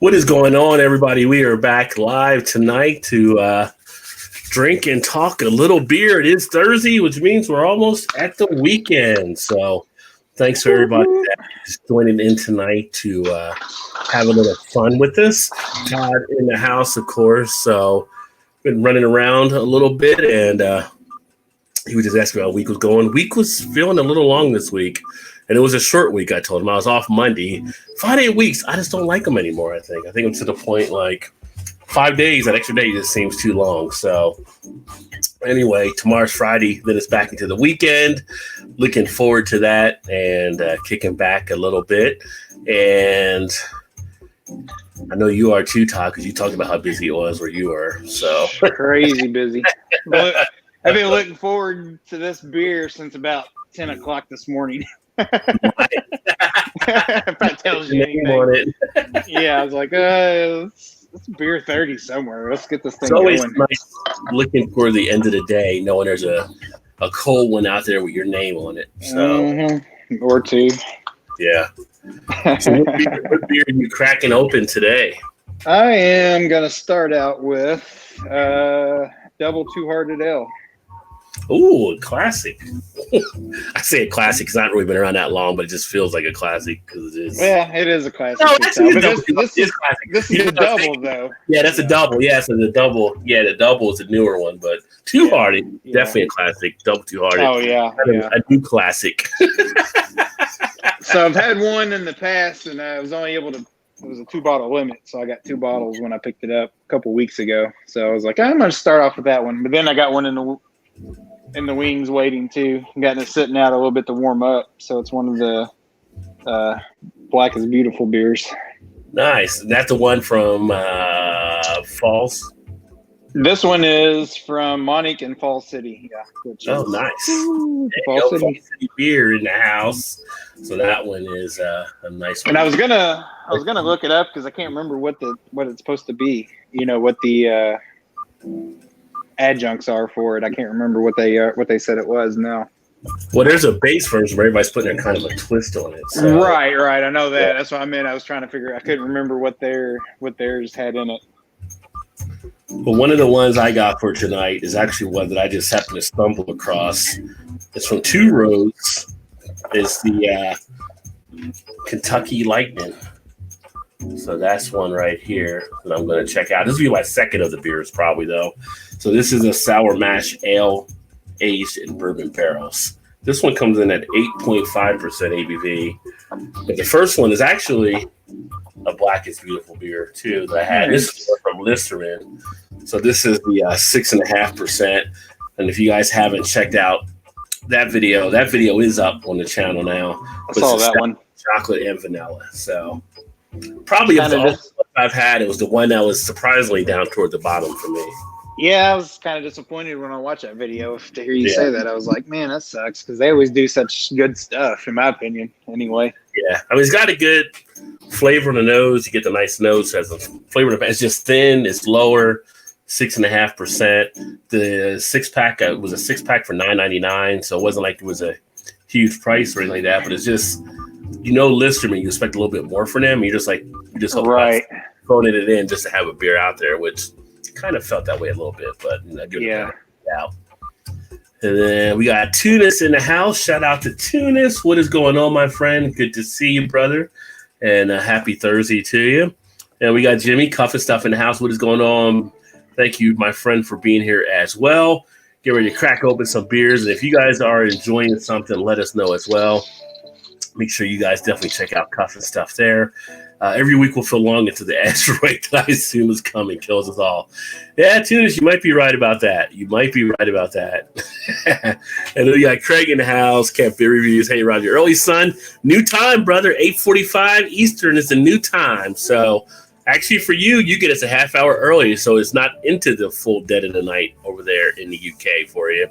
What is going on, everybody? We are back live tonight to drink and talk a little beer. It is Thursday, which means we're almost at the weekend. So thanks for everybody that's joining in tonight to have a little fun with us. Todd in the house, of course. So been running around a little bit, and he was just asking how the week was going. Week was feeling a little long this week. And it was a short week, I told him. I was off Monday. 5 day weeks, I just don't like them anymore, I think. I think I'm to the point, like, 5 days, that extra day just seems too long. So, anyway, tomorrow's Friday. Then it's back into the weekend. Looking forward to that and kicking back a little bit. And I know you are too, Todd, because you talked about how busy it was where you were. So crazy busy. But I've been looking forward to this beer since about 10 o'clock this morning. If that tells you anything. Yeah, I was like, it's beer 30 somewhere. Let's get this thing going. It's always nice looking for the end of the day, knowing there's a cold one out there with your name on it. So, or two. Yeah. So what beer are you cracking open today? I am going to start out with Double Two-Hearted Ale. Ooh, classic. I say a classic because I haven't really been around that long, but it just feels like a classic because it is. Yeah, it is a classic. No, this is classic. This is the double, though. Yeah, that's a double. Yeah, so the double. Yeah, the double is a newer one, but Two-Hearted, definitely a classic. Double Two-Hearted. Oh, yeah. A new classic. So I've had one in the past, and I was only able to. It was a 2-bottle limit, so I got 2 bottles when I picked it up a couple weeks ago. So I was like, I'm going to start off with that one. But then I got one in the wings waiting too. Gotten it sitting out a little bit to warm up. So it's one of the Black is Beautiful beers. Nice. And that's the one from Falls? This one is from Monique in Fall City. Yeah. Nice. Fall City beer in the house. So that one is a nice one. And I was gonna look it up because I can't remember what it's supposed to be. You know what the adjuncts are for it. I can't remember what they said it was now. Well, there's a base version where everybody's putting a kind of a twist on it. So. Right. I know that. Yeah. That's what I meant. I was trying to figure. I couldn't remember what theirs had in it. But one of the ones I got for tonight is actually one that I just happened to stumble across. It's from Two Roads. It's the Kentucky Lightning. So that's one right here that I'm going to check out. This will be my second of the beers probably, though. So this is a sour mash ale aged in bourbon barrels. This one comes in at 8.5% ABV. But the first one is actually a Black is Beautiful beer, too, that I had. This is from Listerine. So this is the 6.5%. And if you guys haven't checked out that video is up on the channel now. I saw that one. Chocolate and vanilla. So probably of the only one I've had, it was the one that was surprisingly down toward the bottom for me. Yeah, I was kind of disappointed when I watched that video to hear you say that. I was like, man, that sucks because they always do such good stuff, in my opinion, anyway. Yeah, I mean, it's got a good flavor in the nose. You get the nice nose. It has a flavor in the. It's just thin. It's lower, 6.5%. The 6-pack was a 6-pack for $9.99, so it wasn't like it was a huge price or anything like that. But it's just, Listerman, you expect a little bit more from them. You just hope phoning it in just to have a beer out there, which kind of felt that way a little bit, but give it out. And then we got Tunis in the house. Shout out to Tunis. What is going on, my friend? Good to see you, brother. And happy Thursday to you. And we got Jimmy Cuff and Stuff in the house. What is going on? Thank you, my friend, for being here as well. Get ready to crack open some beers. And if you guys are enjoying something, let us know as well. Make sure you guys definitely check out Cuff and Stuff there. Every week will feel long until the asteroid that I assume is coming kills us all. Yeah, Tunis, you might be right about that. And then we got Craig in the house. Camp Beer Reviews. Hey, Roger. Early sun. New time, brother. 8:45 Eastern is the new time. So actually for you get us a half hour early. So it's not into the full dead of the night over there in the UK for you.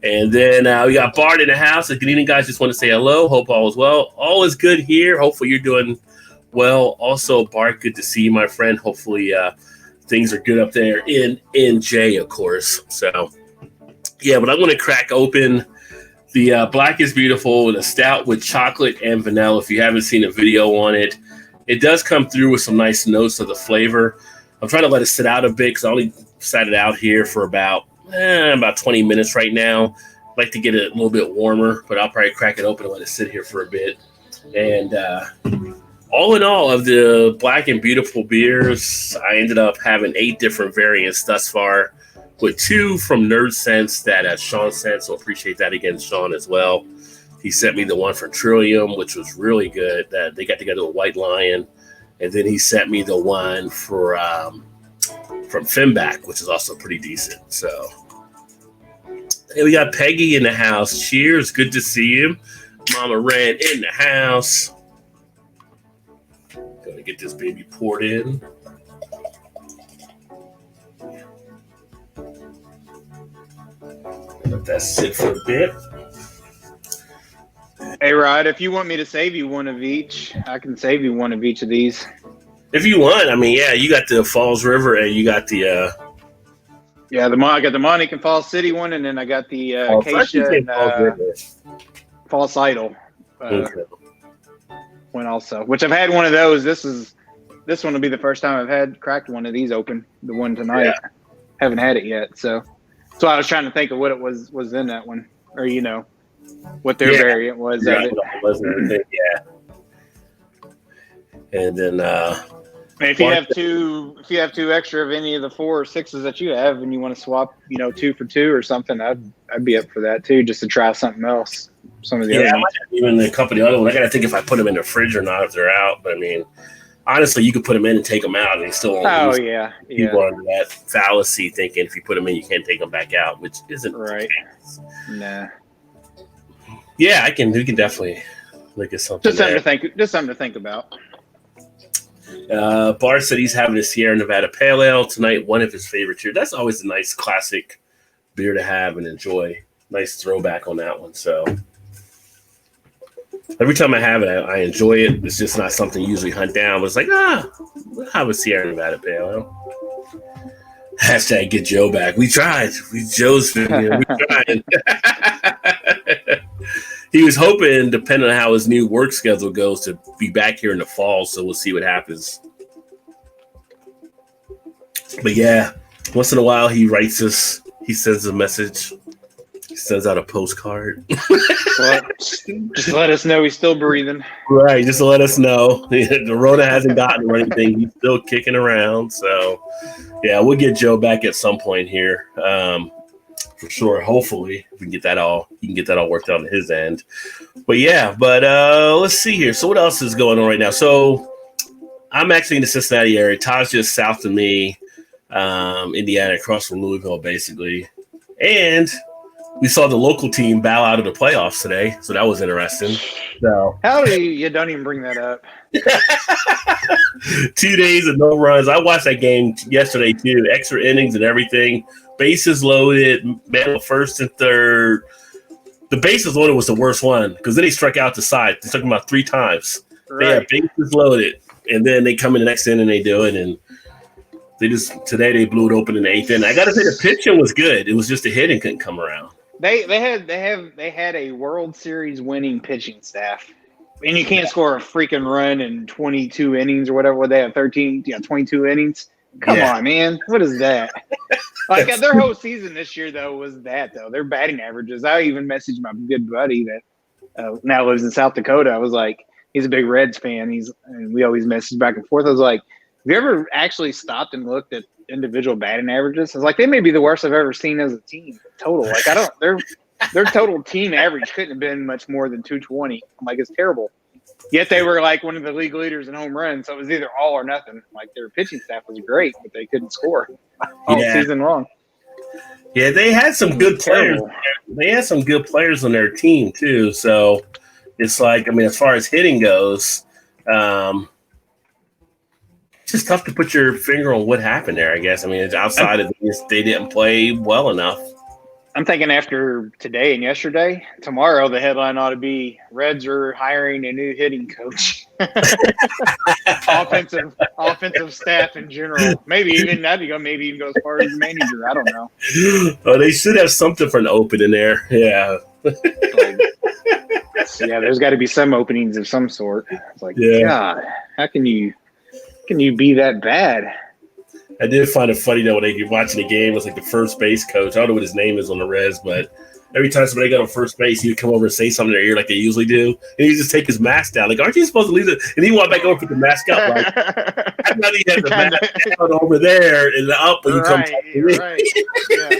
And then we got Bart in the house. Good evening, guys. Just want to say hello. Hope all is well. All is good here. Hopefully you're doing well. Also, Bart, good to see you, my friend. Hopefully things are good up there in NJ, of course. So, yeah, but I'm going to crack open the Black is Beautiful, the stout with chocolate and vanilla. If you haven't seen a video on it, It does come through with some nice notes of the flavor. I'm trying to let it sit out a bit because I only sat it out here for about 20 minutes right now. I'd like to get it a little bit warmer, but I'll probably crack it open and let it sit here for a bit. And all in all, of the Black and Beautiful beers, I ended up having 8 different variants thus far, with 2 from Nerd Sense that Sean sent, so appreciate that again, Sean, as well. He sent me the one for Trillium, which was really good. That they got together with White Lion, and then he sent me the one for from Finback, which is also pretty decent. So, hey, we got Peggy in the house. Cheers, good to see you. Mama Ran in the house. Gonna get this baby poured in. Let that sit for a bit. Hey, Rod, if you want me to save you one of each, I can save you one of each of these. If you want, I mean, yeah, you got the Falls River and you got the I got the Monique and Falls City one, and then I got the Acacia and Falls Idol one also, which I've had one of those. This one will be the first time I've had cracked one of these open. The one tonight, yeah. Haven't had it yet, so I was trying to think of what it was in that one, or what their variant was. Yeah, yeah. And then if you have two extra of any of the 4 or 6s that you have, and you want to swap, 2 for 2 or something, I'd be up for that too, just to try something else. Some of the other ones. Even a couple of the other ones. I got to think if I put them in the fridge or not if they're out. But I mean, honestly, you could put them in and take them out, and they still won't. Oh yeah. People are under that fallacy thinking if you put them in, you can't take them back out, which isn't right. Nah. Yeah, we can definitely look at something. Just something to think about. Bart said he's having a Sierra Nevada Pale Ale tonight, one of his favorites here. That's always a nice classic beer to have and enjoy. Nice throwback on that one. So every time I have it, I enjoy it. It's just not something you usually hunt down. But it's like, we'll have a Sierra Nevada Pale Ale. Hashtag get Joe back. We tried. Joe's been here. We tried. He was hoping, depending on how his new work schedule goes, to be back here in the fall. So we'll see what happens. But yeah, once in a while he writes us. He sends a message. He sends out a postcard. Just let us know he's still breathing. Right, just to let us know. The Rona hasn't gotten or anything. He's still kicking around. So yeah, we'll get Joe back at some point here. For sure. Hopefully we can get that all worked out on his end. But let's see here. So what else is going on right now? So I'm actually in the Cincinnati area. Todd's just south of me, Indiana, across from Louisville, basically. And we saw the local team bow out of the playoffs today. So that was interesting. So how do you don't even bring that up? 2 days of no runs. I watched that game yesterday too. Extra innings and everything. Bases loaded, man, first and third. The bases loaded was the worst one because then they struck out the side. They struck them out 3 times. Right. They had bases loaded, and then they come in the next inning and they do it. And today they blew it open in the 8th inning. I got to say the pitching was good. It was just the hitting couldn't come around. They had a World Series winning pitching staff, and you can't score a freaking run in 22 innings or whatever. They have 22 innings. Come on, man. What is that? Like their whole season this year, though, was that, though. Their batting averages. I even messaged my good buddy that now lives in South Dakota. I was like, he's a big Reds fan. And we always message back and forth. I was like, have you ever actually stopped and looked at individual batting averages? I was like, they may be the worst I've ever seen as a team total. Like their total team average couldn't have been much more than 220. I'm like, it's terrible. Yet they were like one of the league leaders in home runs, so it was either all or nothing. Like their pitching staff was great, but they couldn't score all season long. Yeah, they had some good players. They had some good players on their team too. So it's like, I mean, as far as hitting goes, it's just tough to put your finger on what happened there. I guess. I mean, it's outside of this, they didn't play well enough. I'm thinking after today and yesterday, tomorrow the headline ought to be Reds are hiring a new hitting coach. offensive staff in general. Maybe even go as far as the manager. I don't know. Oh, they should have something for an open in there. Yeah. there's got to be some openings of some sort. It's like, Yeah. God, how can you be that bad? I did find it funny though when you're watching the game. It was like the first base coach. I don't know what his name is on the res, but every time somebody got on first base, he would come over and say something in their ear like they usually do, and he'd just take his mask down. Like, aren't you supposed to leave it? And he walked back over and put the mask up. Like, I thought he had the mask down over there and up when you come. Right. Yeah,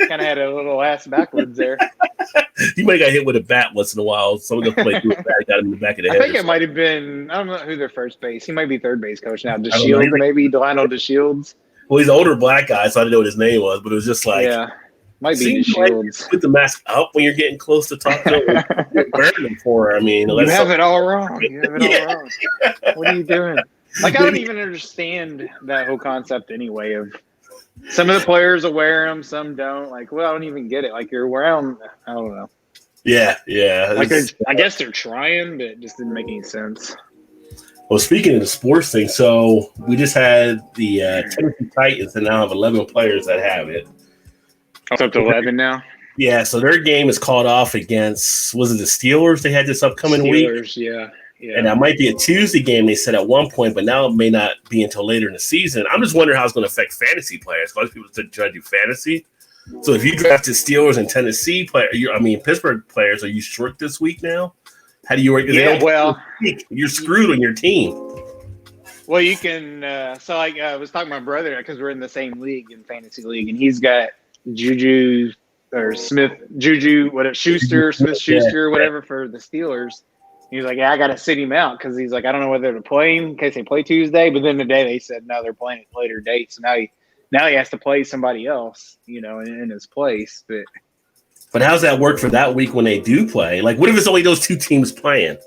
kind of had a little ass backwards there. He might have got hit with a bat once in a while. Someone got played with a bat, got him in the back of the head. I think it might have been. I don't know who their first base. He might be third base coach now. DeShields, maybe Delano DeShields. Well, he's an older black guy, so I didn't know what his name was, but it was just like, yeah, might be DeShields. Like put the mask up when you're getting close to talk to him. Wearing them for. I mean, you have it all wrong. All wrong. What are you doing? Like, I don't even understand that whole concept anyway. Of some of the players will wear them, some don't. Like, well, I don't even get it. Like, you're wearing them. I don't know. Yeah. Like, I guess they're trying, but it just didn't make any sense. Well, speaking of the sports thing, so we just had the Tennessee Titans, and now have 11 players that have it. It's up to 11 now? Yeah, so their game is called off against, was it the Steelers they had this upcoming week? Steelers, yeah. And that might be a Tuesday game, they said at one point, but now it may not be until later in the season. I'm just wondering how it's going to affect fantasy players. A lot of people try to do fantasy. So if you drafted Steelers and Tennessee Pittsburgh players, are you short this week now? How do you work? Yeah, well, you're screwed on your team. Well, you can. I was talking to my brother because we're in the same league, in fantasy league, and he's got Juju, Smith-Schuster, whatever for the Steelers. He's like, yeah, I got to sit him out because he's like, I don't know whether to play him in case they play Tuesday. But then today they said no, they're playing at later date, so now he has to play somebody else, in his place. But how's that work for that week when they do play? Like, what if it's only those two teams playing?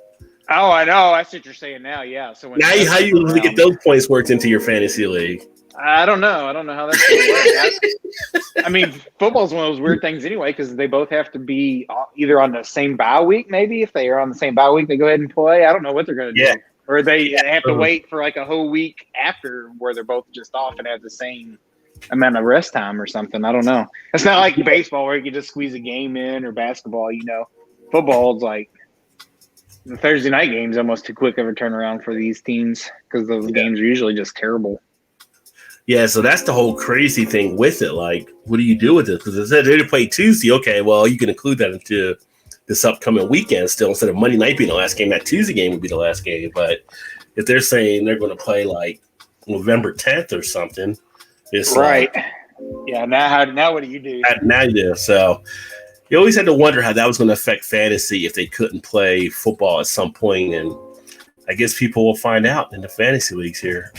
Oh, I know. That's what you're saying now. Yeah. So now, how you really get those points worked into your fantasy league? I don't know. I don't know how that's going to work. I mean, football's one of those weird things anyway because they both have to be either on the same bye week. Maybe if they are on the same bye week, they go ahead and play. I don't know what they're going to do. Or they have to wait for like a whole week after where they're both just off and have the same amount of rest time or something. I don't know. It's not like baseball where you can just squeeze a game in or basketball. Football's like the Thursday night game's almost too quick of a turnaround for these teams because those games are usually just terrible. Yeah, so that's the whole crazy thing with it. Like, what do you do with it? Because it said they play Tuesday. Okay, well, you can include that into this upcoming weekend still. Instead of Monday night being the last game, that Tuesday game would be the last game. But if they're saying they're going to play like November 10th or something, it's right. Yeah, now what do you do? Now you do. So you always had to wonder how that was going to affect fantasy if they couldn't play football at some point. And I guess people will find out in the fantasy leagues here.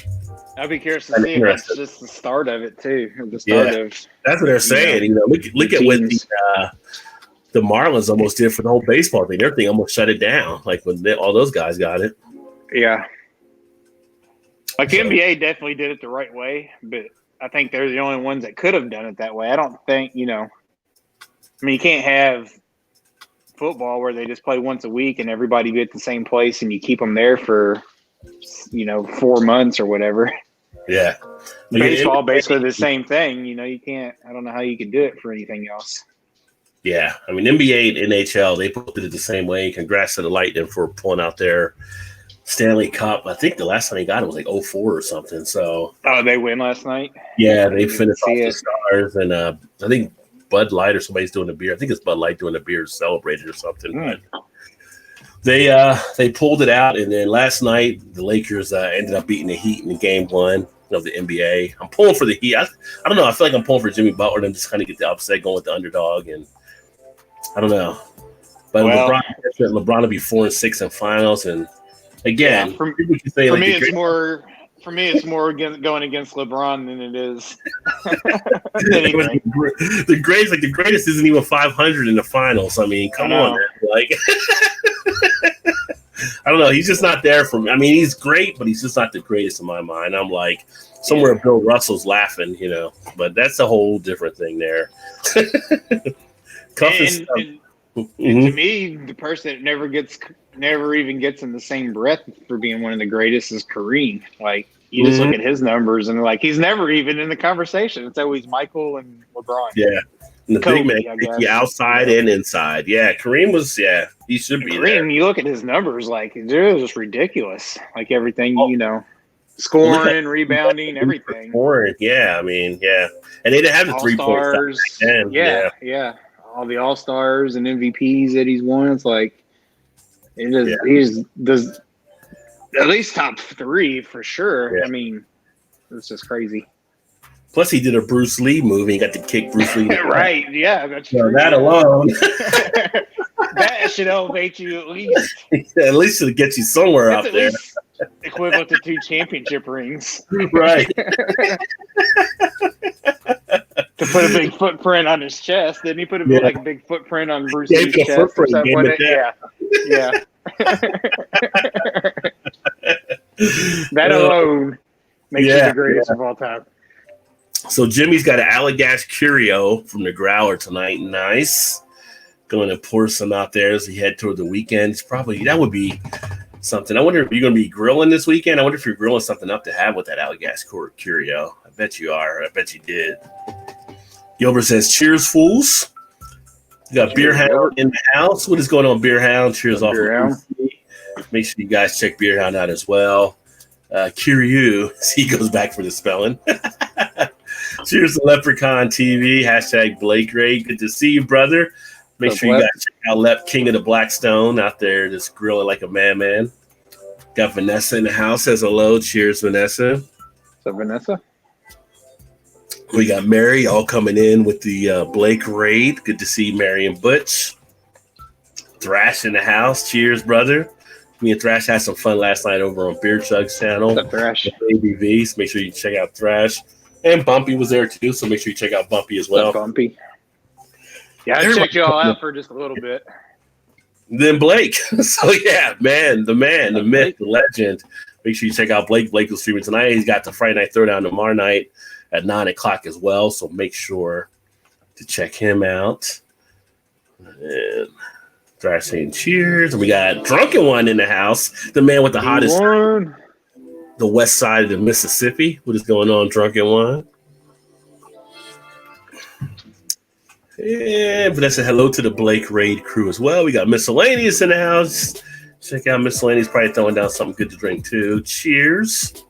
I'll be curious to see if that's just the start of it too. The start of that's what they're saying. Look at what the Marlins almost did for the whole baseball thing. Their thing almost shut it down. Like when all those guys got it. Yeah. Like the NBA definitely did it the right way, but I think they're the only ones that could have done it that way. I don't think, you can't have football where they just play once a week and everybody be at the same place and you keep them there for, 4 months or whatever. Yeah. Baseball, basically the same thing. You can't, I don't know how you could do it for anything else. Yeah. I mean, NBA and NHL, they both did it the same way. Congrats to the Lightning for pulling out their Stanley Cup. I think the last time they got it was like 2004 or something. So they win last night? Yeah, they finished off the Stars, and I think Bud Light or somebody's doing a beer. I think it's Bud Light doing a beer celebrated or something. But they pulled it out, and then last night the Lakers ended up beating the Heat in Game 1 of the NBA. I'm pulling for the Heat. I don't know. I feel like I'm pulling for Jimmy Butler and just kind of get the upset going with the underdog, and I don't know. But LeBron will be 4-6 in finals, and again, for me, it's more going against LeBron than it is. Anyway. The greatest isn't even 500 in the finals. I mean, come on, man. Like, I don't know. He's just not there for me. I mean, he's great, but he's just not the greatest in my mind. I'm like somewhere Bill Russell's laughing, but that's a whole different thing there. To me, the person that never even gets in the same breath for being one of the greatest is Kareem. Like, you just look at his numbers and like he's never even in the conversation. It's always Michael and LeBron. Yeah. And the Kobe, big man, I guess. he outside and inside. Yeah, Kareem was. Yeah, he should be there. Kareem, you look at his numbers, like they're just ridiculous. Like everything, scoring, rebounding, everything. Scoring, yeah. I mean, yeah, and they didn't have the 3 points. Yeah. All the All-Stars and MVPs that he's won. It's like he does at least top 3 for sure. Yeah. I mean, it's just crazy. Plus, he did a Bruce Lee movie. He got to kick Bruce Lee. Right? Yeah, that's true. That alone, that should elevate you at least. At least it'll get you somewhere That's out there. Equivalent to 2 championship rings. Right. To put a big footprint on his chest. Didn't he put a big footprint on Bruce Lee's chest or something like that? Yeah. That alone makes you the greatest of all time. So Jimmy's got an Allagash Curio from the Growler tonight. Nice. Going to pour some out there as we head toward the weekends. Probably that would be something. I wonder if you're going to be grilling this weekend. I wonder if you're grilling something up to have with that Allagash Curio. I bet you are. I bet you did. Gilbert says, cheers, fools. You got Beer Hound in the house. What is going on, Beer Hound? Cheers off. Make sure you guys check Beer Hound out as well. Curio, he goes back for the spelling. Cheers to Leprechaun TV. # Blake Ray. Good to see you, brother. Make sure you guys check out Lep, King of the Blackstone, out there just grilling like a man. Got Vanessa in the house. Says hello. Cheers, Vanessa. What's up, Vanessa? We got Mary all coming in with the Blake raid. Good to see Mary and Butch. Thrash in the house. Cheers, brother. Me and Thrash had some fun last night over on Beer Chug's channel. What's up, Thrash? ABV. So make sure you check out Thrash. And Bumpy was there too, so make sure you check out Bumpy as well. What's up, Bumpy? Yeah, I checked y'all out for just a little bit. Then Blake. So yeah, the myth, the legend. Make sure you check out Blake. Blake will streaming tonight. He's got the Friday Night Throwdown tomorrow night at 9:00 as well. So make sure to check him out. And Thrash saying cheers. And we got Drunken One in the house. The man with the hottest drink. The west side of the Mississippi. What is going on, Drunken One? And Vanessa, hello to the Blake Raid crew as well. We got Miscellaneous in the house. Check out Miscellaneous. Probably throwing down something good to drink too. Cheers.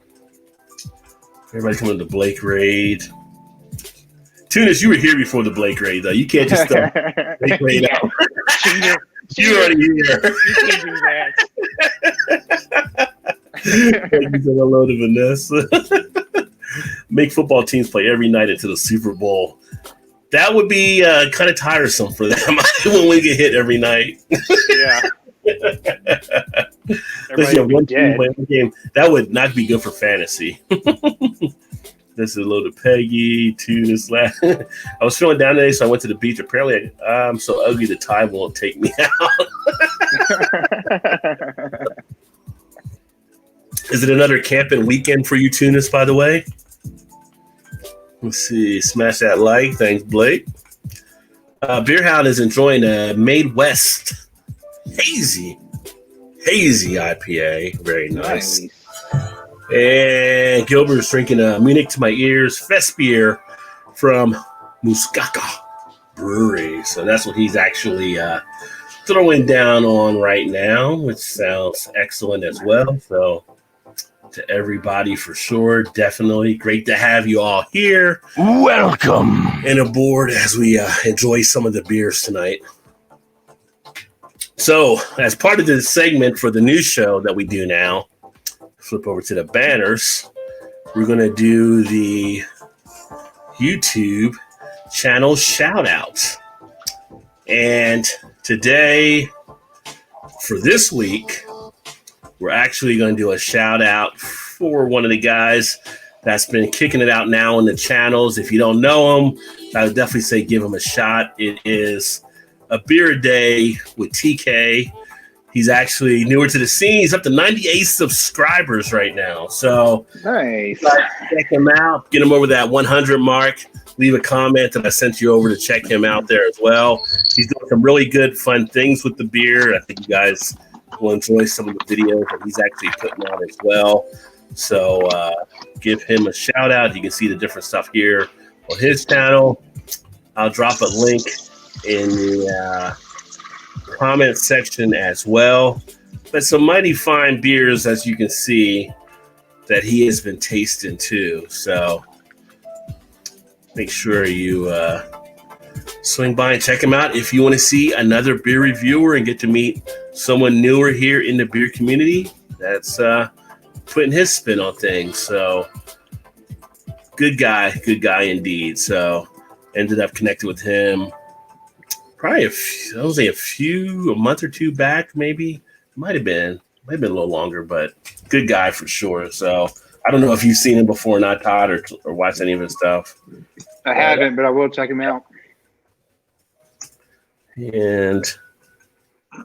Everybody coming to the Blake Raid. Tunis, you were here before the Blake Raid, though. You can't just Blake Raid out. You already here. You can't do that. Hello to Vanessa. Make football teams play every night until the Super Bowl. That would be kind of tiresome for them when we get hit every night. Yeah. Especially one team playing one game. That would not be good for fantasy. This is a load of Peggy. I was feeling down today, so I went to the beach. Apparently, I'm so ugly the tide won't take me out. Is it another camping weekend for you, Tunis, by the way? Let's see. Smash that like. Thanks, Blake. Beerhound is enjoying a Made West hazy IPA. Very nice. And Gilbert is drinking a Munich to my ears Fest beer from Muskaka Brewery. So that's what he's actually throwing down on right now, which sounds excellent as well. So to everybody for sure, definitely great to have you all here. Welcome and aboard as we enjoy some of the beers tonight. So as part of the segment for the news show that we do now, flip over to the banners. We're going to do the YouTube channel Shoutouts. And today, for this week, we're actually going to do a shout out for one of the guys that's been kicking it out now in the channels. If you don't know him, I would definitely say give him a shot. It is A Beer a Day with TK. He's actually newer to the scene. He's up to 98 subscribers right now. So nice. Check him out. Get him over that 100 mark. Leave a comment that I sent you over to check him out there as well. He's doing some really good, fun things with the beer. I think you guys will enjoy some of the videos that he's actually putting out as well. So give him a shout out. You can see the different stuff here on his channel. I'll drop a link in the comment section as well. But some mighty fine beers, as you can see, that he has been tasting too. So make sure you swing by and check him out if you want to see another beer reviewer and get to meet someone newer here in the beer community that's putting his spin on things. So good guy indeed. So ended up connecting with him probably a month or two back, maybe. Might have been a little longer, but good guy for sure. So I don't know if you've seen him before or not, Todd, or watched any of his stuff. I haven't, but I will check him out. And I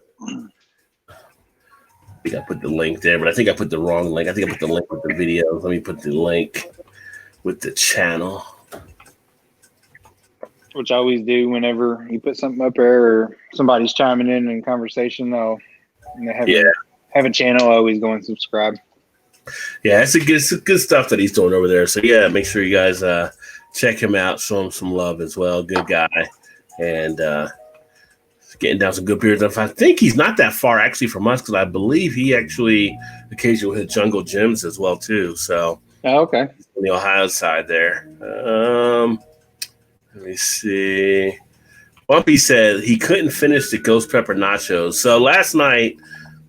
think I put the link there, but I think I put the wrong link. I think I put the link with the videos. Let me put the link with the channel. Which I always do whenever you put something up there or somebody's chiming in conversation. They'll have a channel. I always go and subscribe. Yeah, it's good stuff that he's doing over there. So yeah, make sure you guys check him out. Show him some love as well. Good guy, and getting down some good beers. I think he's not that far actually from us because I believe he actually occasionally hit Jungle Gyms as well too. So okay, on the Ohio side there. Let me see. Bumpy said he couldn't finish the ghost pepper nachos. So last night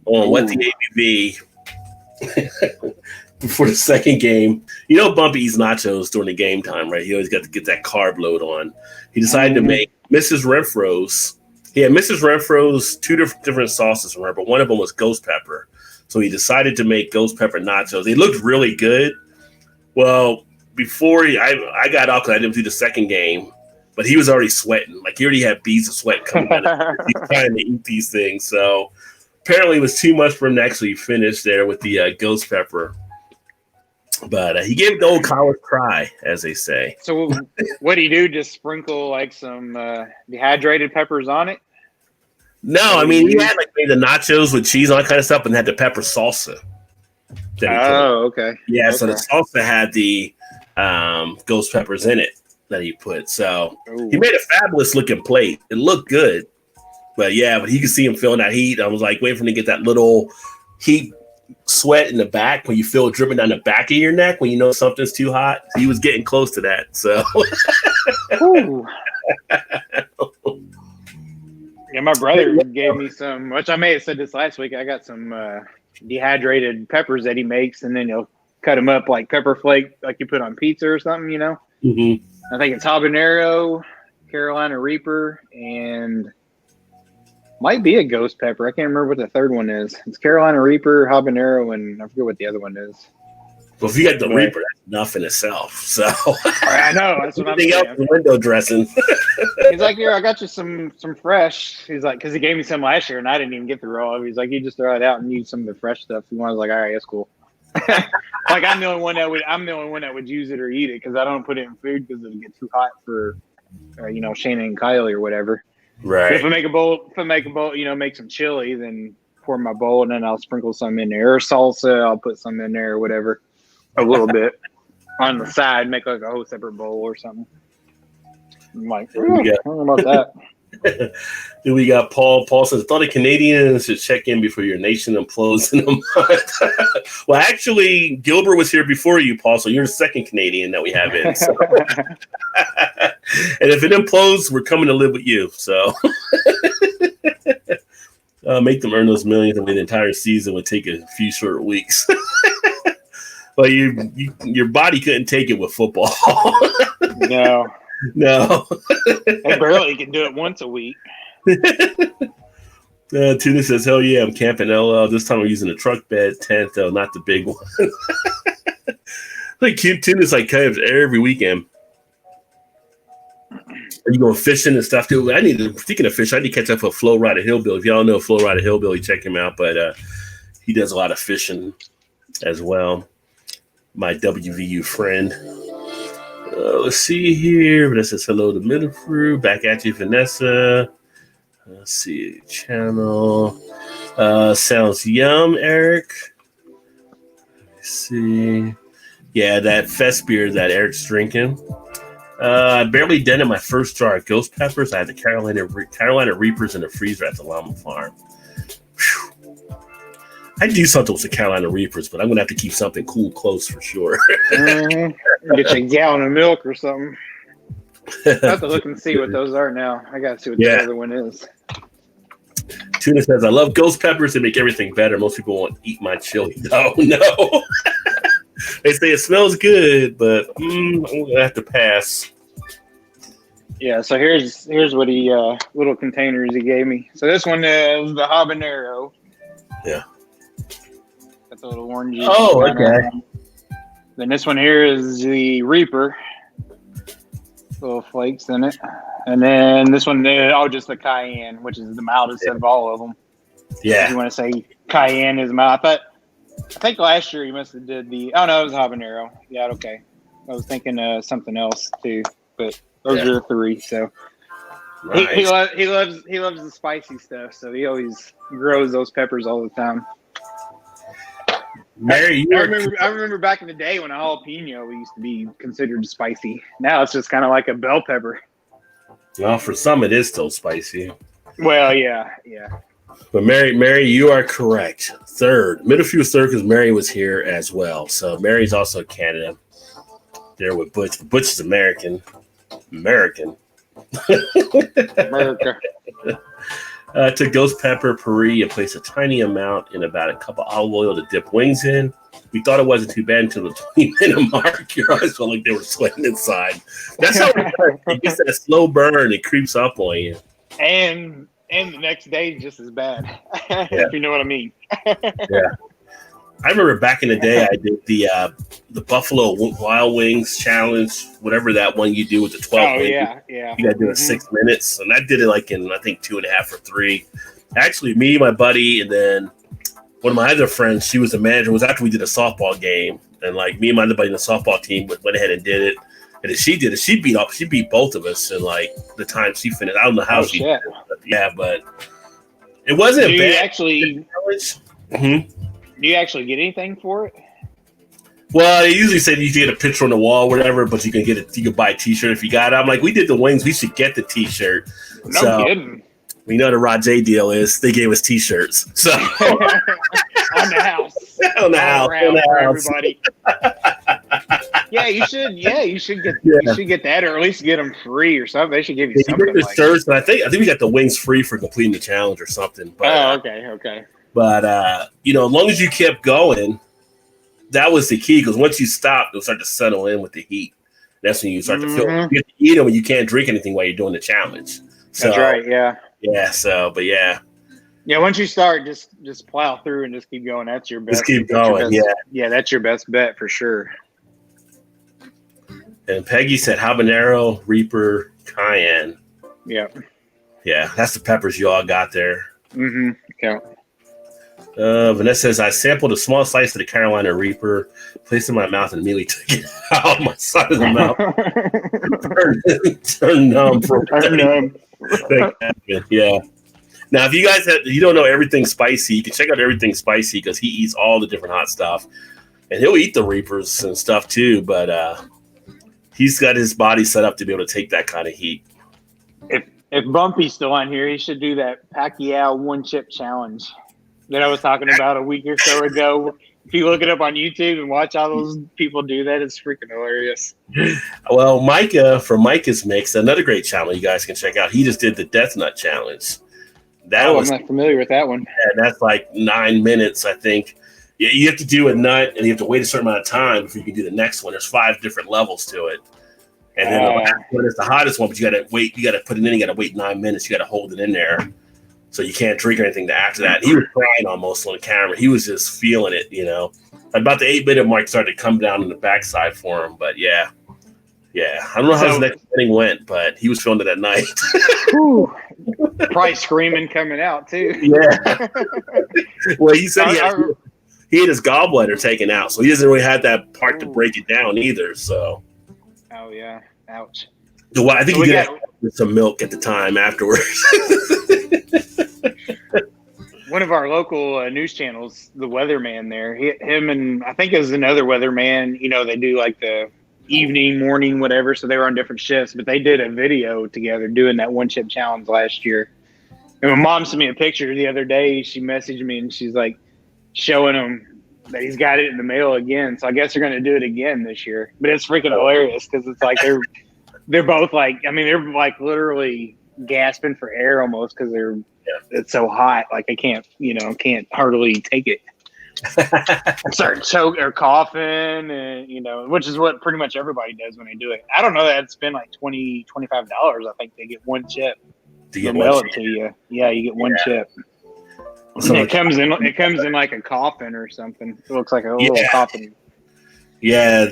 on What the ABV before the second game, Bumpy eats nachos during the game time, right? He always got to get that carb load on. He decided to make Mrs. Renfro's. He had Mrs. Renfro's two different sauces from her, but one of them was ghost pepper. So he decided to make ghost pepper nachos. They looked really good. Well, before I got off because I didn't do the second game, but he was already sweating. Like he already had beads of sweat coming out. He's trying to eat these things. So apparently it was too much for him to actually finish there with the ghost pepper. But he gave it the old college try, as they say. So what do you do? Just sprinkle like some dehydrated peppers on it? No, I mean, he had like made the nachos with cheese and all that kind of stuff and had the pepper salsa. Okay. Yeah, okay. So the salsa had the ghost peppers in it that he put. So he made a fabulous looking plate. It looked good. But you could see him feeling that heat. I was like waiting for him to get that little heat sweat in the back when you feel it dripping down the back of your neck when you know something's too hot. He was getting close to that. So yeah, my brother gave me some, which I may have said this last week. I got some dehydrated peppers that he makes, and then he'll cut them up like pepper flake, like you put on pizza or something, Mm-hmm. I think it's habanero, Carolina Reaper, and might be a ghost pepper. I can't remember what the third one is. It's Carolina Reaper, habanero, and I forget what the other one is. Well, if you got the Reaper, that's enough in itself. So I know that's what I'm saying. Else is window dressing. He's like, here, I got you some fresh. He's like, because he gave me some last year and I didn't even get the raw. He's like, you just throw it out and use some of the fresh stuff. And I was like, all right, that's cool. Like I'm the only one that would use it or eat it because I don't put it in food because it'll get too hot for, Shana and Kylie or whatever. Right. But if I make a bowl, make some chili, then pour my bowl and then I'll sprinkle some in there or salsa. I'll put some in there or whatever, a little bit on the side, make like a whole separate bowl or something. I'm like, I don't know about that. Then we got Paul. Paul says, thought a Canadian should check in before your nation implodes in a month. Well, actually, Gilbert was here before you, Paul, so you're the second Canadian that we have in. So. And if it implodes, we're coming to live with you. So make them earn those millions, and the entire season would take a few short weeks. But your body couldn't take it with football. No. I barely can do it once a week. Tuna says, hell yeah, I'm camping LL. This time I'm using a truck bed tent, though, not the big one. Like Tuna's like kind of every weekend. Are you going fishing and stuff too? Speaking of fish, I need to catch up with Flo Rida Hillbilly. If y'all know Flo Rida Hillbilly, check him out. But he does a lot of fishing as well. My WVU friend. Let's see here. Vanessa says hello to Middlefruit. Back at you, Vanessa. Let's see. Channel. Sounds yum, Eric. Let's see. Yeah, that fest beer that Eric's drinking. I barely dented my first jar of ghost peppers. I had the Carolina Reapers in the freezer at the llama farm. Whew. I'd do something with the Carolina Reapers, but I'm gonna have to keep something cool close for sure. Get you a gallon of milk or something. I have to look and see what those are now. I gotta see what the other one is. Tuna says, I love ghost peppers. They make everything better. Most people won't eat my chili. Oh, no. They say it smells good, but I'm going to have to pass. Yeah, so here's what he, little containers he gave me. So this one is the habanero. Yeah. Got the little orangey. Oh, okay. Then this one here is the Reaper. Little flakes in it. And then this one, just the cayenne, which is the mildest of all of them. Yeah. If you want to say cayenne is mild. I think last year he must have did the. Oh no, it was habanero. Yeah, okay. I was thinking something else too, but those are the three. So nice. he loves the spicy stuff. So he always grows those peppers all the time. Mary, I remember back in the day when a jalapeno used to be considered spicy. Now it's just kind of like a bell pepper. Well, for some it is still spicy. Well, yeah. But Mary, you are correct. Third. Middlefield was third because Mary was here as well. So Mary's also Canada. There with Butch. Butch is American. America. To ghost pepper puree and place a tiny amount in about a cup of olive oil to dip wings in. We thought it wasn't too bad until the 20-minute mark. Your eyes felt like they were sweating inside. That's how it gets that slow burn. It creeps up on you. And the next day just as bad, if you know what I mean. Yeah. I remember back in the day, I did the Buffalo Wild Wings challenge, whatever that one you do with the 12 wings. Yeah. You got to do it 6 minutes. And I did it like in, I think, 2.5 or 3. Actually, me, my buddy, and then one of my other friends, she was the manager. It was after we did a softball game. And like me and my other buddy in the softball team went ahead and did it. And then she did it. She beat both of us in like the time she finished. I don't know how she did it. But yeah, but it wasn't bad. Do you actually get anything for it? Well, they usually say you get a picture on the wall, or whatever, but you can get it. You can buy a T-shirt if you got it. I'm like, we did the wings. We should get the T-shirt. No kidding. We know the Rajay deal is they gave us T-shirts. So on the house, on the house, for everybody. You should get that, or at least get them free or something. They should give you something. Like shirts, but I think we got the wings free for completing the challenge or something. But, okay. But as long as you kept going, that was the key. Because once you stop, it'll start to settle in with the heat. That's when you start to feel. You have to eat them, and you can't drink anything while you're doing the challenge. So, that's right. Yeah. Yeah. So, but yeah. Yeah. Once you start, just plow through and just keep going. That's your best. Just keep going. Yeah. That's your best bet for sure. And Peggy said habanero, Reaper, cayenne. Yeah. Yeah. That's the peppers you all got there. Mm-hmm. Yeah. Vanessa says, I sampled a small slice of the Carolina Reaper, placed it in my mouth, and immediately took it out my side of the mouth. Turned numb for Yeah. Now, if you guys you don't know everything spicy, you can check out Everything Spicy because he eats all the different hot stuff. And he'll eat the Reapers and stuff too, but he's got his body set up to be able to take that kind of heat. If Bumpy's still on here, he should do that Pacquiao one-chip challenge that I was talking about a week or so ago. If you look it up on YouTube and watch all those people do that, it's freaking hilarious. Well, Micah from Micah's Mix, another great channel you guys can check out. He just did the Death Nut Challenge. I'm not familiar with that one. Yeah, that's like 9 minutes, I think. You have to do a nut, and you have to wait a certain amount of time before you can do the next one. There's 5 different levels to it. And then the last one is the hottest one, but you got to wait. You got to put it in. You got to wait 9 minutes. You got to hold it in there. So you can't drink or anything after that. He was crying almost on the camera. He was just feeling it, About the 8-minute mark started to come down on the backside for him. But yeah. I don't know how his next inning went, but he was feeling it that night. Probably screaming coming out too. Yeah. Well, he said he had his gallbladder taken out, so he doesn't really have that part to break it down either. So. Oh yeah! Ouch. So I think he did with some milk at the time afterwards. One of our local news channels, the weatherman there, him and I think there's another weatherman. They do like the evening, morning, whatever. So they were on different shifts, but they did a video together doing that one chip challenge last year. And my mom sent me a picture the other day. She messaged me and she's like showing him that he's got it in the mail again. So I guess they're going to do it again this year. But it's freaking hilarious because it's like they're both like, I mean, they're like literally gasping for air almost because it's so hot. Like I can't hardly take it. Start choking or coughing, and which is what pretty much everybody does when they do it. I don't know that it's been like $20, $25. I think they get one chip. They'll mail it to you. Yeah, you get one chip. So it comes in like a coffin or something. It looks like a little coffin. Yeah,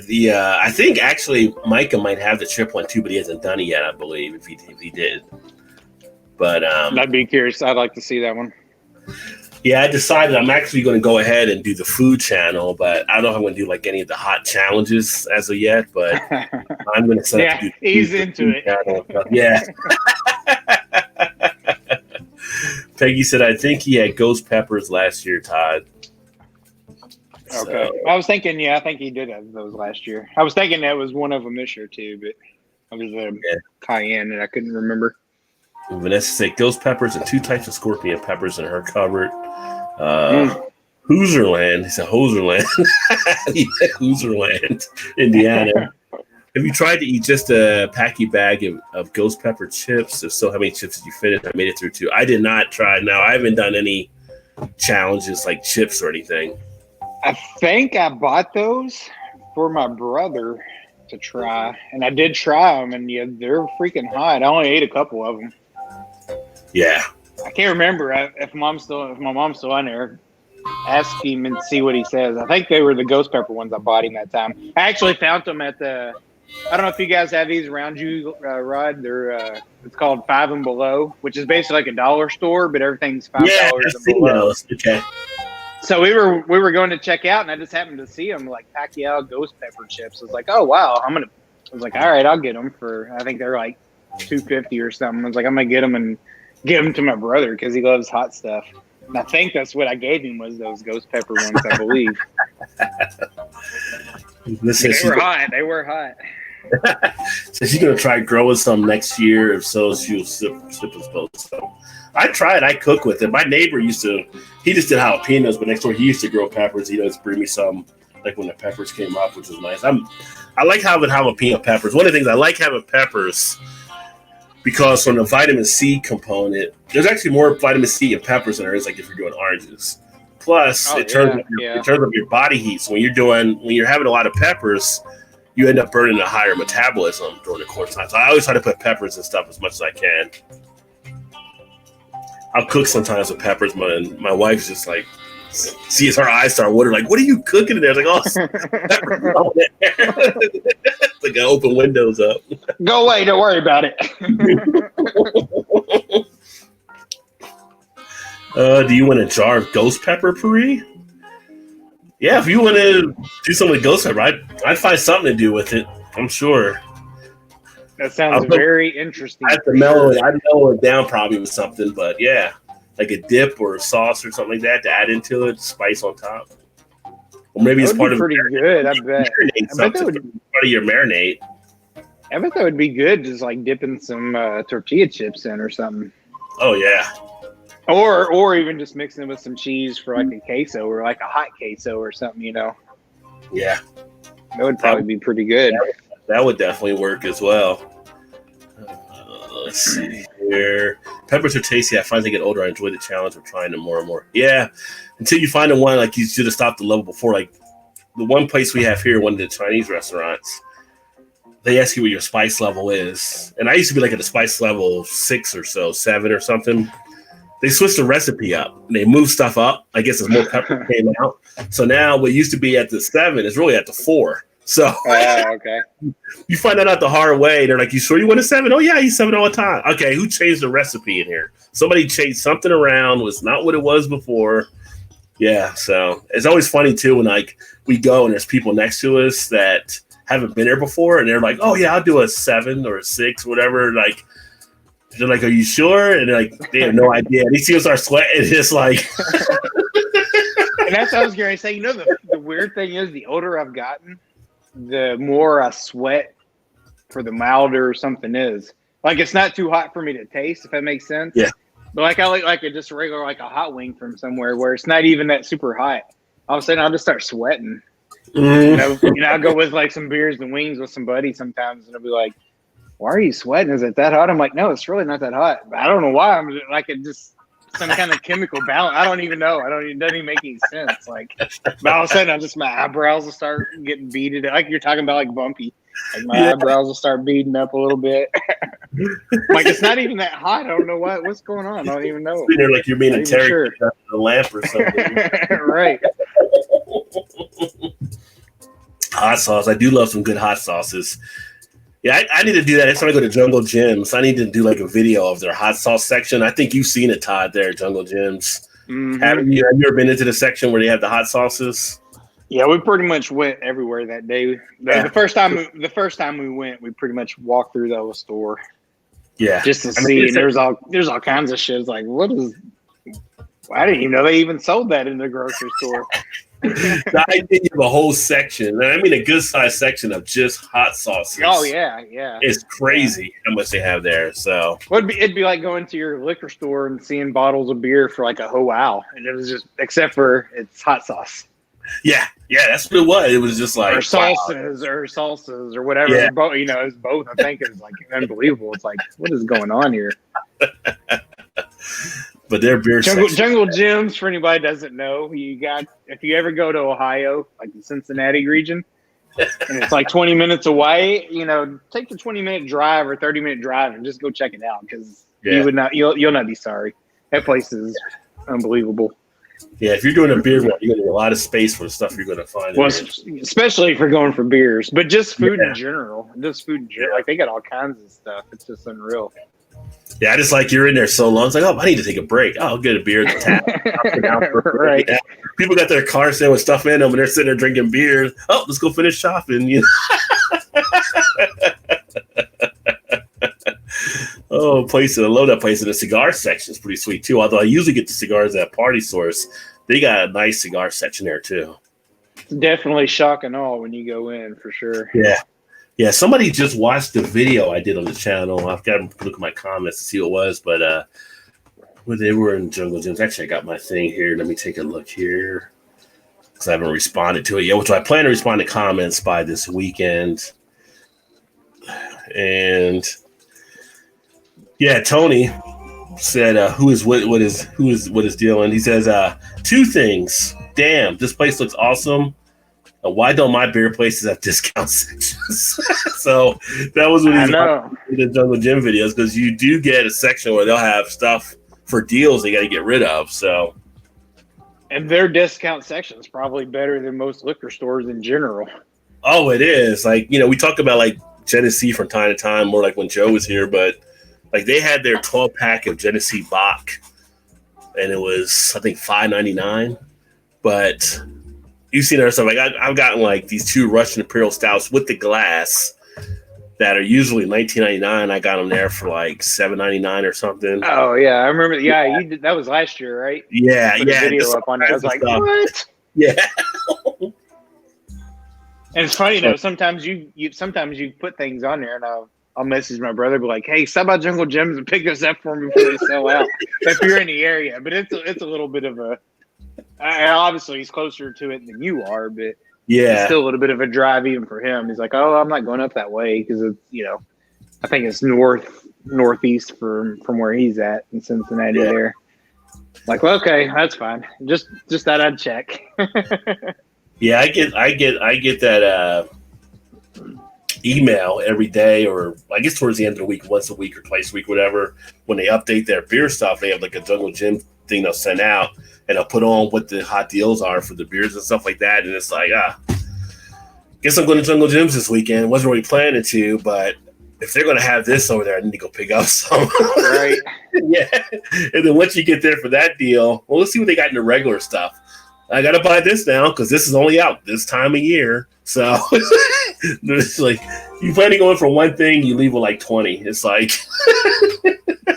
I think actually Micah might have the chip one too, but he hasn't done it yet. I believe if he did. But I'd be curious. I'd like to see that one. Yeah, I decided I'm actually going to go ahead and do the food channel, but I don't know if I'm going to do like any of the hot challenges as of yet. But I'm going to set up to do ease into it. Channel. Yeah. Peggy said, I think he had ghost peppers last year, Todd. Okay. So, I was thinking, I think he did have those last year. I was thinking that was one of them this year too, but I was cayenne and I couldn't remember. Vanessa said ghost peppers and 2 types of scorpion peppers in her cupboard. Hoserland. He said Hoserland. Hoserland, Indiana. Have you tried to eat just a packy bag of ghost pepper chips? If so, how many chips did you finish? I made it through 2. I did not try. No, I haven't done any challenges like chips or anything. I think I bought those for my brother to try, and I did try them, and they're freaking hot. I only ate a couple of them. Yeah, I can't remember if my mom's still on there. Ask him and see what he says. I think they were the ghost pepper ones I bought him that time. I actually found them at the. I don't know if you guys have these around you, Rod. They're it's called 5 and Below, which is basically like a dollar store, but everything's $5 and below. Okay. So we were going to check out, and I just happened to see them like Pacquiao ghost pepper chips. I was like, oh wow, I was like, all right, I'll get them for. I think they're like $2.50 or something. I was like, I'm gonna get them and give them to my brother because he loves hot stuff. And I think that's what I gave him was those ghost pepper ones, I believe. They were hot. So she's gonna try growing some next year. If so, she'll sip us both. So I tried. I cook with it. My neighbor he just did jalapenos, but next door he used to grow peppers. He does bring me some, like when the peppers came up, which was nice. I like having jalapeno peppers. One of the things I like having peppers because from the vitamin C component, there's actually more vitamin C in peppers than there is like if you're doing oranges. Plus, it turns up your body heat. So when you're having a lot of peppers, you end up burning a higher metabolism during the course of time. So I always try to put peppers and stuff as much as I can. I'll cook sometimes with peppers, and my wife's just like, sees her eyes start watering, like, what are you cooking in there? It's like, oh, it's like I open windows up. Go away, don't worry about it. Do you want a jar of ghost pepper, Puri? Yeah, if you want to do something with ghost pepper, I'd find something to do with it. I'm sure. That sounds very interesting. I'd mellow it down probably with something, but yeah, like a dip or a sauce or something like that to add into it, spice on top. Or maybe it's part of pretty good. I bet that would be part of your marinade. I bet that would be good, just like dipping some tortilla chips in or something. Oh yeah. Or even just mixing it with some cheese for like a queso or like a hot queso or something, Yeah. That would probably be pretty good. That would definitely work as well. Let's see here. Peppers are tasty. I find they get older. I enjoy the challenge of trying them more and more. Yeah. Until you find the one, like you should have stopped the level before. Like the one place we have here, one of the Chinese restaurants, they ask you what your spice level is. And I used to be like at a spice level 6 or so, 7 or something. They switched the recipe up. They moved stuff up. I guess as more pepper came out. So now what used to be at the 7 is really at the 4. So okay. You find that out the hard way. They're like, you sure you want a 7? Oh, yeah, I eat 7 all the time. Okay, who changed the recipe in here? Somebody changed something around. Was not what it was before. Yeah, so it's always funny, too, when like we go and there's people next to us that haven't been there before, and they're like, oh, yeah, I'll do a 7 or a 6, whatever. Like, they're like, are you sure? And they're like, they have no idea. And they see us start sweating. It's just like... And that's what I was going to say. The weird thing is, the older I've gotten, the more I sweat, for the milder something is. Like it's not too hot for me to taste, if that makes sense. Yeah. But like I like a just regular like a hot wing from somewhere where it's not even that super hot. All of a sudden I'll just start sweating. I'll go with like some beers and wings with some buddies sometimes, and I'll be like, "Why are you sweating? Is it that hot?" I'm like, "No, it's really not that hot." But I don't know why. I'm just, like, it just some kind of chemical balance. I don't even know. It doesn't even make any sense. Like, but all of a sudden, my eyebrows will start getting beaded. Like you're talking about, like bumpy. Like my eyebrows will start beading up a little bit. Like it's not even that hot. I don't know what's going on. I don't even know. You're like you're being interrogated under the lamp or something. Right. Hot sauce. I do love some good hot sauces. Yeah, I need to do that. Next time I go to Jungle Gyms, I need to do like a video of their hot sauce section. I think you've seen it, Todd, there at Jungle Gyms. Mm-hmm. Have you ever been into the section where they have the hot sauces? Yeah, we pretty much went everywhere that day. The first time we went, we pretty much walked through the whole store. Yeah, just to see. And there's all kinds of shit. It's like, what is? I didn't even know they even sold that in the grocery store. I think you have a whole section, and I mean a good sized section of just hot sauces. Oh yeah. It's crazy how much they have there. So it'd be like going to your liquor store and seeing bottles of beer for like a whole wow, and it was just except for it's hot sauce. Yeah, that's what it was. It was just like salsas or whatever. Yeah. It's both. I think it's like unbelievable. It's like, what is going on here? But their beer Jungle Gyms, for anybody who doesn't know, if you ever go to Ohio, like the Cincinnati region, and it's like 20 minutes away, take the 20-minute drive or 30-minute drive and just go check it out because you'll not be sorry. That place is unbelievable. Yeah, if you're doing a beer run, you're going to need a lot of space for the stuff you're going to find. Well, especially if you're going for beers, but just food in general. Like they got all kinds of stuff. It's just unreal. Yeah, I just like you're in there so long. It's like, I need to take a break. I'll get a beer at the tap. Right. People got their cars in with stuff in them, and they're sitting there drinking beer. Oh, let's go finish shopping. Oh, love that place in the cigar section is pretty sweet too. Although I usually get the cigars at Party Source, they got a nice cigar section there too. It's definitely shock and awe when you go in, for sure. Yeah. Somebody just watched the video I did on the channel. I've got to look at my comments to see what it was, but when they were in Jungle Gyms, actually I got my thing here. Let me take a look here because I haven't responded to it yet. Which I plan to respond to comments by this weekend, and. Yeah, Tony said, "Who is dealing?" He says, 2 things. Damn, this place looks awesome. Why don't my beer places have discount sections? So that was what he's in the Jungle Gym videos, because you do get a section where they'll have stuff for deals they got to get rid of. So, and their discount section is probably better than most liquor stores in general. Oh, it is. Like, we talk about like Genesee from time to time, more like when Joe was here, but. Like they had their 12-pack of Genesee Bach, and it was I think $5.99. But you've seen other stuff. Like I've gotten like these 2 Russian Imperial Stouts with the glass that are usually $19.99. I got them there for like $7.99 or something. Oh yeah, I remember. Yeah, you did. That was last year, right? Yeah, Put a video up on it. I was like, stuff. What? Yeah. And it's funny though. Sometimes you put things on there, and I'll message my brother, be like, "Hey, stop by Jungle Gyms and pick this up for me before they sell out." If you're in the area, but it's a little bit of a. Obviously, he's closer to it than you are, but it's still a little bit of a drive even for him. He's like, "Oh, I'm not going up that way because it's I think it's northeast from where he's at in Cincinnati there." Like, well, okay, that's fine. Just thought I'd check. Yeah, I get that. Email every day, or I guess towards the end of the week, once a week or twice a week, whatever. When they update their beer stuff, they have like a Jungle Gym thing they'll send out, and they'll put on what the hot deals are for the beers and stuff like that. And it's like, guess I'm going to Jungle Gyms this weekend. Wasn't really planning to, but if they're going to have this over there, I need to go pick up some. Right. Yeah. And then once you get there for that deal, well, let's see what they got in the regular stuff. I got to buy this now because this is only out this time of year. So it's like you plan to go in for one thing, you leave with like 20. It's like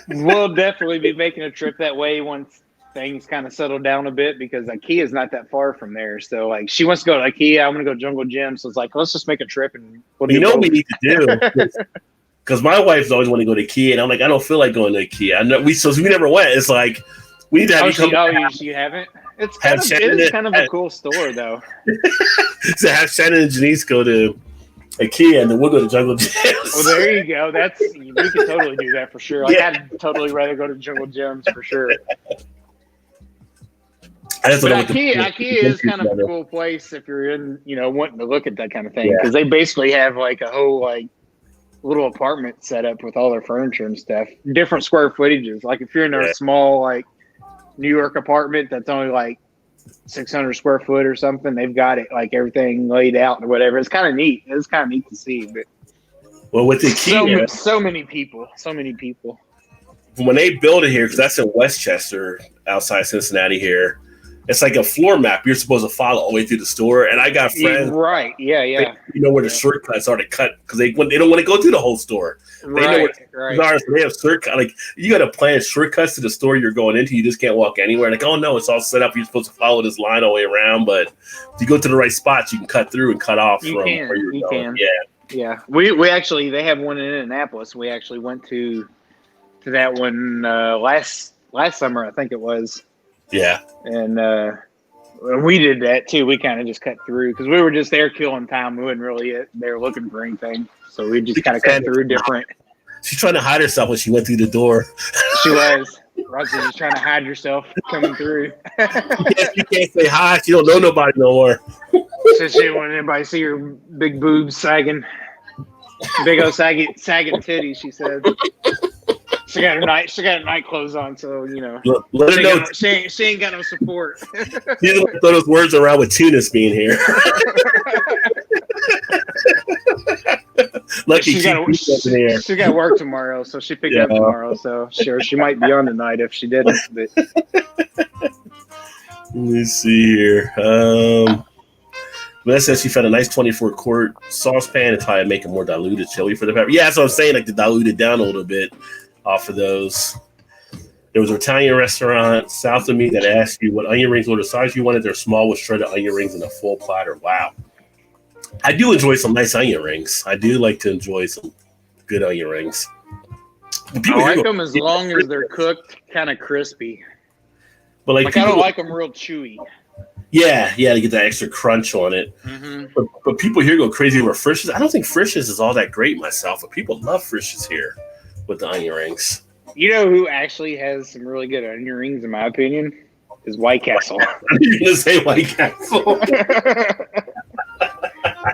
we'll definitely be making a trip that way once things kind of settled down a bit because IKEA is not that far from there. So like she wants to go to IKEA, I'm gonna go Jungle Gym. So it's like let's just make a trip and what we need to do. Because my wife's always want to go to IKEA, and I'm like, I don't feel like going to IKEA. I know we never went. It's like we need to have you haven't. It is kind of a cool store though. So have Shannon and Janice go to IKEA, and then we'll go to Jungle Gyms. Well, there you go. We could totally do that for sure. Like, I'd totally rather go to Jungle Gyms for sure. But IKEA is kind of a cool place if you're in, wanting to look at that kind of thing because they basically have like a whole like little apartment set up with all their furniture and stuff, different square footages. Like if you're in a small like New York apartment that's only like 600 square foot or something, they've got it like everything laid out or whatever. It's kind of neat. It's kind of neat to see. But with IKEA, so many people. When they build it here, because that's in Westchester, outside Cincinnati here. It's like a floor map you're supposed to follow all the way through the store. And I got friends. Right. Yeah. They know where the shortcuts are to cut because they don't want to go through the whole store. They know where they have shortcuts. Like you got to plan shortcuts to the store you're going into. You just can't walk anywhere. Like, oh no, it's all set up. You're supposed to follow this line all the way around. But if you go to the right spots, you can cut through and cut off where you're going. Yeah. We actually, they have one in Indianapolis. We actually went to that one last summer, I think it was. Yeah. And we did that too. We kind of just cut through because we were just there killing time. We wasn't really there looking for anything. So we just kind of cut through different. She's trying to hide herself when she went through the door. She was. Roger's just trying to hide herself coming through. You can't say hi. She don't know nobody no more. So she didn't want anybody to see her big boobs sagging. Big old sagging titties, she said. She got her night clothes on, so let her know she ain't got no support. You don't throw those words around with Tunis being here. Lucky she got work tomorrow, so she picked up tomorrow. So sure, she might be on tonight if she didn't. But. Let me see here. Vanessa says she found a nice 24-quart saucepan and try to make a more diluted chili for the pepper. Yeah, that's what I'm saying. Like to dilute it down a little bit. Off of those. There was an Italian restaurant south of me that asked you what onion rings were the size you wanted. They're small with shredded onion rings and a full platter. Wow. I do enjoy some nice onion rings. I do like to enjoy some good onion rings. I like them as long as they're cooked kind of crispy. But I don't like them real chewy. Yeah, to get that extra crunch on it. Mm-hmm. But people here go crazy over Frisch's. I don't think Frisch's is all that great myself, but people love Frisch's here. With the onion rings. You know who actually has some really good onion rings, in my opinion? Is White Castle. You're going to say White Castle.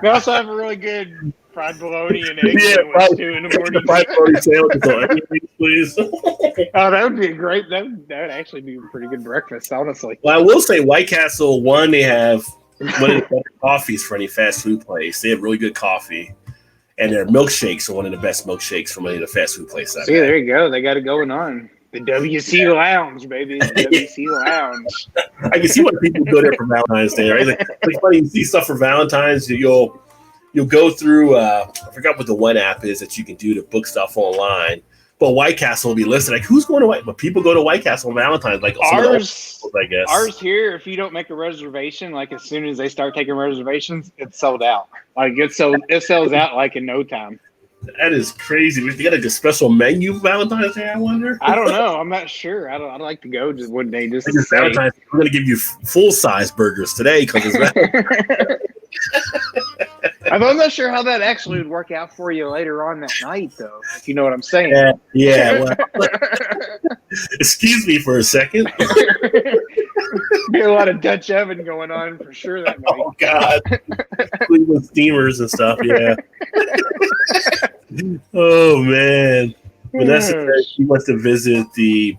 They also have a really good fried bologna and egg sandwich, too, in the morning. Fried bologna sandwich with onion rings, please. Oh, that would be a great, that would actually be a pretty good breakfast, honestly. Well, I will say White Castle, one, they have one of the better coffees for any fast food place. They have really good coffee. And their milkshakes are one of the best milkshakes from any of the fast food places. See, there you go. They got it going on. The WC Lounge, baby. The WC Lounge. I can see why people go there for Valentine's Day, right? Like funny, you see stuff for Valentine's, you'll go through, I forgot what the one app is that you can do to book stuff online. But White Castle will be listed. Like, who's going to White? But people go to White Castle on Valentine's. Like ours, I guess. Ours here, if you don't make a reservation, like as soon as they start taking reservations, it's sold out. Like it sells out like in no time. That is crazy. We got like a special menu Valentine's Day. I wonder. I don't know. I'm not sure. I'd like to go just one day. Just Valentine's. We're going to give you full size burgers today because it's. I'm not sure how that actually would work out for you later on that night, though. If you know what I'm saying. Yeah. Well, excuse me for a second. Be a lot of Dutch oven going on for sure that night. Oh God, Cleveland steamers and stuff. Yeah. Oh man, Vanessa said she wants to visit the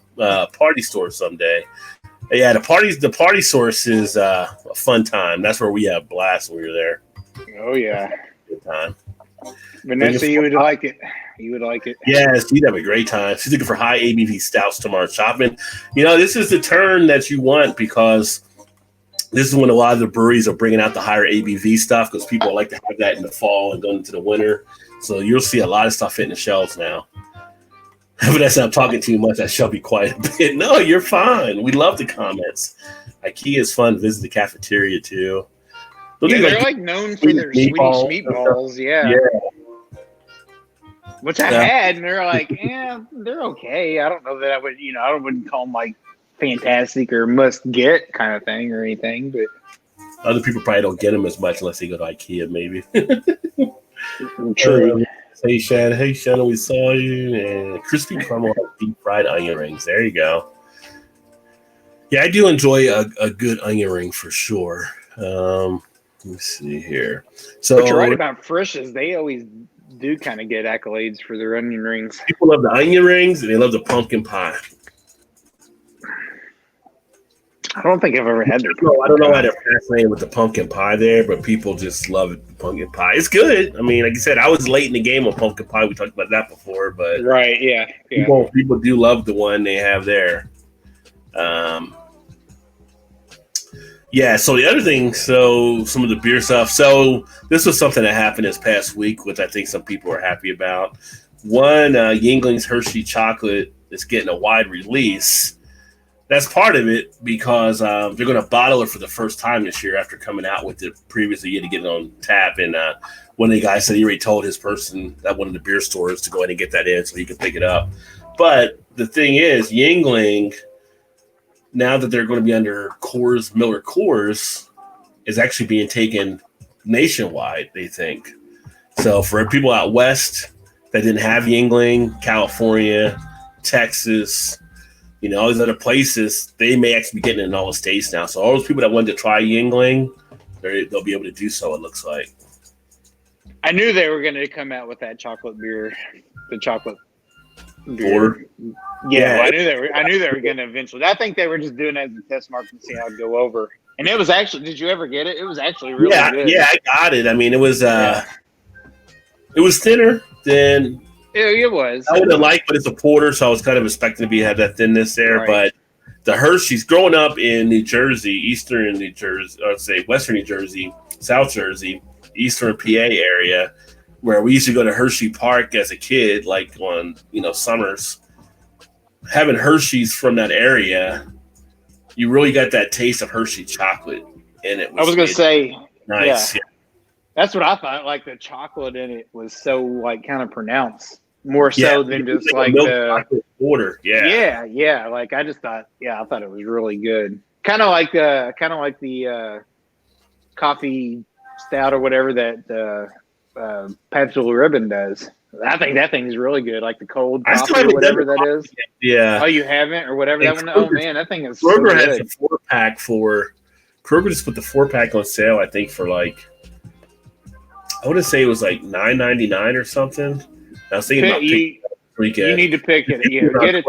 party store someday. Yeah, the party source is a fun time. That's where we have blast when we were there. Oh yeah, good time. Vanessa, you would like it. You would like it. Yes, you'd have a great time. She's looking for high ABV stouts tomorrow shopping. This is the turn that you want because this is when a lot of the breweries are bringing out the higher ABV stuff because people like to have that in the fall and going into the winter. So you'll see a lot of stuff hitting the shelves now. Vanessa, I'm talking too much. I shall be quiet a bit. No, you're fine. We love the comments. IKEA is fun. Visit the cafeteria too. Yeah, they're like known for their Swedish meatballs. Yeah. Which I had, and they're like, yeah, they're okay. I don't know that I would, I wouldn't call them like fantastic or must get kind of thing or anything. But other people probably don't get them as much unless they go to IKEA, maybe. True. Hey, Shannon, we saw you. And crispy caramel deep fried onion rings. There you go. Yeah, I do enjoy a good onion ring for sure. Let me see here. So, but you're right about Frisch's. They always do kind of get accolades for their onion rings. People love the onion rings and they love the pumpkin pie. I don't think I've ever had their. I don't know why they're fascinated with the pumpkin pie there, but people just love it. The pumpkin pie. It's good. I mean, like you said, I was late in the game on pumpkin pie. We talked about that before, but right, yeah. People do love the one they have there. Yeah. So the other thing, some of the beer stuff. So this was something that happened this past week, which I think some people are happy about. One, Yuengling's Hershey Chocolate is getting a wide release. That's part of it because they're going to bottle it for the first time this year after coming out with it previously. You had to get it on tap. And one of the guys said he already told his person at one of the beer stores to go ahead and get that in so he could pick it up. But the thing is, Yuengling, now that they're going to be under Miller Coors, is actually being taken nationwide, they think. So for people out west that didn't have Yuengling, California, Texas, all these other places, they may actually be getting it in all the states now. So all those people that wanted to try Yuengling, they'll be able to do so, it looks like. I knew they were going to come out with that chocolate beer, the chocolate beer. Yeah, well, I knew they were going to eventually. I think they were just doing it as a test market to see how it'd go over. And it was actually, did you ever get it? It was actually really good. Yeah, I got it. I mean, it was thinner than it was. I would have liked, but it's a porter, so I was kind of expecting to have that thinness there. Right. But the Hershey's, growing up in New Jersey, eastern New Jersey, or say western New Jersey, South Jersey, eastern PA area, where we used to go to Hershey Park as a kid, like on summers. Having Hershey's from that area, you really got that taste of Hershey chocolate in it. I was going to say, nice. Yeah. That's what I thought. Like the chocolate in it was so kind of pronounced. More so than just like the order. Yeah. Like I just thought, I thought it was really good. Kind of like the coffee stout or whatever that Pabst Blue Ribbon does. I think that thing is really good. Like the cold coffee or whatever that is. Yeah. Oh, you haven't or whatever that one? Oh man, that thing is. Kroger so has a 4-pack for. Kroger just put the 4-pack on sale. I think for like. I want to say it was like $9.99 or something. I was thinking about weekend. You need to pick it. Yeah, get it.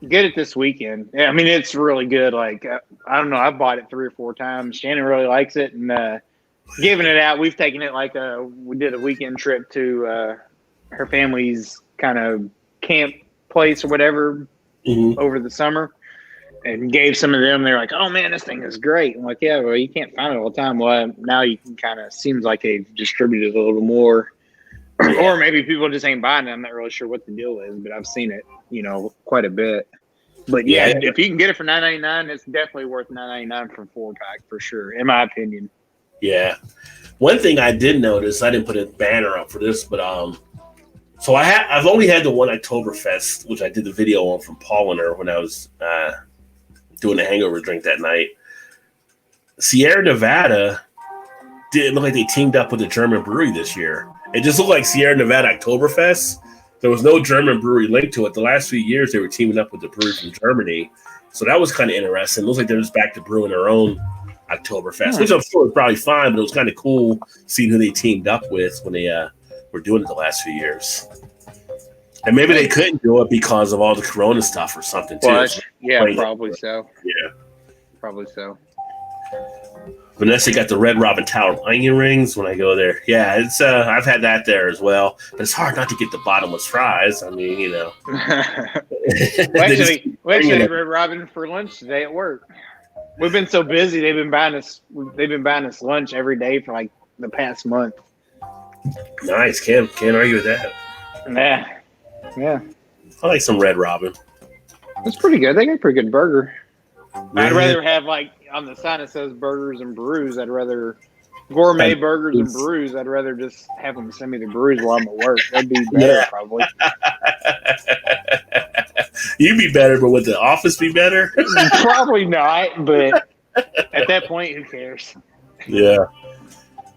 Get it this weekend. Yeah, I mean it's really good. Like I don't know, I've bought it 3 or 4 times. Shannon really likes it, and giving it out. We've taken it like we did a weekend trip to her family's kind of camp place or whatever over the summer. And gave some of them. They're like, "Oh man, this thing is great." I'm like, "Yeah, well, you can't find it all the time." Well, now you can kind of seems like they've distributed a little more, or maybe people just ain't buying it. I'm not really sure what the deal is, but I've seen it, quite a bit. But yeah, if you can get it for $9.99, it's definitely worth $9.99 for 4-pack for sure, in my opinion. Yeah, one thing I did notice, I didn't put a banner up for this, but so I've only had the one Oktoberfest, which I did the video on from Paulaner when I was doing the hangover drink that night. Sierra Nevada didn't look like they teamed up with a German brewery this year. It just looked like Sierra Nevada Oktoberfest. There was no German brewery linked to it. The last few years, they were teaming up with the brewery from Germany. So that was kind of interesting. It looks like they're just back to brewing their own Oktoberfest, which I'm sure was probably fine, but it was kind of cool seeing who they teamed up with when they were doing it the last few years. And maybe they couldn't do it because of all the Corona stuff or something, too. Well, yeah, probably so. Yeah. Probably so. Vanessa got the Red Robin Tower onion rings when I go there. Yeah, it's I've had that there as well. But it's hard not to get the bottomless fries. I mean, we actually had Red Robin for lunch today at work. We've been so busy, they've been buying us lunch every day for like the past month. Nice. Can't argue with that. Yeah. Yeah. I like some Red Robin. It's pretty good. They got a pretty good burger. Yeah. I'd rather have, like, on the sign it says burgers and brews. I'd rather gourmet burgers and brews. I'd rather just have them send me the brews while I'm at work. That'd be better, probably. You'd be better, but would the office be better? Probably not, but at that point, who cares? Yeah.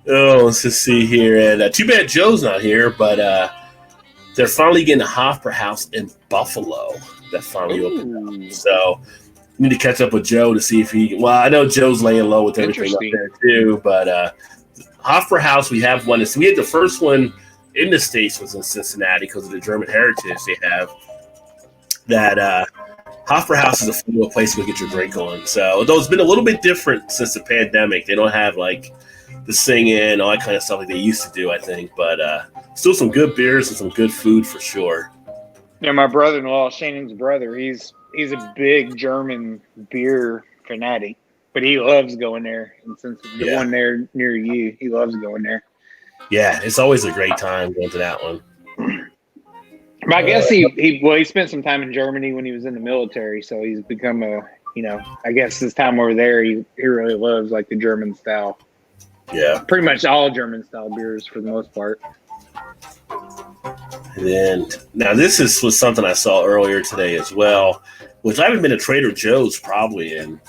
Oh, let's just see here. And too bad Joe's not here, but they're finally getting a Hofbrau House in Buffalo that finally opened up. So need to catch up with Joe to see if he. Well, I know Joe's laying low with everything up there too, but Hofbrau House, we have one. We had the first one in the States was in Cincinnati because of the German heritage they have. That Hofbrau House is a fun little place to go get your drink on. So, although it's been a little bit different since the pandemic, they don't have like the singing, all that kind of stuff like they used to do, I think. But still some good beers and some good food for sure. Yeah, my brother-in-law, Shannon's brother, he's a big German beer fanatic, but he loves going there. And since the one there near you, he loves going there. Yeah, it's always a great time going to that one. But I guess he spent some time in Germany when he was in the military, so he's become I guess his time over there, he really loves like the German style. Yeah. Pretty much all German style beers for the most part. And now this was something I saw earlier today as well, which I haven't been to Trader Joe's probably in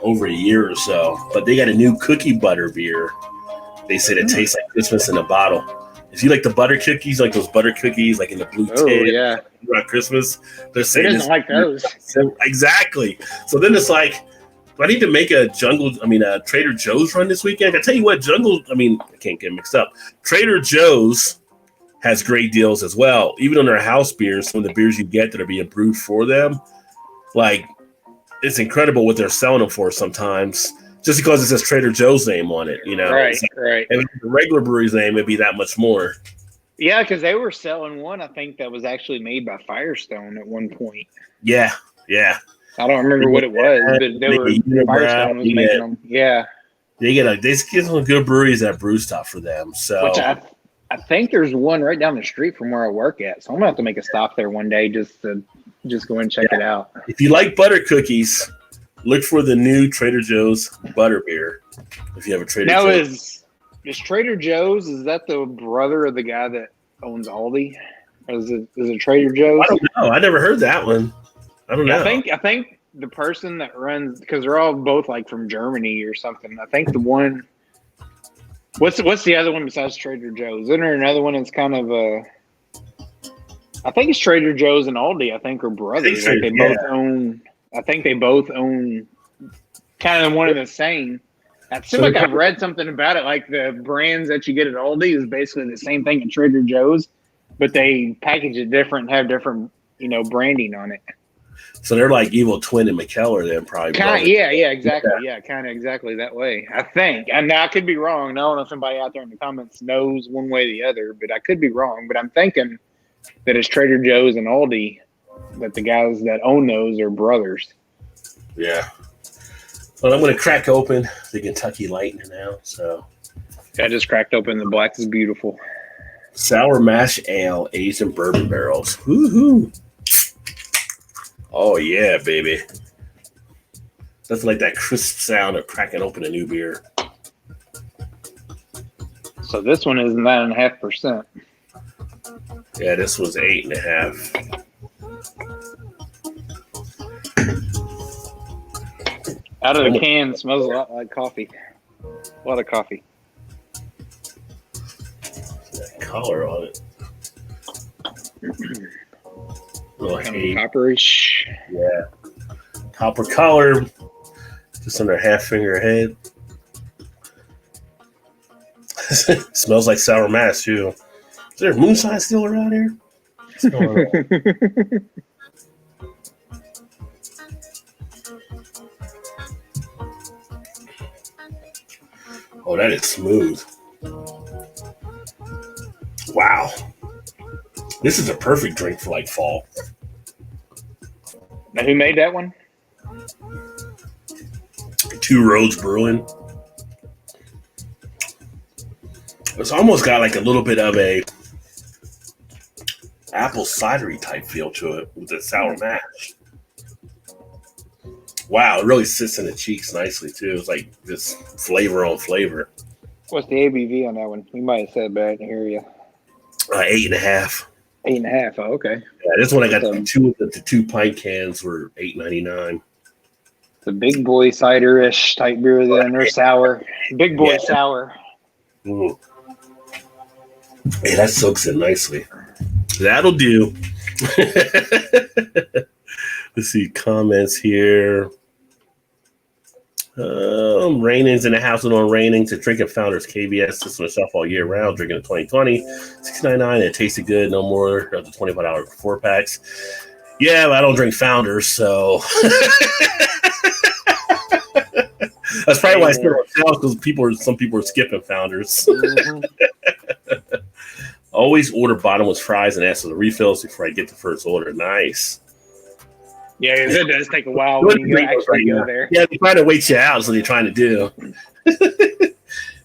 over a year or so, but they got a new cookie butter beer. They said it tastes like Christmas in a bottle. If you like the butter cookies, like those butter cookies, like in the blue tin, around Christmas, they're saying doesn't like those. Exactly. So then it's like, do I need to make a Trader Joe's run this weekend? I tell you what, I can't get mixed up. Trader Joe's has great deals as well. Even on their house beers, some of the beers you get that are being brewed for them, like it's incredible what they're selling them for sometimes. Just because it says Trader Joe's name on it, Right. And the regular brewery's name would be that much more. Yeah, because they were selling one, I think, that was actually made by Firestone at one point. Yeah. I don't remember what it was, but Firestone was making them. Yeah. They get some good breweries that brew stuff for them. So which I think there's one right down the street from where I work at. So I'm gonna have to make a stop there one day just to go and check it out. If you like butter cookies, look for the new Trader Joe's butter beer. If you have a Trader Joe's. Is Trader Joe's, is that the brother of the guy that owns Aldi? Or is it Trader Joe's? I don't know. I never heard that one. I don't know. I think the person that runs, because they're all both like from Germany or something. I think the one. What's the other one besides Trader Joe's? Isn't there another one that's kind of I think it's Trader Joe's and Aldi. I think are brothers. Like they both own. I think they both own kind of one and the same. I feel like I've read something about it. Like the brands that you get at Aldi is basically the same thing at Trader Joe's, but they package it different and have different, branding on it. So they're like evil twin and McKellar then probably. Yeah, exactly. Yeah, kind of exactly that way. I think. And I could be wrong. I don't know if somebody out there in the comments knows one way or the other, but I could be wrong. But I'm thinking that it's Trader Joe's and Aldi, that the guys that own those are brothers. Yeah. Well, I'm going to crack open the Kentucky Lightning now. So I just cracked open the Black is Beautiful Sour Mash Ale aged in bourbon barrels. Woohoo! Oh yeah, baby. That's like that crisp sound of cracking open a new beer. So this one is 9.5%. Yeah, this was 8.5. Out of the can, smells a lot like coffee. A lot of coffee. That color on it. Little copperish. Yeah. Copper color. Just under half finger head. Smells like sour mash too. Is there a moonshine still around here? What's going on? Oh, that is smooth. Wow. This is a perfect drink for like fall. Now, who made that one? Two Roads Brewing. It's almost got like a little bit of a apple cidery type feel to it with the sour mash. Wow, it really sits in the cheeks nicely too. It's like just flavor on flavor. What's the ABV on that one? We might have said, but I didn't hear you. 8.5. 8.5. Oh, okay. Yeah, this one I got the 2 pint cans were $8.99. It's a big boy cider-ish type beer then, or sour. Big boy sour. Mm. Hey, that soaks in nicely. That'll do. Let's see comments here. Raining's in the house and on raining to drinking Founders KBS system itself all year round, drinking a 2020, $6.99, and it tasted good. No more of the $25 4 packs. Yeah, but I don't drink Founders, so that's probably why I still on sales because some people are skipping Founders. Mm-hmm. Always order bottomless fries and ask for the refills before I get the first order. Nice. Yeah, it does take a while when you actually go there. Yeah, they try to wait you out. That's what they're trying to do.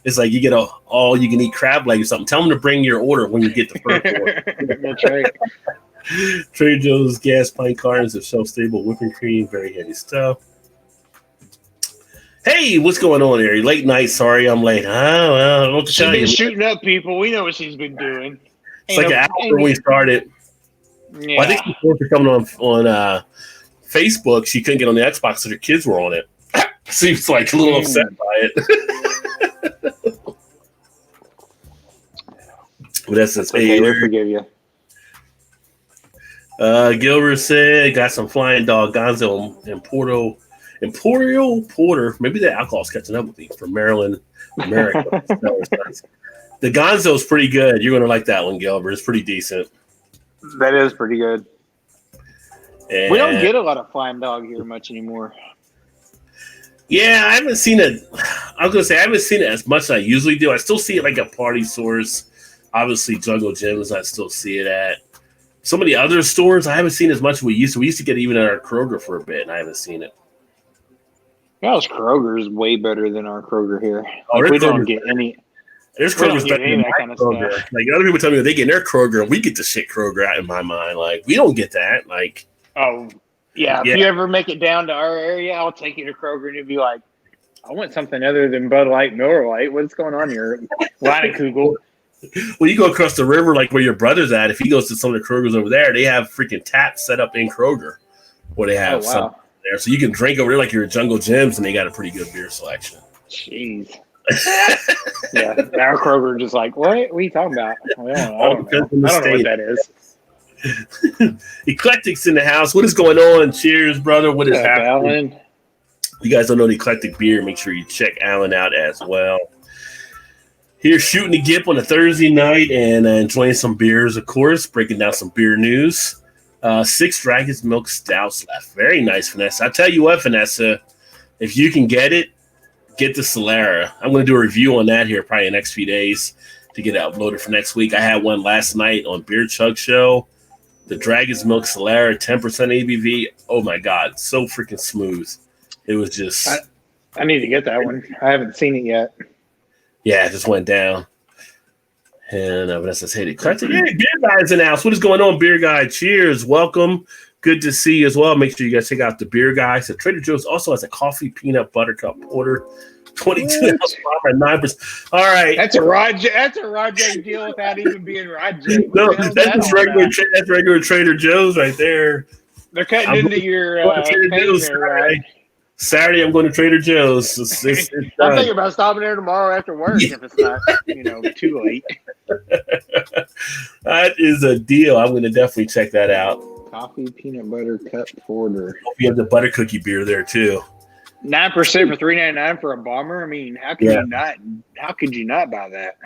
It's like you get all you can eat crab leg or something. Tell them to bring your order when you get the first order. That's right. Trader Joe's gas pint cartons of shelf-stable whipping cream. Very handy stuff. Hey, what's going on here? Late night. Sorry, I'm late. Oh, well, I don't know what to tell you. She's been shooting up people. We know what she's been doing. It's like an hour when we started. Yeah. Well, I think before coming on Facebook, she couldn't get on the Xbox, so her kids were on it. Seems like a little upset by it. But that's okay. We'll forgive you. Gilbert said, got some Flying Dog Gonzo Imperial Porter. Maybe the alcohol's catching up with me from Maryland, America. The Gonzo's pretty good. You're going to like that one, Gilbert. It's pretty decent. That is pretty good. And we don't get a lot of Flying Dog here much anymore. Yeah, I haven't seen it. I was going to say, I haven't seen it as much as I usually do. I still see it like at party stores. Obviously, Jungle Gyms, I still see it at. Some of the other stores, I haven't seen as much as we used to. We used to get it even at our Kroger for a bit, and I haven't seen it. Y'all's Kroger is way better than our Kroger here. Like, we don't get any. There's Kroger's better than that kind of Kroger. Stuff. Like other people tell me they get their Kroger, and we get the shit Kroger out in my mind. Like we don't get that. Like, oh yeah, if you ever make it down to our area, I'll take you to Kroger, and you'll be like, I want something other than Bud Light, Miller Lite. What's going on here? Kugel. Well, you go across the river, like where your brother's at. If he goes to some of the Krogers over there, they have freaking taps set up in Kroger, where they have something there, so you can drink over there like you're at Jungle Gyms, and they got a pretty good beer selection. Jeez. Yeah, our Kroger just like, what are you talking about? Well, I don't know what that is. Eclectic's in the house. What is going on? Cheers, brother. What is happening? Alan? You guys don't know the Eclectic beer. Make sure you check Alan out as well. Here shooting the Gip on a Thursday night and enjoying some beers, of course, breaking down some beer news. 6 Dragons Milk Stouts left. Very nice, Vanessa. I'll tell you what, Vanessa, if you can get it, get the Solera. I'm going to do a review on that here probably in the next few days to get it uploaded for next week. I had one last night on Beer Chug Show. The Dragon's Milk Solera, 10% ABV. Oh, my God. So freaking smooth. It was just... I need to get that one. I haven't seen it yet. Yeah, it just went down. And Vanessa said, hey, Beer Guy's in the house. What is going on, Beer Guy? Cheers. Welcome. Good to see you as well. Make sure you guys check out the Beer Guy. So Trader Joe's also has a coffee peanut butter cup porter. 22 ounce at 9%. All right. That's a Roger deal without even being Roger. No, that's regular Trader Joe's right there. They're cutting into your Saturday, I'm going to Trader Joe's. I'm thinking about stopping there tomorrow after work if it's not, too late. That is a deal. I'm going to definitely check that out. Coffee peanut butter cup porter. You have the butter cookie beer there too. 9% for $3.99 for a bomber. I mean, how could you not? How could you not buy that?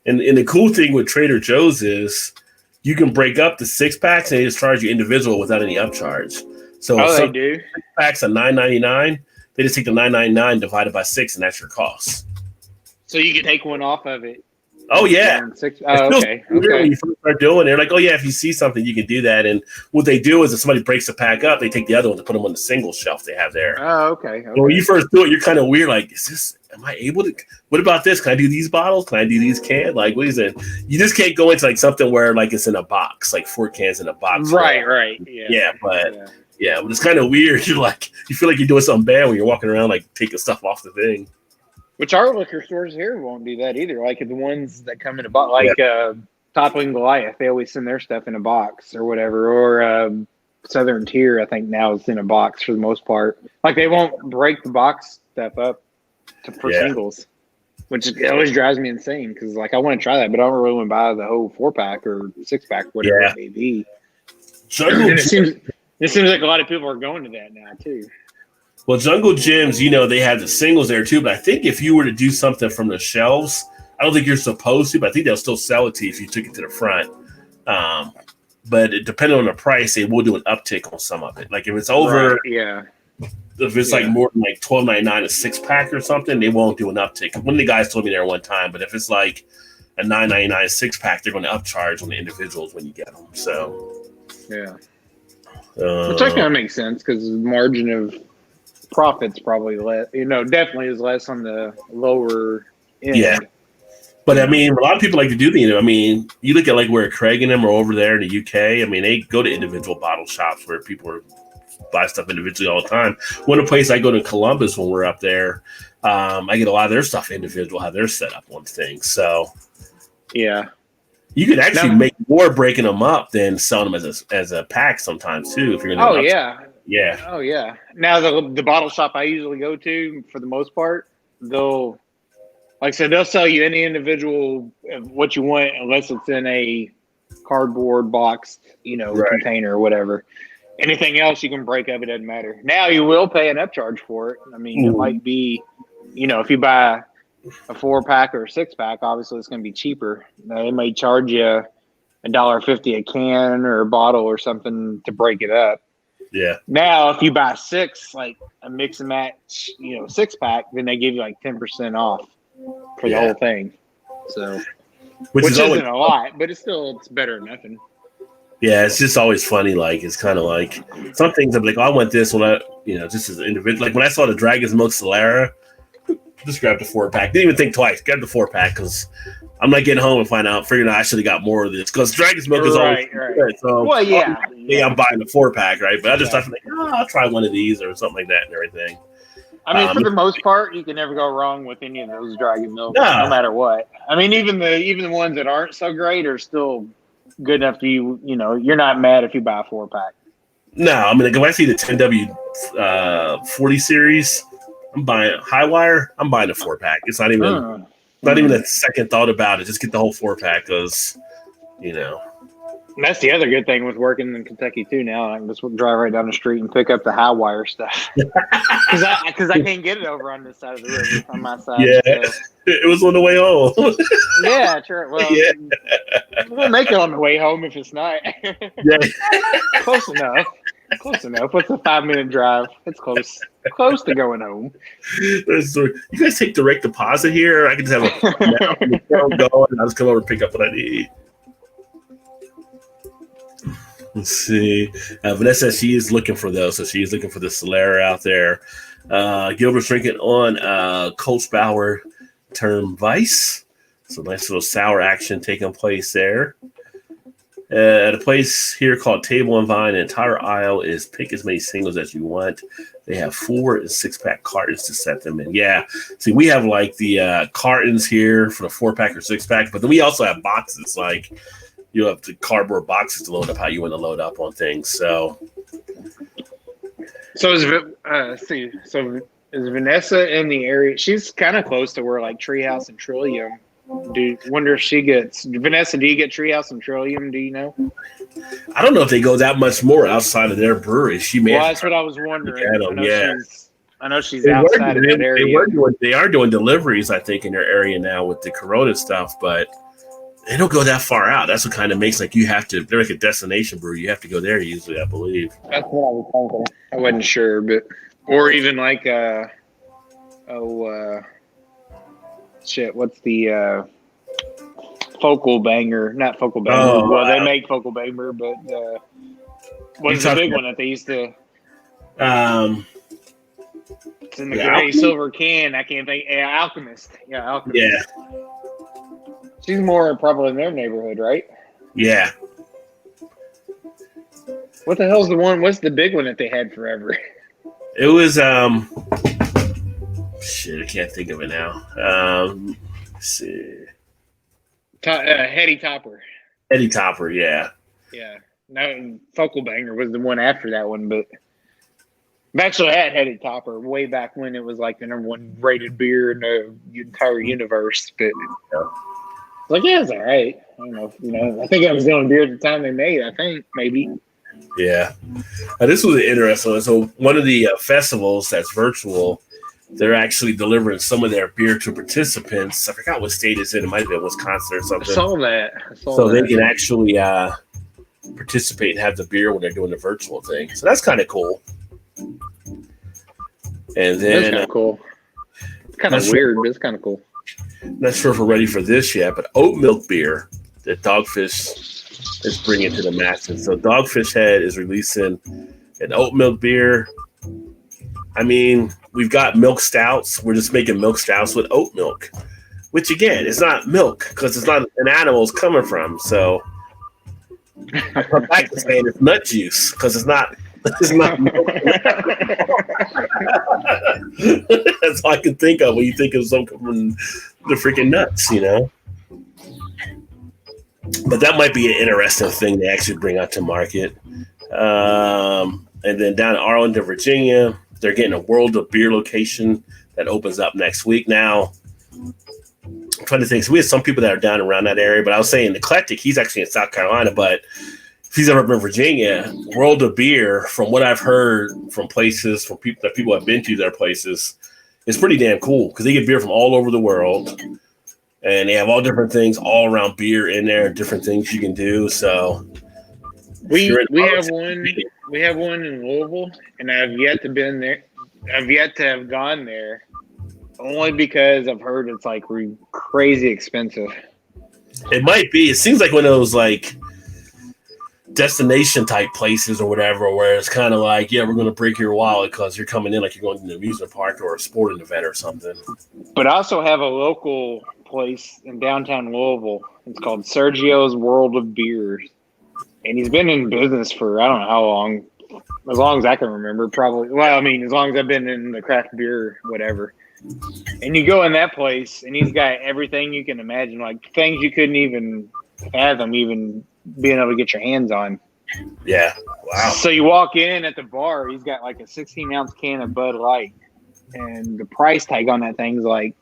And the cool thing with Trader Joe's is you can break up the 6-packs and they just charge you individual without any upcharge. So they do. 6-packs are $9.99. They just take the $9.99 divided by 6, and that's your cost. So you can take one off of it. Oh yeah. Oh, okay. When you first start doing it, they're like, oh yeah, if you see something, you can do that. And what they do is if somebody breaks the pack up, they take the other one to put them on the single shelf they have there. Oh, okay. So when you first do it, you're kind of weird. Like, am I able to? What about this? Can I do these bottles? Can I do these cans? Like, what is it? You just can't go into like something where like it's in a box, like 4 cans in a box. Right. Yeah, but it's kind of weird. You're like, you feel like you're doing something bad when you're walking around like taking stuff off the thing. Which our liquor stores here won't do that either. Like the ones that come in a box, like Toppling Goliath, they always send their stuff in a box or whatever. Or Southern Tier, I think now is in a box for the most part. Like they won't break the box stuff up for singles, which always drives me insane because like I want to try that, but I don't really want to buy the whole 4-pack or 6-pack, whatever it may be. And it seems like a lot of people are going to that now too. Well, Jungle Gyms, they have the singles there too. But I think if you were to do something from the shelves, I don't think you're supposed to, but I think they'll still sell it to you if you took it to the front. But depending on the price, they will do an uptick on some of it. Like if it's over, if it's like more than like $12.99 a 6-pack or something, they won't do an uptick. One of the guys told me there one time, but if it's like a $9.99 6-pack, they're going to upcharge on the individuals when you get them. So which that kind of makes sense because the margin of profit's probably less. Definitely is less on the lower end. Yeah. But I mean, a lot of people like to do you look at like where Craig and them are over there in the UK. I mean, they go to individual bottle shops where people buy stuff individually all the time. One place I go to Columbus when we're up there, I get a lot of their stuff individual, how they're set up on things. So, you could actually make more breaking them up than selling them as a pack sometimes too. If you're gonna. Oh yeah. Now the bottle shop I usually go to, for the most part, they'll sell you any individual what you want unless it's in a cardboard boxed, container or whatever. Anything else you can break up, it doesn't matter. Now you will pay an upcharge for it. I mean, it might be, if you buy a 4-pack or a 6-pack, obviously it's going to be cheaper. They may charge you $1.50 a can or a bottle or something to break it up. Yeah. Now, if you buy 6, like a mix and match, 6-pack, then they give you like 10% off for the whole thing. So, which isn't a lot, but it's better than nothing. Yeah, it's just always funny. Like it's kind of like some things I'm like, I want this when I, just as an individual. Like when I saw the Dragon's Milk Solera, just grabbed the 4-pack. Didn't even think twice. Grabbed the 4-pack because I'm not getting home and figuring out I should have got more of this because Dragon's Milk is always good. So I'm buying the 4-pack, right? But other stuff, I'm like, I'll try one of these or something like that and everything. I mean, for the most part, you can never go wrong with any of those Dragon Milk, no matter what. I mean, even the ones that aren't so great are still good enough to you're not mad if you buy a 4-pack. No, I mean, like if I see the 10W 40 series, I'm buying High Wire. I'm buying a 4-pack. It's not even a second thought about it. Just get the whole 4-pack because, And that's the other good thing with working in Kentucky too. Now I can just drive right down the street and pick up the High Wire stuff because I can't get it over on this side of the river on my side. Yeah, so. It was on the way home. Yeah, sure. Well, we'll make it on the way home if it's not. Close enough. What's a 5-minute drive? It's close to going home. You guys take direct deposit here? I can just have a going. I'll just come over and pick up what I need. Let's see. Vanessa, she is looking for those. So she is looking for the Solera out there. Gilbert's drinking on Kolschbauer Term Weiss. So nice little sour action taking place there. At a place here called Table and Vine, the entire aisle is pick as many singles as you want. They have 4 and 6-pack cartons to set them in. Yeah. See, we have like the cartons here for the 4-pack or 6-pack, but then we also have boxes. Like you have the cardboard boxes to load up how you want to load up on things. So is Vanessa in the area? She's kind of close to where like Treehouse and Trillium. Wonder if she gets Vanessa. Do you get Treehouse and Trillium? Do you know? I don't know if they go that much more outside of their brewery. That's what I was wondering. I know she's outside of that area. They are doing deliveries, I think, in their area now with the Corona stuff, but they don't go that far out. That's what kind of makes they're like a destination brewery. You have to go there usually, I believe. That's what I was thinking. I wasn't sure, but or even like what's the Focal Banger, not Focal Banger. Oh, well, they make Focal Banger, but what's the big one that they used to? It's in the gray silver can. I can't think. Yeah, Alchemist. Yeah, Alchemist. Yeah. She's more probably in their neighborhood, right? Yeah. What the hell's the one? What's the big one that they had forever? It was shit. I can't think of it now. Let's see. Hetty Topper. Eddie Topper. Yeah. Yeah. No, Focal Banger was the one after that one, but I've actually had Hetty Topper way back when it was like the number one rated beer in the entire universe. But like, yeah, it's all right. I don't know. I think I was the only beer at the time they made. I think maybe. Yeah. This was interesting. So one of the festivals that's virtual, they're actually delivering some of their beer to participants. I forgot what state it's in. It might be Wisconsin or something. I saw that. They can actually participate and have the beer when they're doing the virtual thing. So that's kind of cool. And then that's kind of cool. It's kind of weird, but it's kind of cool. Not sure if we're ready for this yet, but oat milk beer that Dogfish is bringing to the masses. So Dogfish Head is releasing an oat milk beer. I mean, we've got milk stouts. We're just making milk stouts with oat milk, which again, is not milk because it's not an animal it's coming from. So I'm back to saying it's nut juice because it's not milk. That's all I can think of when you think of something from the freaking nuts, But that might be an interesting thing to actually bring out to market. And then down in Arlington, Virginia, they're getting a World of Beer location that opens up next week. Now, I'm trying to think. So we have some people that are down around that area, but I was saying Eclectic, he's actually in South Carolina, but if he's ever been in Virginia, World of Beer, from what I've heard from places, from people have been to their places, it's pretty damn cool because they get beer from all over the world. And they have all different things all around beer in there, different things you can do. So we have one in Louisville, and I've yet to have gone there, only because I've heard it's like crazy expensive. It might be. It seems like one of those like destination type places or whatever, where it's kind of like, yeah, we're going to break your wallet because you're coming in like you're going to an amusement park or a sporting event or something. But I also have a local place in downtown Louisville. It's called Sergio's World of Beers, and he's been in business for I don't know how long, as long as I can remember, probably. Well, I mean, as long as I've been in the craft beer, whatever. And you go in that place, and he's got everything you can imagine, like things you couldn't even fathom, even being able to get your hands on. Yeah, wow. So you walk in at the bar, he's got like a 16-ounce can of Bud Light, and the price tag on that thing's like,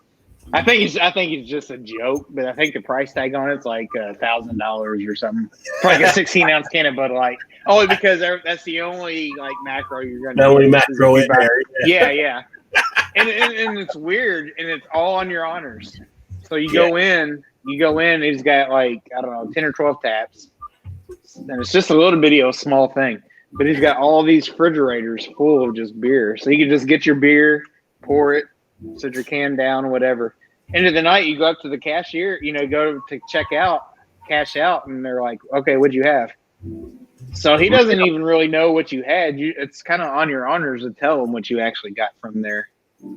I think it's just a joke, but I think the price tag on it's like $1,000 or something for like a 16-ounce can of Bud Light. Only because that's the only like macro you're gonna. The only macro in there. Yeah. and it's weird, and it's all on your honors. So you go in, he's got like, I don't know, 10 or 12 taps, and it's just a little bitty small thing, but he's got all these refrigerators full of just beer, so you can just get your beer, pour it, set your can down, whatever. End of the night, you go up to the cashier, go to check out, cash out, and they're like, okay, what'd you have? So he doesn't even really know what you had. It's kind of on your honors to tell him what you actually got from there.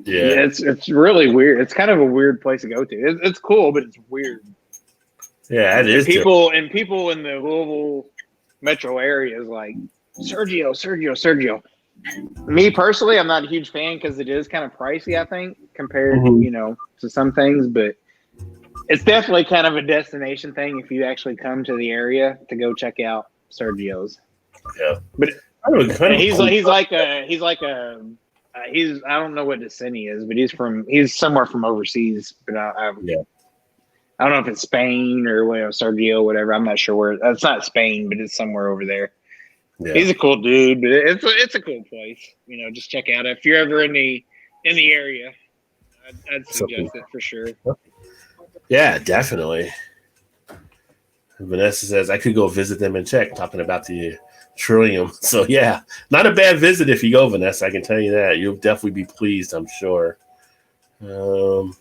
Yeah, it's really weird. It's kind of a weird place to go to. It's cool, but it's weird. Yeah, it is. People in the Louisville metro area is like, Sergio. Me personally, I'm not a huge fan because it is kind of pricey, I think, compared, to some things. But it's definitely kind of a destination thing if you actually come to the area to go check out Sergio's. Yeah, but he's I don't know what descent he is, but he's somewhere from overseas. But I don't know if it's Spain or Sergio, whatever. I'm not sure where. It's not Spain, but it's somewhere over there. Yeah. He's a cool dude, but it's a cool place. Just check out if you're ever in the area. I'd suggest it for sure. Yeah, definitely. Vanessa says I could go visit them and check. Talking about the Trillium, so yeah, not a bad visit if you go, Vanessa. I can tell you that you'll definitely be pleased. I'm sure. Let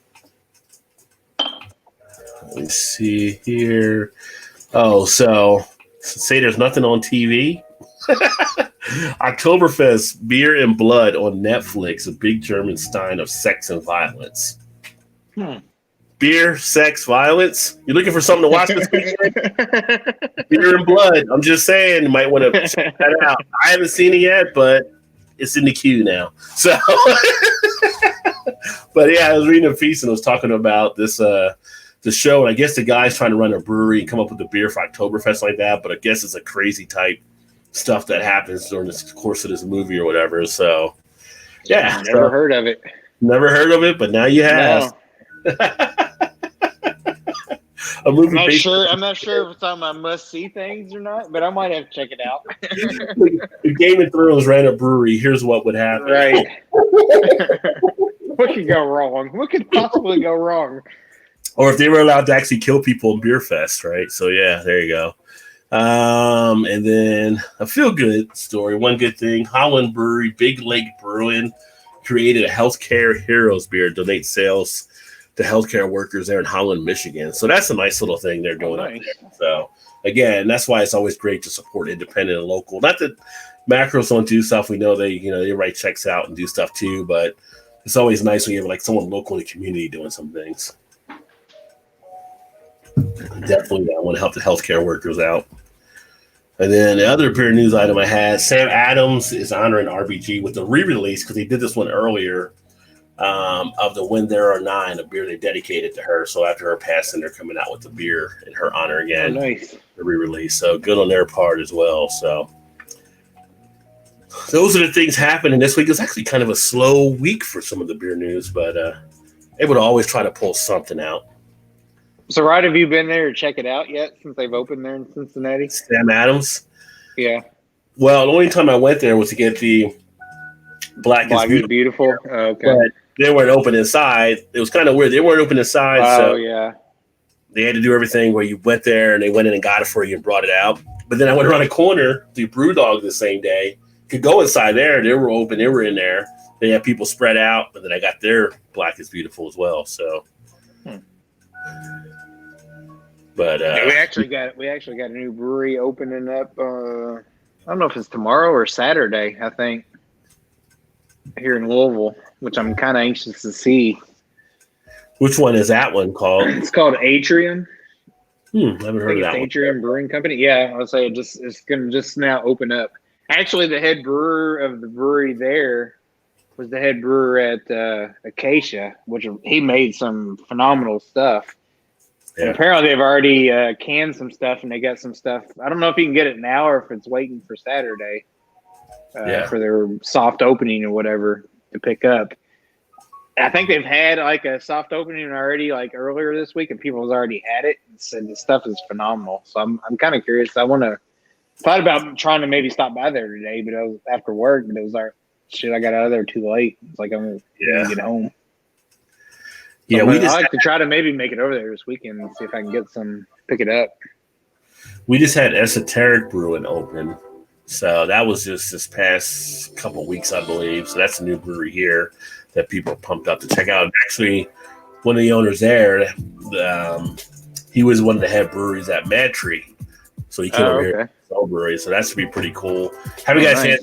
me see here. Oh, so say there's nothing on TV. Oktoberfest Beer and Blood on Netflix, a big German stein of sex and violence. Beer, sex, violence. You're looking for something to watch this weekend? Beer and Blood. I'm just saying, you might want to check that out. I haven't seen it yet, but it's in the queue now. So, but yeah, I was reading a piece and I was talking about this the show, and I guess the guy's trying to run a brewery and come up with a beer for Oktoberfest like that, but I guess it's a crazy type stuff that happens during the course of this movie or whatever. So, yeah. Never heard of it. Never heard of it, but now you have. No. I'm not sure if it's on my must-see things or not, but I might have to check it out. If Game of Thrones ran a brewery, here's what would happen. Right. What could go wrong? What could possibly go wrong? Or if they were allowed to actually kill people in Beer Fest, right? So, yeah, there you go. And then a feel-good story. One good thing, Holland Brewery, Big Lake Brewing, created a healthcare heroes beer, donate sales to healthcare workers there in Holland, Michigan. So that's a nice little thing they're doing. Nice. So, again, that's why it's always great to support independent and local. Not that macros don't do stuff. We know they write checks out and do stuff too, but it's always nice when you have like someone local in the community doing some things. Definitely, I want to help the healthcare workers out. And then the other beer news item I had, Sam Adams is honoring RBG with the re-release because he did this one earlier of the When There Are Nine, a beer they dedicated to her. So after her passing, they're coming out with the beer in her honor again. Oh, nice. The re-release. So good on their part as well. So those are the things happening this week. It's actually kind of a slow week for some of the beer news, but able to always try to pull something out. So, Rod, have you been there to check it out yet since they've opened there in Cincinnati? Sam Adams? Yeah. Well, the only time I went there was to get the Black is Beautiful. Oh, okay. But they weren't open inside. It was kind of weird. They weren't open inside. Oh, yeah. They had to do everything where you went there and they went in and got it for you and brought it out. But then I went around the corner to Brewdog the same day. Could go inside there. They were open. They were in there. They had people spread out. And then I got their Black is Beautiful as well. So. But yeah, we actually got a new brewery opening up. I don't know if it's tomorrow or Saturday. I think here in Louisville, which I'm kind of anxious to see. Which one is that one called? It's called Atrium. I haven't heard of that one. Atrium Brewing Company. Yeah, I'll say it's going to just now open up. Actually, the head brewer of the brewery there was the head brewer at Acacia, which he made some phenomenal stuff. Yeah. And apparently they've already canned some stuff, and they got some stuff. I don't know if you can get it now or if it's waiting for Saturday for their soft opening or whatever to pick up. I think they've had like a soft opening already, like earlier this week, and people have already had it and said the stuff is phenomenal. So I'm kind of curious. I thought about trying to maybe stop by there today, but I was after work. But it was like, shit, I got out of there too late. It's like I'm gonna get home. So yeah, I like to try to maybe make it over there this weekend and see if I can pick it up. We just had Esoteric Brewing open. So that was just this past couple weeks, I believe. So that's a new brewery here that people are pumped up to check out. And actually, one of the owners there, he was one of the head breweries at Mad Tree. So he came over here to the brewery. So that should be pretty cool. Have you guys had?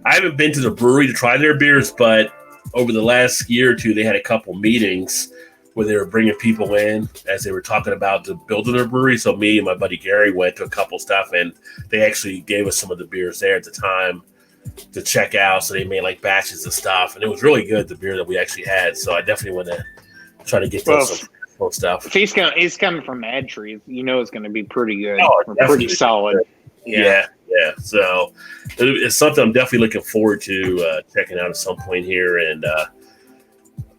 I haven't been to the brewery to try their beers, but over the last year or two, they had a couple meetings where they were bringing people in as they were talking about the building their brewery. So me and my buddy Gary went to a couple stuff, and they actually gave us some of the beers there at the time to check out. So they made like batches of stuff, and it was really good, the beer that we actually had. So I definitely want to try to get those some stuff. If he's coming from Mad Tree, it's going to be pretty good. Pretty solid. Yeah. So it's something I'm definitely looking forward to checking out at some point here. And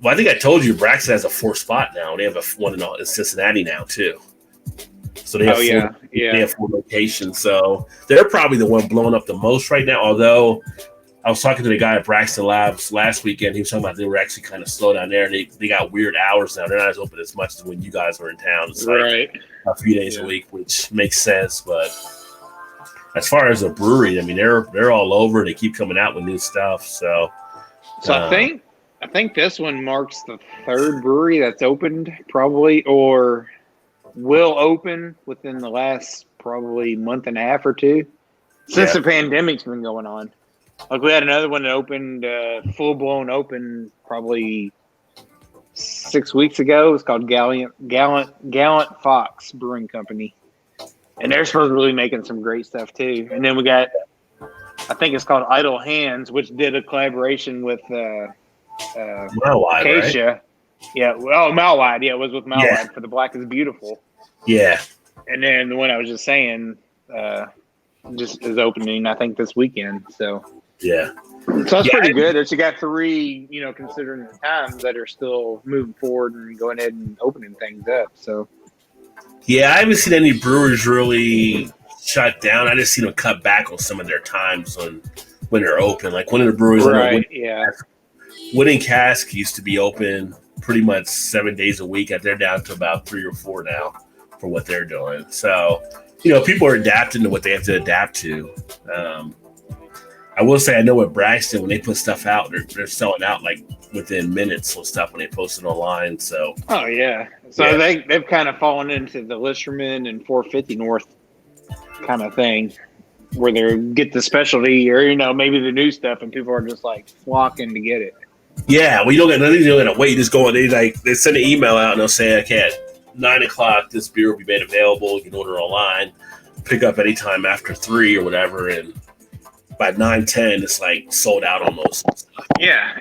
I think I told you Braxton has a 4th spot now. They have one in Cincinnati now too. So they have they have 4 locations. So they're probably the one blowing up the most right now. Although I was talking to the guy at Braxton Labs last weekend. He was talking about they were actually kind of slow down there. And they got weird hours now. They're not as open as much as when you guys were in town. It's like a few days a week, which makes sense. But as far as a brewery, I mean, they're all over. They keep coming out with new stuff. So I think this one marks the 3rd brewery that's opened, probably, or will open within the last probably month and a half or two since the pandemic's been going on. Like we had another one that opened full blown open probably 6 weeks ago. It's called Gallant Fox Brewing Company, and they're supposed to really making some great stuff too. And then we got, I think it's called Idle Hands, which did a collaboration with Acacia. Right? Yeah, well, Malwide. Yeah, it was with Malwide for the Black is Beautiful. Yeah. And then the one I was just saying just is opening, I think, this weekend. So yeah. So that's pretty good that you got 3, considering the times, that are still moving forward and going ahead and opening things up. So yeah, I haven't seen any brewers really shut down. I just seen them cut back on some of their times when they're open. Like one of the breweries, right? Winning Cask used to be open pretty much 7 days a week. They're down to about 3 or 4 now for what they're doing. So, people are adapting to what they have to adapt to. I will say, I know with Braxton, when they put stuff out, they're selling out like within minutes of stuff when they post it online. So, oh yeah, so they've kind of fallen into the Listerman and 450 North kind of thing, where they get the specialty or maybe the new stuff, and people are just like flocking to get it. Yeah, well, you don't got nothing. You don't got to wait. You just go on. They send an email out and they'll say, okay, at 9:00 this beer will be made available. You can order online, pick up anytime after 3 or whatever, and by 9:10 it's like sold out almost. Yeah.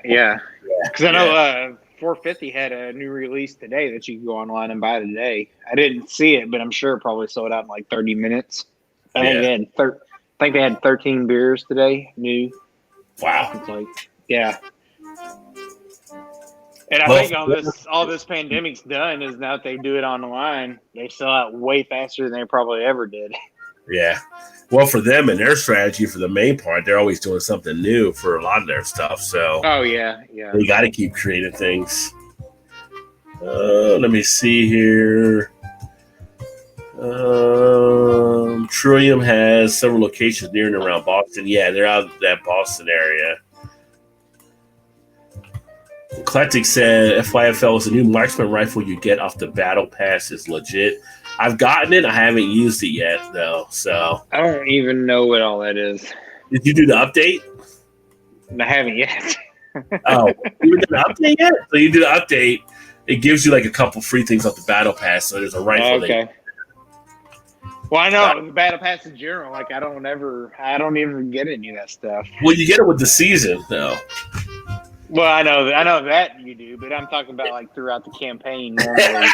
Because I know 450 had a new release today that you can go online and buy today. I didn't see it, but I'm sure it probably sold out in like 30 minutes. I think they had 13 beers today, new. Wow. It's like, yeah. And I think all this pandemic's done is now that they do it online, they sell out way faster than they probably ever did. Yeah. Well, for them and their strategy, for the main part, they're always doing something new for a lot of their stuff. So, oh yeah. They got to keep creating things. Let me see here. Trillium has several locations near and around Boston. Yeah, they're out of that Boston area. Eclectic said FYFL is a new marksman rifle you get off the battle pass. Is legit. I've gotten it. I haven't used it yet though. So I don't even know what all that is. Did you do the update? I haven't yet. Oh, you did the update yet? So you do the update. It gives you like a couple free things off the battle pass. So there's a rifle. Okay. Well, I know the battle pass in general. Like I don't even get any of that stuff. Well, you get it with the season though. Well, I know that you do, but I'm talking about like throughout the campaign normally.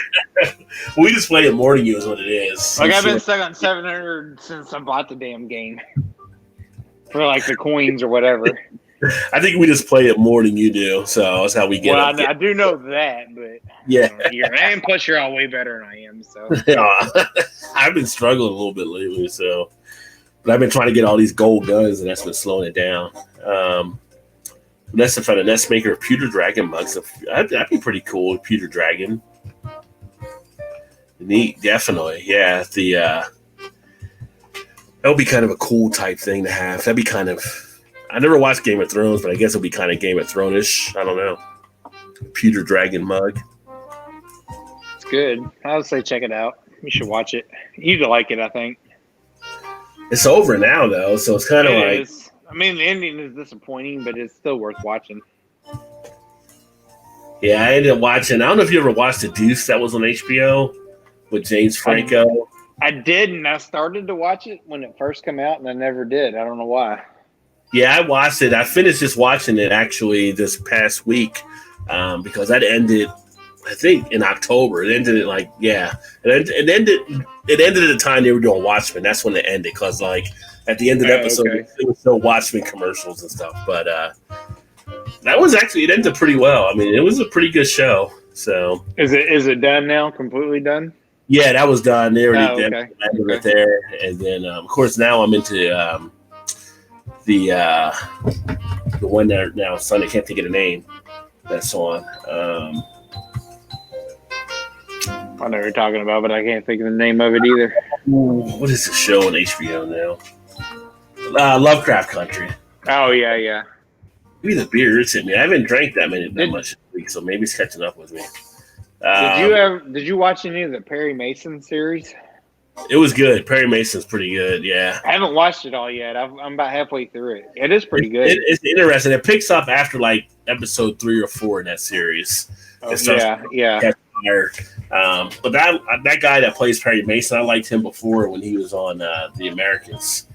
We just play it more than you is what it is. Like I've been stuck on 700 since I bought the damn game for like the coins or whatever. I think we just play it more than you do, so that's how we get. Well, I do know that, but yeah, and plus you're all way better than I am. So I've been struggling a little bit lately, but I've been trying to get all these gold guns, and that's been slowing it down. Nessa found a nest maker of pewter dragon mugs. That'd be pretty cool. Pewter dragon, neat, definitely. Yeah, that would be kind of a cool type thing to have. That'd be kind of. I never watched Game of Thrones, but I guess it'll be kind of Game of Thrones-ish. I don't know. Pewter dragon mug. It's good. I would say check it out. You should watch it. You'd like it, I think. It's over now, though, so it's kind of like. Is. I mean, the ending is disappointing, but it's still worth watching. Yeah, I ended up watching. I don't know if you ever watched The Deuce that was on HBO with James Franco. I did, and I started to watch it when it first came out, and I never did. I don't know why. Yeah, I watched it. I finished just watching it actually this past week because that ended, I think, in October. It ended it ended at the time they were doing Watchmen. That's when it ended because at the end of the episode, It was still Watchmen commercials and stuff. But that was actually, it ended pretty well. I mean, it was a pretty good show. So is it done now? Completely done? Yeah, that was done. They already did it there. And then, of course, now I'm into the one that now Sunday, I can't think of the name that's on. I know what you're talking about, but I can't think of the name of it either. What is the show on HBO now? Lovecraft Country. Oh, yeah. Maybe the beer is hitting me. I haven't drank that much this week, so maybe it's catching up with me. Did you watch any of the Perry Mason series? It was good. Perry Mason's pretty good. Yeah. I haven't watched it all yet. I'm about halfway through it. It is pretty good. It's interesting. It picks up after like episode 3 or 4 in that series. Oh, yeah. But that guy that plays Perry Mason, I liked him before when he was on The Americans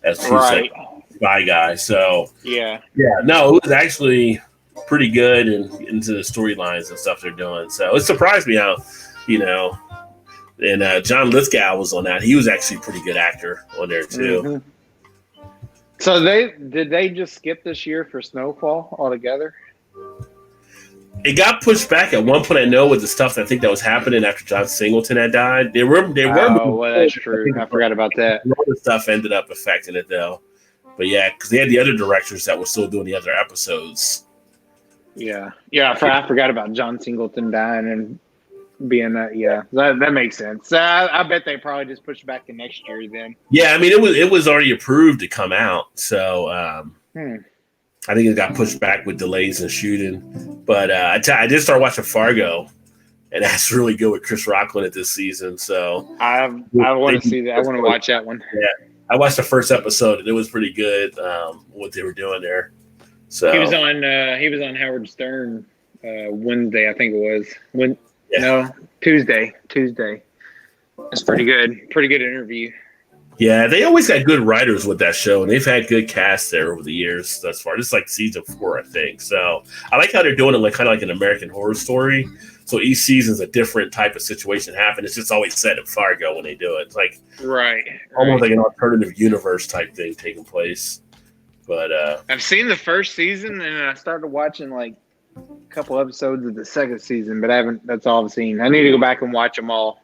as right spy guy. So yeah. No, it was actually pretty good and into the storylines and stuff they're doing. So it surprised me how, and John Lithgow was on that. He was actually a pretty good actor on there too. Mm-hmm. So did they just skip this year for Snowfall altogether? It got pushed back at one point. I know with the stuff I think that was happening after John Singleton had died. They were. Oh, well, that's true. I forgot about that. All the stuff ended up affecting it though. But yeah, because they had the other directors that were still doing the other episodes. Yeah. I forgot about John Singleton dying and being that. Yeah, that makes sense. I bet they probably just pushed back to next year then. Yeah, I mean it was already approved to come out, so I think it got pushed back with delays in shooting. But I did start watching Fargo, and that's really good with Chris Rock in it this season. So I want to see that. I want to watch that one. Yeah, I watched the first episode, and it was pretty good. What they were doing there. So he was on Howard Stern Wednesday, I think it was. Tuesday. It's pretty good. Pretty good interview. Yeah, they always got good writers with that show, and they've had good casts there over the years thus far. This is like season 4, I think. So I like how they're doing it like kind of like an American Horror Story. So each season's a different type of situation happen. It's just always set in Fargo when they do it. It's like almost like an alternative universe type thing taking place. But I've seen the first season, and I started watching like a couple episodes of the second season, but I haven't. That's all I've seen. I need to go back and watch them all.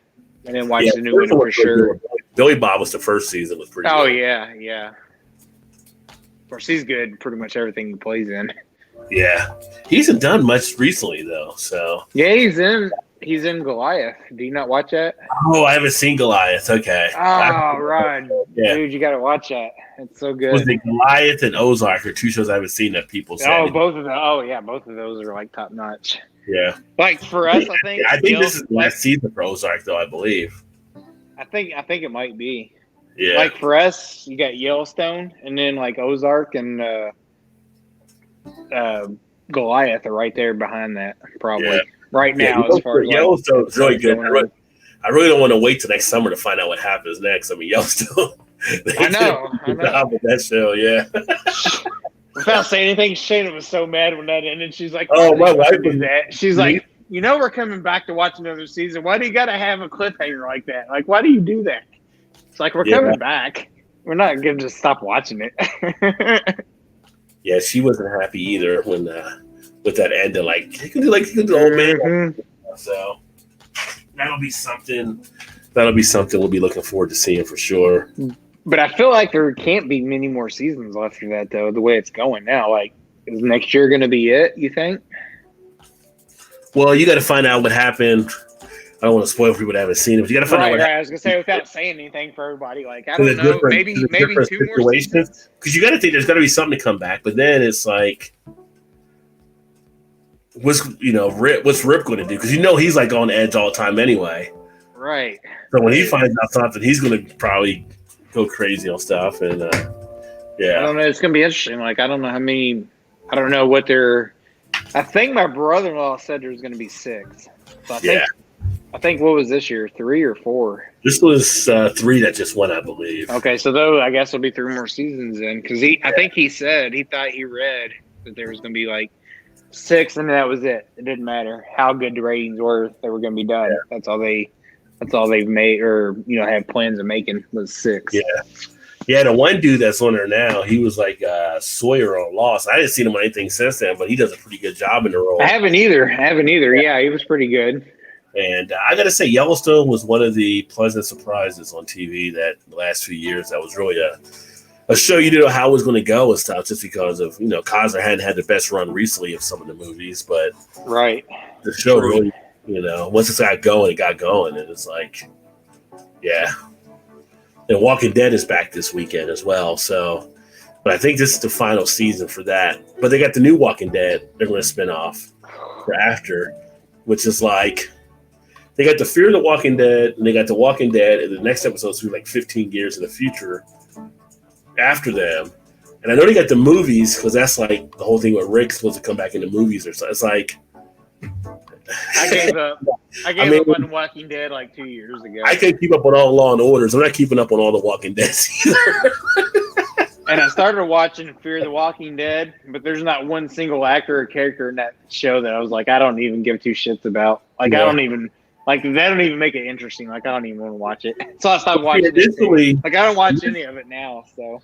I didn't watch the new one for sure. Billy Bob was the first season. Was pretty. Oh good. Yeah. Of course, he's good. Pretty much everything he plays in. Yeah, he hasn't done much recently though. So yeah, he's in Goliath. Do you not watch that? Oh, I haven't seen Goliath. Okay. Oh, right. Yeah. Dude, you got to watch that. It's so good. Was it Goliath and Ozark are 2 shows I haven't seen that people say? Oh, both of them. Oh, yeah, both of those are like top notch. Yeah. Like for us, I think. I think this is the last season for Ozark, though. I believe. I think it might be. Yeah. Like for us, you got Yellowstone, and then like Ozark and Goliath are right there behind that, probably. Yeah. Right now, as far as Yellowstone's really good. I really don't want to wait till next summer to find out what happens next. I mean, Yellowstone. I know. With that show, yeah. Without saying anything, Shayna was so mad when that ended. She's like, "Oh, my wife did that." She's like, we're coming back to watch another season. Why do you got to have a cliffhanger like that? Like, why do you do that? It's like we're coming back. We're not going to just stop watching it. Yeah, she wasn't happy either when with that ending. Like, you can do old man. So that'll be something we'll be looking forward to seeing for sure. But I feel like there can't be many more seasons left of that, though, the way it's going now. Like, is next year going to be it, you think? Well, you got to find out what happened. I don't want to spoil for people that haven't seen it, but you got to find out what happened. I was going to say, without saying anything for everybody, like, I don't know, maybe 2 more seasons. Because you got to think there's got to be something to come back. But then it's like, what's Rip going to do? Because he's like on edge all the time anyway. Right. So when he finds out something, he's going to probably go crazy on stuff. And yeah. I don't know. It's going to be interesting. Like, I don't know what they're. I think my brother-in-law said there's going to be 6. So I think what was this year? 3 or 4? This was 3 that just went, I believe. Okay, so though I guess there'll be 3 more seasons then, because I think he said he thought he read that there was going to be like 6, and that was it. It didn't matter how good the ratings were; they were going to be done. Yeah. That's all they've made, or have plans of making was 6. Yeah. Yeah, the one dude that's on there now, he was like Sawyer on Lost. I didn't see him on anything since then, but he does a pretty good job in the role. I haven't either. Yeah, he was pretty good. And I got to say, Yellowstone was one of the pleasant surprises on TV that the last few years. That was really a show you didn't know how it was going to go and stuff, just because of, Cosner hadn't had the best run recently of some of the movies. But the show really, once it got going, and it's like, yeah. And Walking Dead is back this weekend as well. So, but I think this is the final season for that. But they got the new Walking Dead they're going to spin off for after, which is like They got the Fear the Walking Dead, and they got the Walking Dead, and the next episode's through like 15 years in the future after them. And I know they got the movies because that's like the whole thing where Rick's supposed to come back in the movies or something. It's like I gave up. I gave up on Walking Dead like 2 years ago. I can't keep up on all Law and Orders. I'm not keeping up on all the Walking Dead either. And I started watching Fear the Walking Dead, but there's not one single actor or character in that show that I was like, I don't even give two shits about. Like, I don't even, like, that don't even make it interesting. Like, I don't even want to watch it. So I stopped watching it. Like, I don't watch any of it now, so.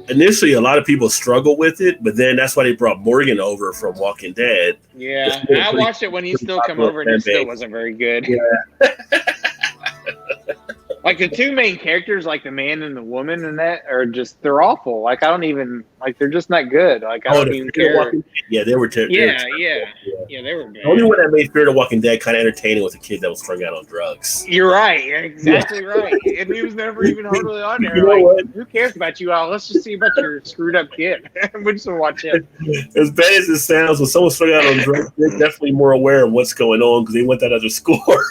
Initially, a lot of people struggle with it, but then that's why they brought Morgan over from Walking Dead. Yeah, I watched it when he still come over, and it still wasn't very good. Yeah. Like, the two main characters, like the man and the woman in that, are just, they're awful. Like, I don't even, like, they're just not good. Like, I don't even care. Yeah, they were terrible. Yeah, they were bad. The only one that made Fear the Walking Dead kind of entertaining was a kid that was strung out on drugs. You're right. You're exactly right. And he was never even hardly on there. You know like, what? Who cares about you all? Let's just see about your screwed up kid. We just watch him. As bad as it sounds, when someone's strung out on drugs, they're definitely more aware of what's going on because they went that other score.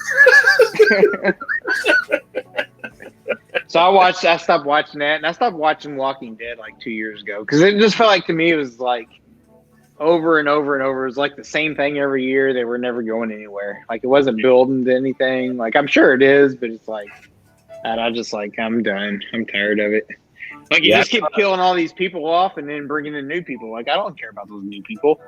So I stopped watching that, and I stopped watching Walking Dead like 2 years ago because it just felt like to me it was like over and over and over. It was like the same thing every year. They were never going anywhere. Like it wasn't building to anything. Like I'm sure it is, but it's like, and I just like I'm done. I'm tired of it. Like you just keep killing all these people off and then bringing in new people. Like I don't care about those new people.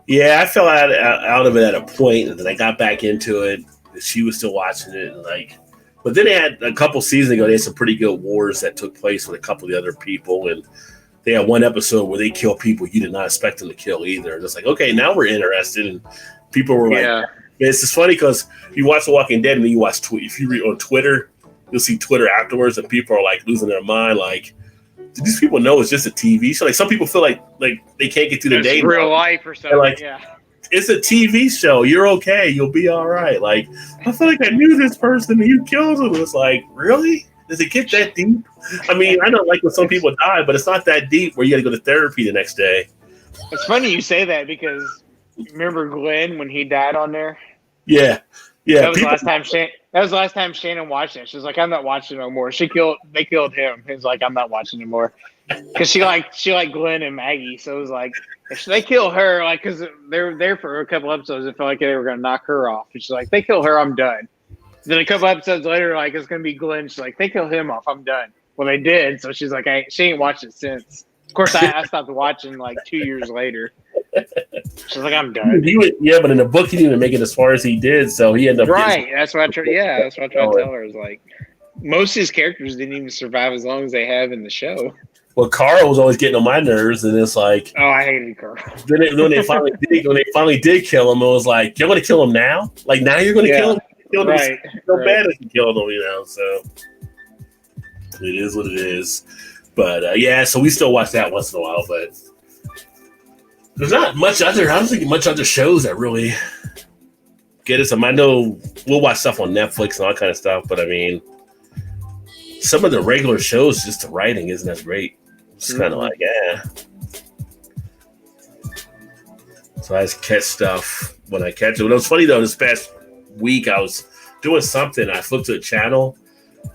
Yeah, I fell out of it at a point, and then I got back into it. She was still watching it, and like. But then they had a couple seasons ago, they had some pretty good wars that took place with a couple of the other people. And they had one episode where they kill people you did not expect them to kill either. And it's like, okay, now we're interested. And people were like, it's just funny because you watch The Walking Dead and then you watch if you read on Twitter, you'll see Twitter afterwards and people are like losing their mind. Like, do these people know it's just a TV show? Like some people feel like they can't get through the day. Real life or something. Like, it's a TV show. You're okay. You'll be all right. Like, I feel like I knew this person and you killed him. It's like, really? Does it get that deep? I mean, I don't like when some people die, but it's not that deep where you got to go to therapy the next day. It's funny you say that because remember Glenn when he died on there? Yeah. That was the last time Shannon watched it. She was like, I'm not watching no more. They killed him. He was like, I'm not watching anymore. Because she liked Glenn and Maggie. So it was like, if they kill her, like, because they were there for a couple episodes, it felt like they were going to knock her off. And she's like, they kill her, I'm done. Then a couple episodes later, like, it's going to be Glenn. She's like, they kill him off, I'm done. Well, they did. So she's like, she ain't watched it since. Of course, I stopped watching like 2 years later. She's like, I'm done. But in the book, he didn't even make it as far as he did. So he ended up. Right. That's what I tried to tell her. Is like, most of his characters didn't even survive as long as they have in the show. Well, Carl was always getting on my nerves, and it's like, oh, I hated Carl. Then when they finally did kill him, it was like, you're going to kill him now? Like now you're going to kill him? Right. So bad as you killed him, you know. So it is what it is. But so we still watch that once in a while. But there's not much other. I don't think much other shows that really get us. I know we'll watch stuff on Netflix and all that kind of stuff, but I mean, some of the regular shows, just the writing isn't as great. It's kind of like, So I just catch stuff when I catch it. But it was funny though. This past week, I was doing something. I flipped to a channel,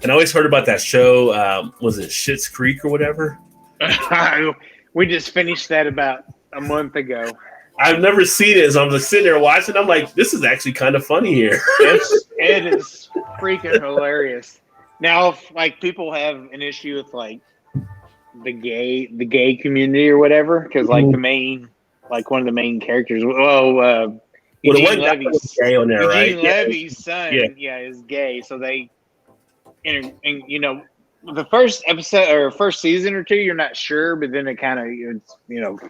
and I always heard about that show. Was it Schitt's Creek or whatever? We just finished that about a month ago. I've never seen it, so I'm just sitting there watching. I'm like, this is actually kind of funny here. It is freaking hilarious. Now, if, like, people have an issue with like the gay community or whatever, because like one of the main characters, Eugene Levy's gay on there, right? Levy's son, is gay. So they, and you know, the first episode or first season or two, you're not sure, but then it kind of, it's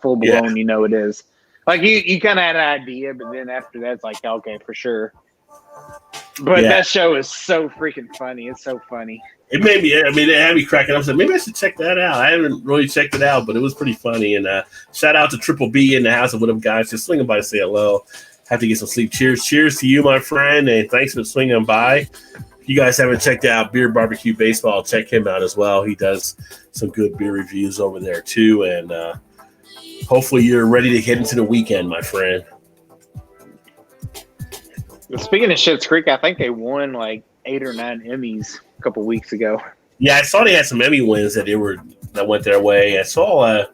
full blown. You know, it is like you kind of had an idea, but then after that, it's like okay, for sure. But that show is so freaking funny. It's so funny. It made me. I mean, it had me cracking up. I said, maybe I should check that out. I haven't really checked it out, but it was pretty funny. And shout out to Triple B in the house and what up, guys. Just swinging by to say hello. Have to get some sleep. Cheers to you, my friend, and thanks for swinging by. If you guys haven't checked out Beer Barbecue Baseball, check him out as well. He does some good beer reviews over there too. And hopefully, you're ready to get into the weekend, my friend. Speaking of Schitt's Creek, I think they won like 8 or 9 Emmys a couple weeks ago. Yeah, I saw they had some Emmy wins that went their way. I saw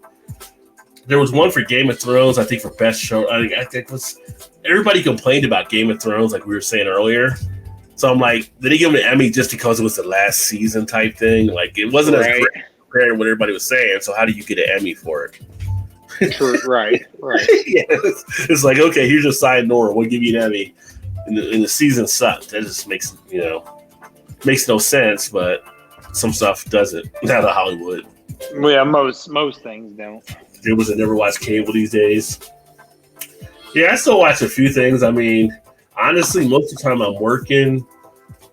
there was one for Game of Thrones. I think for best show. I think it was everybody complained about Game of Thrones, like we were saying earlier. So I'm like, did they give them an Emmy just because it was the last season type thing? Like it wasn't as great compared to what everybody was saying. So how do you get an Emmy for it? True, right. Yeah, it's like, okay, here's your side Nora. We'll give you an Emmy. And the season sucked. That just makes no sense. But some stuff doesn't out of Hollywood. Yeah, most things don't. There was a never watch cable these days. Yeah, I still watch a few things. I mean, honestly, most of the time I'm working,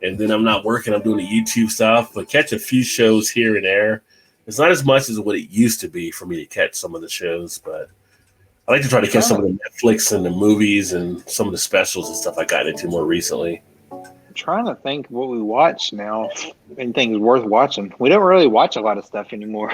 and then I'm not working. I'm doing the YouTube stuff, but catch a few shows here and there. It's not as much as what it used to be for me to catch some of the shows, but I like to try to catch some of the Netflix and the movies and some of the specials and stuff I got into more recently. I'm trying to think what we watch now and things worth watching. We don't really watch a lot of stuff anymore,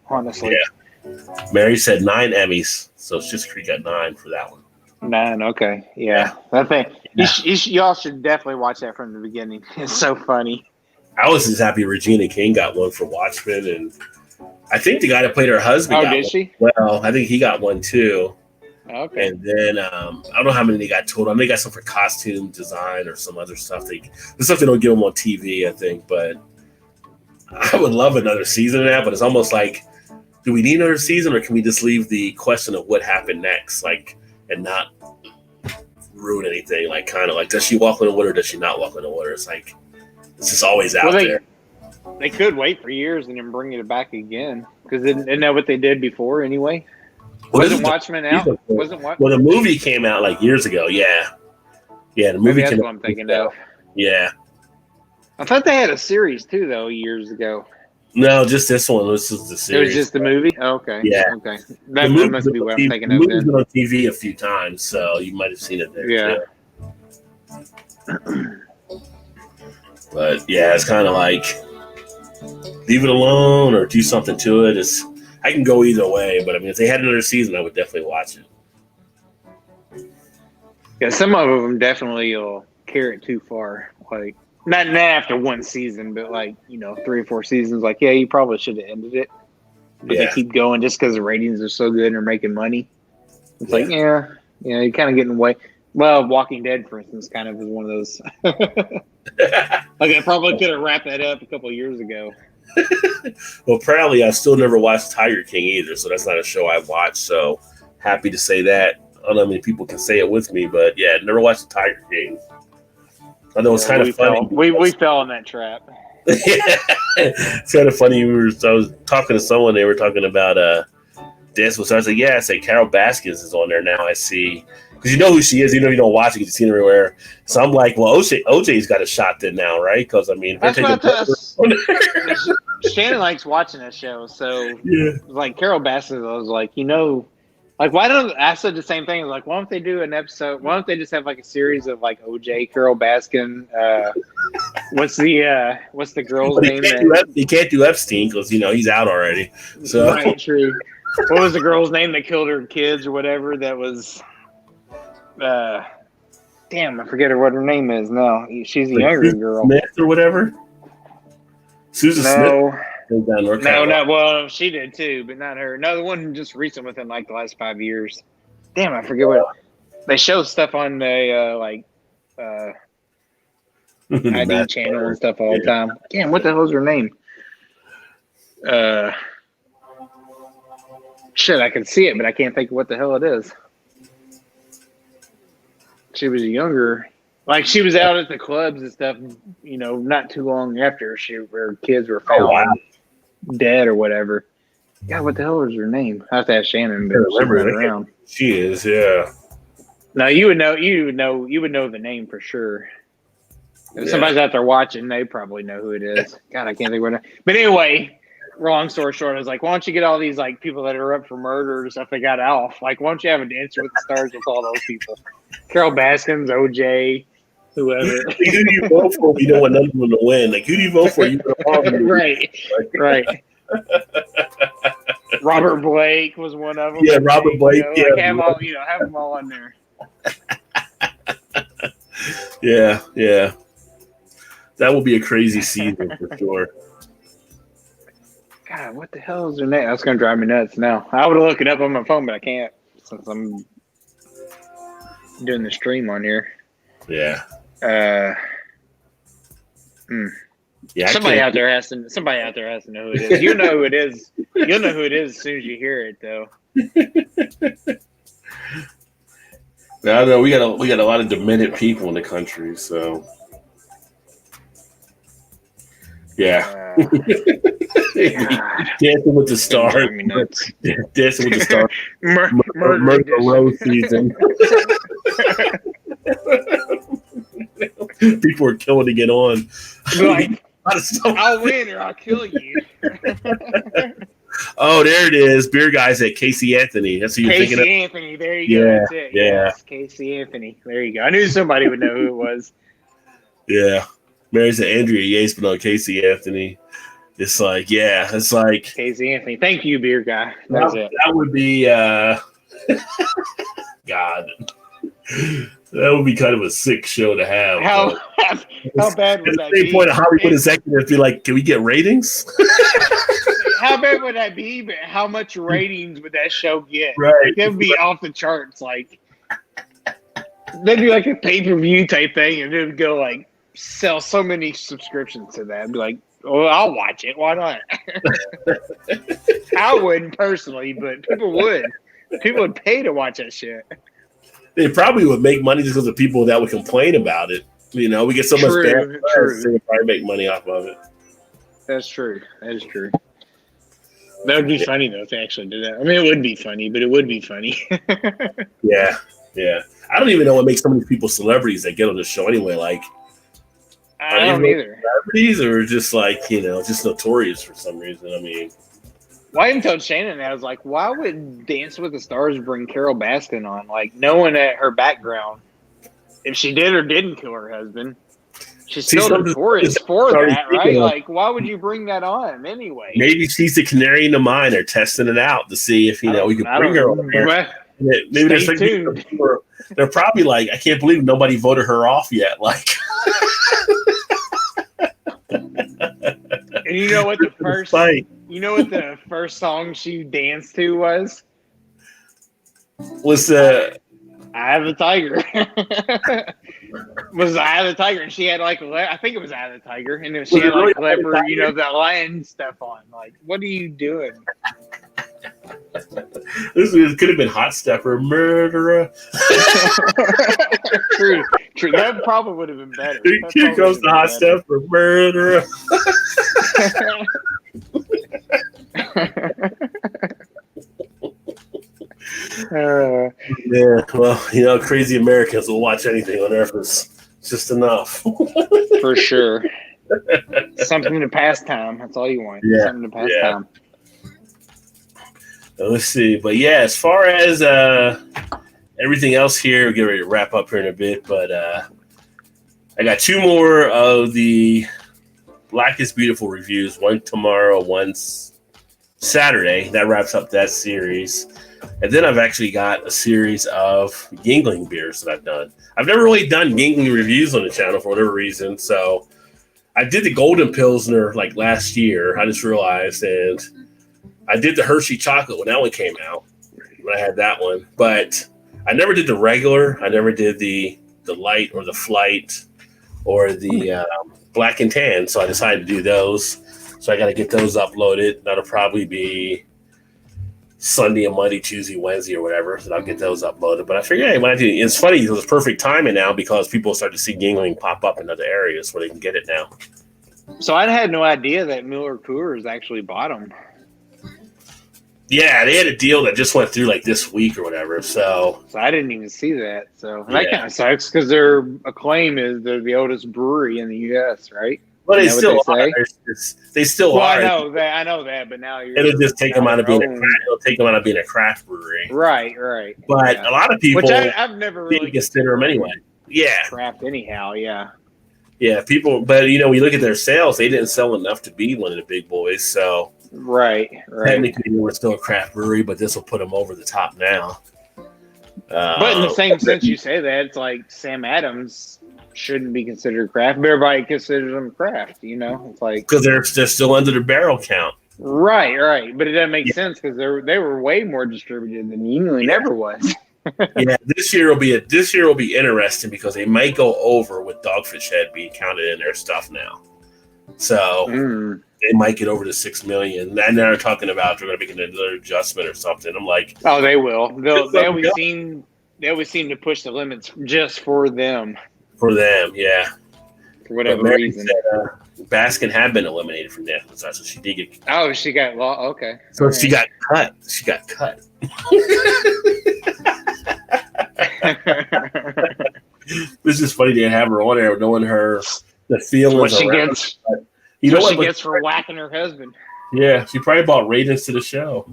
honestly. Yeah. Mary said 9 Emmys, so Schitt's Creek got 9 for that one. 9, okay. Yeah. I think y'all should definitely watch that from the beginning. It's so funny. I was just happy Regina King got one for Watchmen, and I think the guy that played her husband got did she? one. Well, I think he got one too. Okay. And then I don't know how many they got total. I mean, they got some for costume design or some other stuff. The stuff they don't give them on TV, I think. But I would love another season of that, but it's almost like, do we need another season, or can we just leave the question of what happened next, like, and not ruin anything? Like, kind of like, does she walk on the water? Does she not walk on the water? It's like, it's just always out there. They could wait for years and then bring it back again, because isn't that what they did before anyway? Wasn't Watchmen out? Wasn't what? Well, the movie came out like years ago. Yeah, the movie. That's came what out I'm thinking of. Yeah, I thought they had a series too, though, years ago. No, just this one. This is the series. It was just the movie? Oh, okay. Yeah. Okay. That must be what I'm thinking of. The movie's been on TV a few times, so you might have seen it there. Yeah. Too. But yeah, it's kind of like leave it alone or do something to it. I can go either way, but I mean, if they had another season, I would definitely watch it. Yeah, some of them definitely will carry it too far. Like, not after one season, but like, 3 or 4 seasons. Like, yeah, you probably should have ended it. But they keep going just because the ratings are so good and they're making money. It's like, you're kind of getting away. Well, Walking Dead, for instance, kind of is one of those. Like, I probably could have wrapped that up a couple of years ago. Well, apparently, I still never watched Tiger King either, so that's not a show I've watched. So happy to say that. I don't know how many people can say it with me, but yeah, never watched the Tiger King. I know it's kind of funny. We fell in that trap. Yeah, it's kind of funny. I was talking to someone. They were talking about Dance with Stars. I was like, yeah, I say Carol Baskins is on there now. I see, because you know who she is. You don't watch it. You've seen her everywhere. So I'm like, well, OJ's got a shot then now, right? Because I mean, Shannon likes watching that show. So yeah, like Carol Baskins, I was like, like, why don't I said the same thing? Like, why don't they do an episode? Why don't they just have like a series of like OJ, Carol Baskin? What's the girl's name? He can't do Epstein because he's out already. So right, true. What was the girl's name that killed her kids or whatever? That was, damn, I forget what her name is now. She's a younger girl. Smith or whatever. Susan Smith. No. Well, she did too, but not her. No, the one just recent within like the last 5 years. Damn, I forget what they show stuff on the ID channel and stuff all the time. Damn, what the hell's her name? Shit, I can see it, but I can't think of what the hell it is. She was younger. Like, she was out at the clubs and stuff, not too long after her kids were found dead or whatever. God, what the hell is her name? I have to ask Shannon, but she's running around. She is, yeah. No, you would know the name for sure. If somebody's out there watching, they probably know who it is. God, I can't think of what. But anyway, long story short, I was like, why don't you get all these like people that are up for murder and stuff? They got off. Like, why don't you have a Dancer with the Stars with all those people? Carol Baskins, OJ, whoever. Who do you vote for if you don't want none of them to win? Like, who do you vote for? Right. Robert Blake was one of them. Yeah, Robert Blake. Have them all on there. Yeah, yeah. That will be a crazy season for sure. God, what the hell is their name? That's gonna drive me nuts now. I would look it up on my phone, but I can't since I'm doing the stream on here. Yeah. Yeah. Somebody out there has to know who it is. You know who it is. You'll know who it is as soon as you hear it, though. I don't know. We got a lot of demented people in the country, so yeah. Dancing with the Stars. Dancing with the Stars. Murder Row season. People are killing to get on. Like, I'll win or I'll kill you. Oh, there it is. Beer guys at Casey Anthony. That's who you're thinking of. Casey Anthony. There you go. That's it. Yeah. Yes, Casey Anthony. There you go. I knew somebody would know who it was. Yeah. Mary's and Andrea Yates, but on Casey Anthony. It's like Casey Anthony. Thank you, beer guy. That's it. That would be God. That would be kind of a sick show to have. How bad would that be? At the same point, a Hollywood executive be like, "Can we get ratings?" How bad would that be? But how much ratings would that show get? Right, like, they'd be off the charts. Like they'd be like a pay-per-view type thing, and it'd go like sell so many subscriptions to that. I'd be like, "Oh, I'll watch it. Why not?" I wouldn't personally, but people would. People would pay to watch that shit. They probably would make money just because of people that would complain about it. You know, we get so much bad press, they would probably make money off of it. That's true. That is true. That would be funny though if they actually did that. I mean, it would be funny, but it would be funny. Yeah. I don't even know what makes some of these people celebrities that get on the show anyway. Like, I don't either. Celebrities or just like, just notorious for some reason. I mean, well, I even told Shannon that. I was like, why would Dance with the Stars bring Carol Baskin on? Like, knowing that her background, if she did or didn't kill her husband, she's still notorious for that, right? Like, why would you bring that on anyway? Maybe she's the canary in the mine. They're testing it out to see if, we can bring her on there. Maybe there's some people, they're probably like, I can't believe nobody voted her off yet. Like, and you know what the first song she danced to was? I Have a Tiger. Was I Have a Tiger, and she had like I think it was I Have a Tiger, and then she had like leopard, the lion stuff on. Like, what are you doing? This could have been Hot Stepper, Murderer. True. That probably would have been better. Here comes the Hot Stepper, Murderer. Yeah, well, crazy Americans will watch anything on earth. It's just enough. For sure. Something to pass time. That's all you want. Yeah. Something to pass time. Let's see. But yeah, as far as everything else here, we'll get ready to wrap up here in a bit. But I got two more of the Black is Beautiful reviews. One tomorrow, one Saturday. That wraps up that series. And then I've actually got a series of Yingling beers that I've done. I've never really done Yingling reviews on the channel for whatever reason. So I did the Golden Pilsner like last year. I just realized. And I did the Hershey Chocolate when that one came out. When I had that one. But I never did the regular. I never did the light or the flight or the black and tan. So I decided to do those. So I got to get those uploaded. That'll probably be Sunday and Monday, Tuesday, Wednesday, or whatever. So I'll get those uploaded. But I figured, hey, when I do, it's funny. It was perfect timing now because people start to see Yingling pop up in other areas where they can get it now. So I had no idea that Miller Coors actually bought them. Yeah, they had a deal that just went through like this week or whatever. So I didn't even see that. So that kind of sucks because their acclaim is they're the oldest brewery in the U.S., right? Well, they still are. They still are. I know that, but now it'll just take them out of being a craft brewery. Right. But a lot of people, which I've never really consider them anyway. Yeah, craft anyhow. Yeah, people. But when you look at their sales, they didn't sell enough to be one of the big boys. So right. Technically, we're still a craft brewery, but this will put them over the top now. But in the same sense you say that, it's like Sam Adams shouldn't be considered craft, but everybody considers them craft, It's like because they're still under the barrel count. Right. But it doesn't make sense because they were way more distributed than Union ever was. Yeah, this year will be interesting because they might go over with Dogfish Head being counted in their stuff now. So they might get over to 6 million. And they're talking about they're going to make another adjustment or something. I'm like, oh, they will. They always seem to push the limits just for them. For them, yeah. For whatever reason. Baskin had been eliminated from that, so she did get. Oh, she got okay. So right. She got cut. It's just funny to have her on there, knowing the feelings. What she gets. What she gets for whacking her husband. Yeah, she probably bought ratings to the show.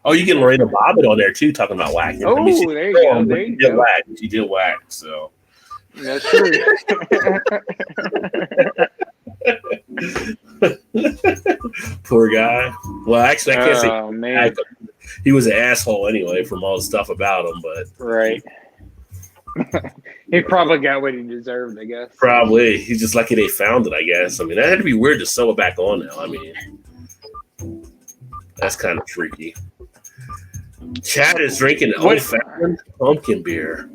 Oh, you get Lorena Bobbitt on there too, talking about whacking. Oh, there you go. She did whack. So. That's true. Poor guy. Well, actually, I can't say. Oh, man. He was an asshole anyway from all the stuff about him, but right. He probably got what he deserved, I guess. Probably. He's just lucky they found it, I guess. I mean, that had to be weird to sew it back on now. I mean, that's kind of freaky. Chad is drinking old-fashioned pumpkin beer.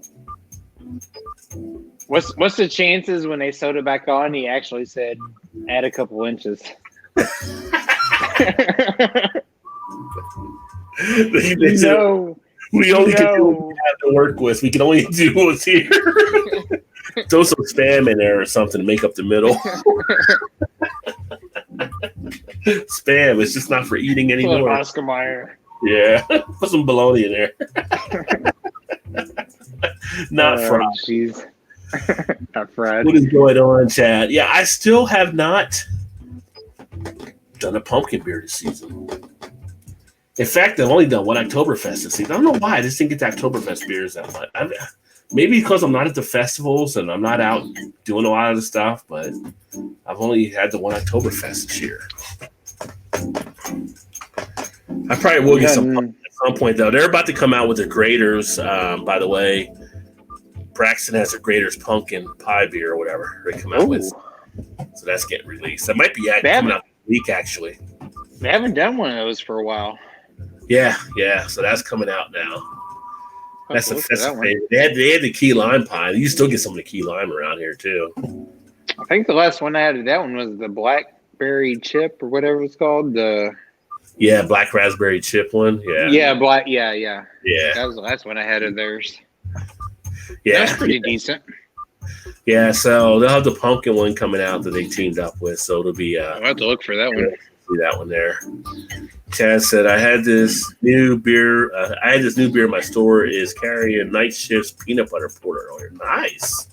What's the chances when they sewed it back on? He actually said, "Add a couple inches." We only can do what we have to work with. We can only do what's here. Throw some spam in there or something to make up the middle. Spam. It's just not for eating anymore. Oscar Mayer. Yeah, put some bologna in there. Not fried. Jeez. Not fried. What is going on, Chad? Yeah, I still have not done a pumpkin beer this season. In fact, I've only done one Oktoberfest this season. I don't know why I just didn't get the Oktoberfest beers that much. Maybe because I'm not at the festivals and I'm not out doing a lot of the stuff, but I've only had the one Oktoberfest this year. I probably will get some pumpkin at some point, though. They're about to come out with their graders, by the way. Braxton has a Grader's pumpkin pie beer or whatever they come out with. So that's getting released. That might be coming out this week, actually. They haven't done one of those for a while. Yeah. So that's coming out now. That's a festive favorite. They had the key lime pie. You still get some of the key lime around here, too. I think the last one I had of that one was the blackberry chip or whatever it's called. Yeah, black raspberry chip one. Yeah. Yeah, black. Yeah. Yeah. That was the last one I had of theirs. Yeah, that's pretty decent. Yeah, so they'll have the pumpkin one coming out that they teamed up with. So it'll be. I'll have to look for that one. See that one there. Chad said, "I had this new beer. In my store. Is carrying Night Shift's peanut butter porter earlier. Nice.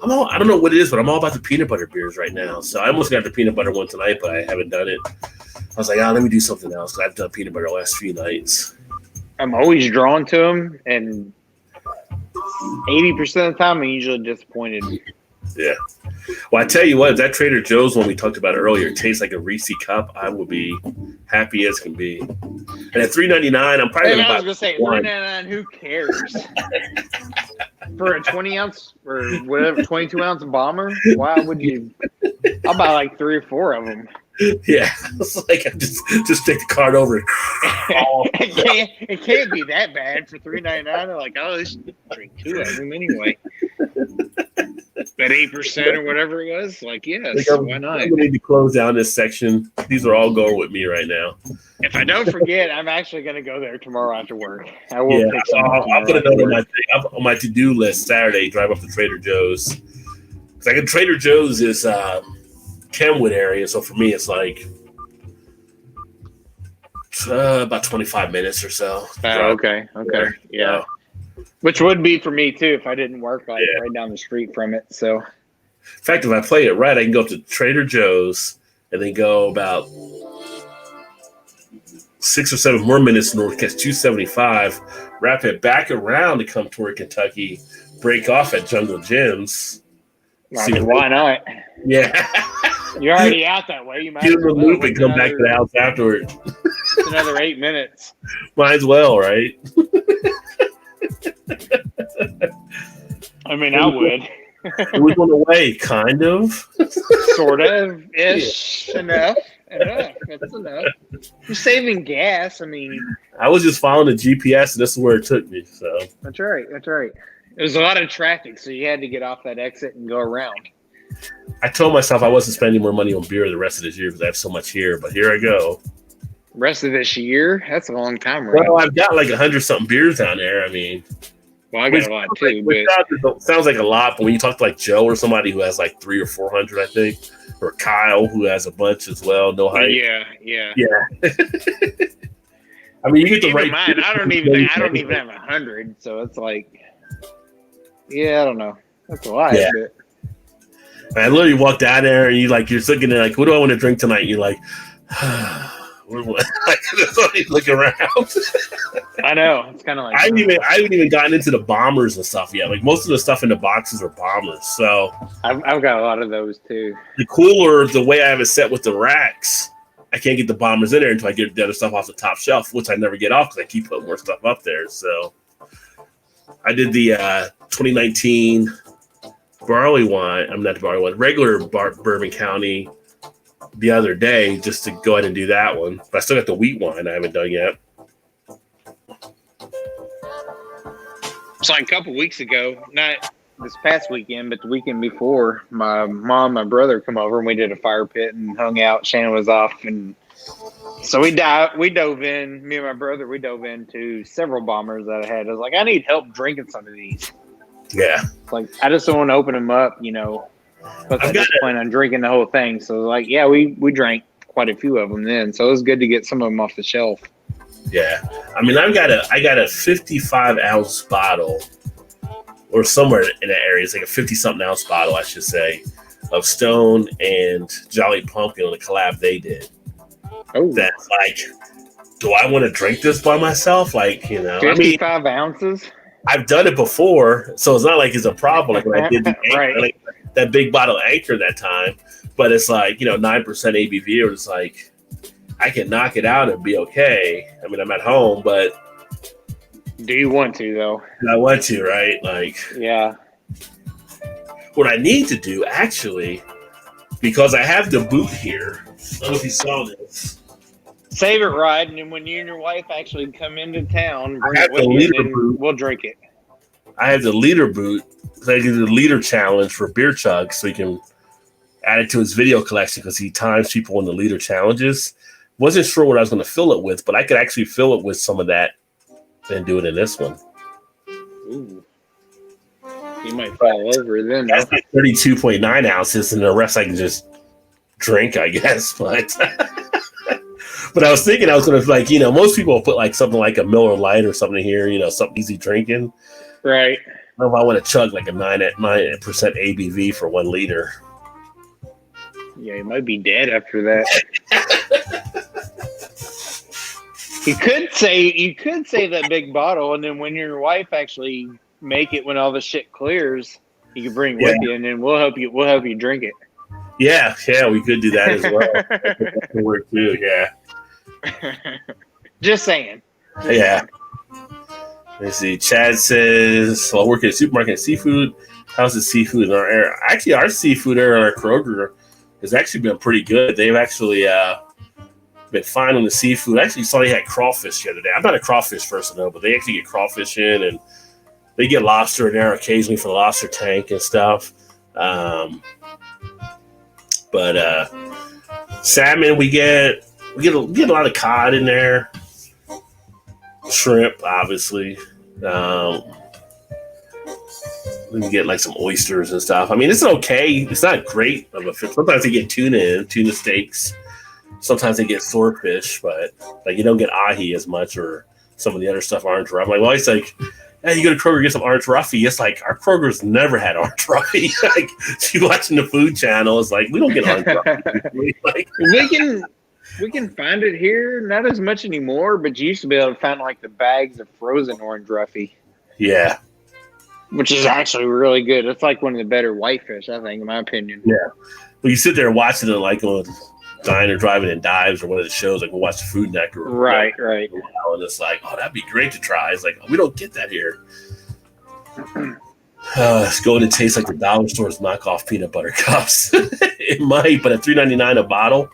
I don't know what it is, but I'm all about the peanut butter beers right now. So I almost got the peanut butter one tonight, but I haven't done it. I was like, let me do something else because I've done peanut butter the last few nights. I'm always drawn to them, and 80% of the time, I'm usually disappointed. Yeah. Well, I tell you what, if that Trader Joe's one we talked about earlier tastes like a Reese cup, I would be happy as can be. And at $3.99, I'm probably I was going to say, $3.99, who cares? For a 20-ounce or whatever, 22-ounce bomber, why would you? I'll buy like 3 or 4 of them. Yeah, it's like I just take the card over. It can't be that bad for $3.99. They're like, I should drink 2 of them anyway. That 8% or whatever it was, like, yes, why not? We need to close down this section. These are all going with me right now. If I don't forget, I'm actually going to go there tomorrow after work. I will pick some. I'll put a note on my to-do list Saturday. Drive up to Trader Joe's. Because Trader Joe's is Kenwood area, so for me it's like about 25 minutes or so. Okay, yeah. Which would be for me too if I didn't work right down the street from it. So, in fact, if I play it right, I can go up to Trader Joe's and then go about 6 or 7 more minutes north, catch 275, wrap it back around to come toward Kentucky, break off at Jungle Gyms. Why not? Yeah. You're already out that way. You might get in the loop and come back to the house afterward. It's another 8 minutes. Might as well, right? I mean, I would. We went away, kind of. Sort of ish. Enough. That's enough. You're saving gas. I mean, I was just following the GPS, and this is where it took me. So that's right. There's a lot of traffic, so you had to get off that exit and go around. I told myself I wasn't spending more money on beer the rest of this year because I have so much here, but here I go. Rest of this year? That's a long time, right? Well, I've got like 100-something beers down there. I mean, well, I got a lot too. But sounds like a lot, but when you talk to like Joe or somebody who has like 300 or 400, I think, or Kyle who has a bunch as well. No hype. Yeah. I mean, you get the right. Mine. I don't even have 100, so it's like, I don't know. That's a lot. Yeah. But I literally walked down there and you're sitting there like, what do I want to drink tonight? You're like, look around. I know. It's kind of like I haven't even gotten into the bombers and stuff yet. Like most of the stuff in the boxes are bombers. So I've got a lot of those too. The cooler, the way I have it set with the racks, I can't get the bombers in there until I get the other stuff off the top shelf, which I never get off because I keep putting more stuff up there. So I did the 2019 barley wine. I'm not the barley wine, regular Bourbon County the other day just to go ahead and do that one. But I still got the wheat wine I haven't done yet. So a couple weeks ago, not this past weekend, but the weekend before, my mom, my brother come over and we did a fire pit and hung out. Shannon was off, and so we dove in. Me and my brother, we dove into several bombers that I had. I was like, I need help drinking some of these. Yeah, like I just don't want to open them up, But I just plan on drinking the whole thing. So like, we drank quite a few of them then. So it was good to get some of them off the shelf. Yeah, I mean, I got a 55-ounce bottle, or somewhere in that area. It's like a 50-something ounce bottle, I should say, of Stone and Jolly Pumpkin on the collab they did. Oh, that's like, do I want to drink this by myself? Like, 55 ounces. I've done it before, so it's not like it's a problem. Like when I did the Anchor, like that big bottle of Anchor that time, but it's like 9% ABV, or it's like I can knock it out and be okay. I mean, I'm at home, but do you want to though? I want to, right? Like, yeah. What I need to do actually, because I have the boot here. I don't know if you saw this. Save it, Rod, and then when you and your wife actually come into town, bring it with you, and we'll drink it. I have the liter boot. I do the liter challenge for Beer Chug, so he can add it to his video collection because he times people in the liter challenges. Wasn't sure what I was going to fill it with, but I could actually fill it with some of that and do it in this one. Ooh. You might fall over then. That's like 32.9 ounces, and the rest I can just drink, I guess. But I was thinking I was going to, most people will put like something like a Miller Lite or something here, something easy drinking. Right. I don't know if I want to chug like a 9% ABV for 1 liter. Yeah, you might be dead after that. You could say that big bottle, and then when your wife actually make it, when all the shit clears, you can bring it with you, and then we'll help you drink it. Yeah, we could do that as well. That could work too. Yeah. Just saying. Yeah. Let's see. Chad says, I work at a supermarket and seafood. How's the seafood in our area? Actually, our seafood area, our Kroger, has actually been pretty good. They've actually been fine on the seafood. I actually saw they had crawfish the other day. I'm not a crawfish person, though, but they actually get crawfish in, and they get lobster in there occasionally for the lobster tank and stuff. But salmon, we get a lot of cod in there. Shrimp, obviously. We can get like some oysters and stuff. I mean, it's okay. It's not great of a fish. Sometimes they get tuna steaks. Sometimes they get swordfish, but like you don't get ahi as much, or some of the other stuff, orange rough. Like, well, it's like, hey, you go to Kroger, get some orange roughy. It's like our Kroger's never had orange roughy. Like, you watching the Food Channel, it's like we don't get orange roughy. Like, we can find it here, not as much anymore, but you used to be able to find like the bags of frozen orange roughy. Yeah. Which is actually really good. It's like one of the better whitefish, I think, in my opinion. Yeah. Well, you sit there watching it like on Diner, Driving, and Dives, or one of the shows, like we'll watch the Food Network. Right. And it's like, oh, that'd be great to try. It's like, we don't get that here. It's going to taste like the dollar store's knockoff peanut butter cups. It might, but at $3.99 a bottle,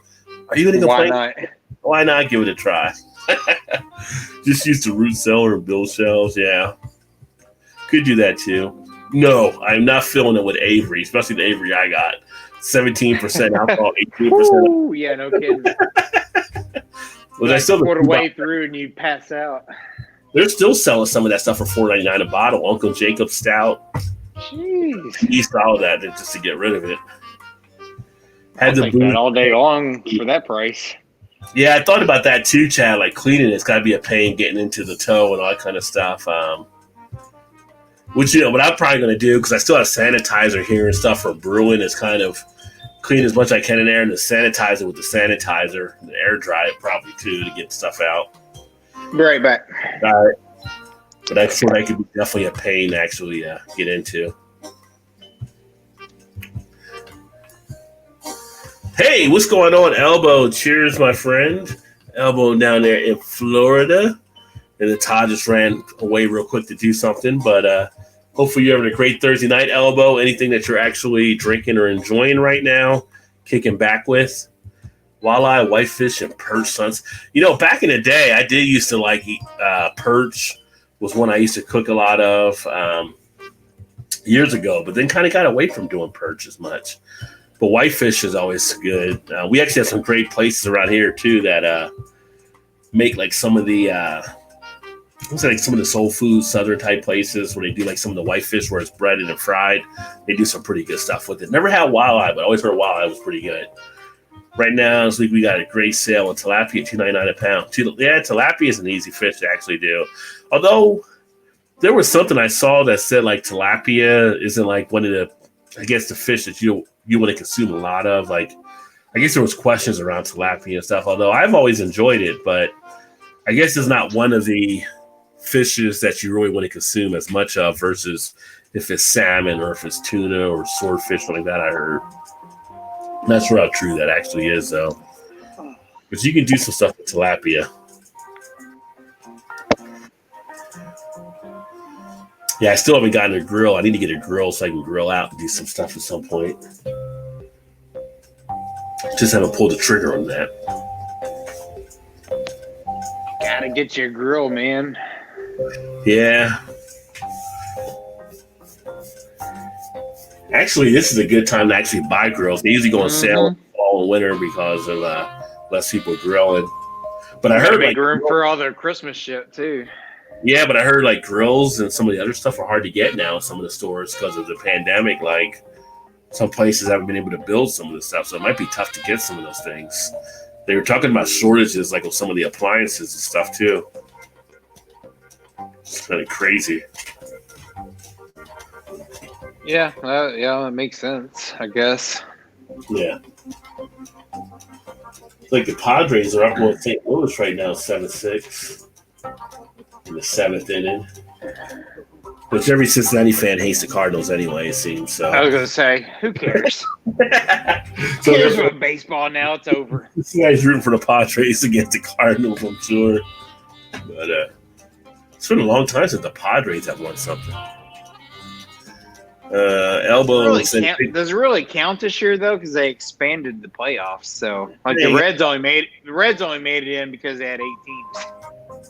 are you going to complain? Why not? Why not give it a try? Just use the root cellar and bill shells. Yeah, could do that too. No, I'm not filling it with Avery, especially the Avery I got. 17% alcohol, 18%. Ooh, yeah, no kidding. Was I still quarter way through and you pass out. They're still selling some of that stuff for $4.99 a bottle. Uncle Jacob's Stout. Jeez. He used all of that just to get rid of it. I'll take that all day long for that price. Yeah, I thought about that too, Chad. Like cleaning it's got to be a pain getting into the toe and all that kind of stuff. Which, what I'm probably going to do, because I still have sanitizer here and stuff for brewing, is kind of clean as much as I can in there and then sanitize it with the sanitizer and air dry it probably too to get stuff out. Be right back. All right. But I feel like it could be definitely a pain to actually get into. Hey, what's going on, Elbow? Cheers, my friend. Elbow down there in Florida. And the Todd just ran away real quick to do something. But hopefully you're having a great Thursday night, Elbow. Anything that you're actually drinking or enjoying right now, kicking back with. Walleye, whitefish, and perch, sons. Back in the day, I did used to like eat perch. Was one I used to cook a lot of years ago, but then kind of got away from doing perch as much. But whitefish is always good. We actually have some great places around here too that make like some of the some of the soul food southern type places where they do like some of the whitefish where it's breaded and fried. They do some pretty good stuff with it. Never had walleye, but always heard walleye was pretty good. Right now, this week we got a great sale on tilapia, $2.99 a pound. Yeah, tilapia is an easy fish to actually do. Although there was something I saw that said like tilapia isn't like one of the, I guess, the fish that you want to consume a lot of. Like, I guess there was questions around tilapia and stuff. Although I've always enjoyed it, but I guess it's not one of the fishes that you really want to consume as much of versus if it's salmon or if it's tuna or swordfish, something like that. I heard. I'm not sure how true that actually is, though. But you can do some stuff with tilapia. Yeah, I still haven't gotten a grill. I need to get a grill so I can grill out and do some stuff at some point. Just haven't pulled the trigger on that. Gotta get your grill, man. Yeah. Actually, this is a good time to actually buy grills. They usually go on sale in fall and winter because of less people grilling. But I heard make room for all their Christmas shit too. Yeah, but I heard like grills and some of the other stuff are hard to get now in some of the stores because of the pandemic. Like some places haven't been able to build some of the stuff, so it might be tough to get some of those things. They were talking about shortages like of some of the appliances and stuff too. It's kind of crazy. Yeah, that makes sense, I guess. Yeah. Like the Padres are up on St. Louis right now, 7-6 in the 7th inning. Which every Cincinnati fan hates the Cardinals anyway, it seems. So I was going to say, who cares? Who cares about baseball now? It's over. This guy's rooting for the Padres against the Cardinals, I'm sure. But it's been a long time since the Padres have won something. Elbow. Does it really count this year though? Because they expanded the playoffs, so like the Reds only made it in because they had 8 teams.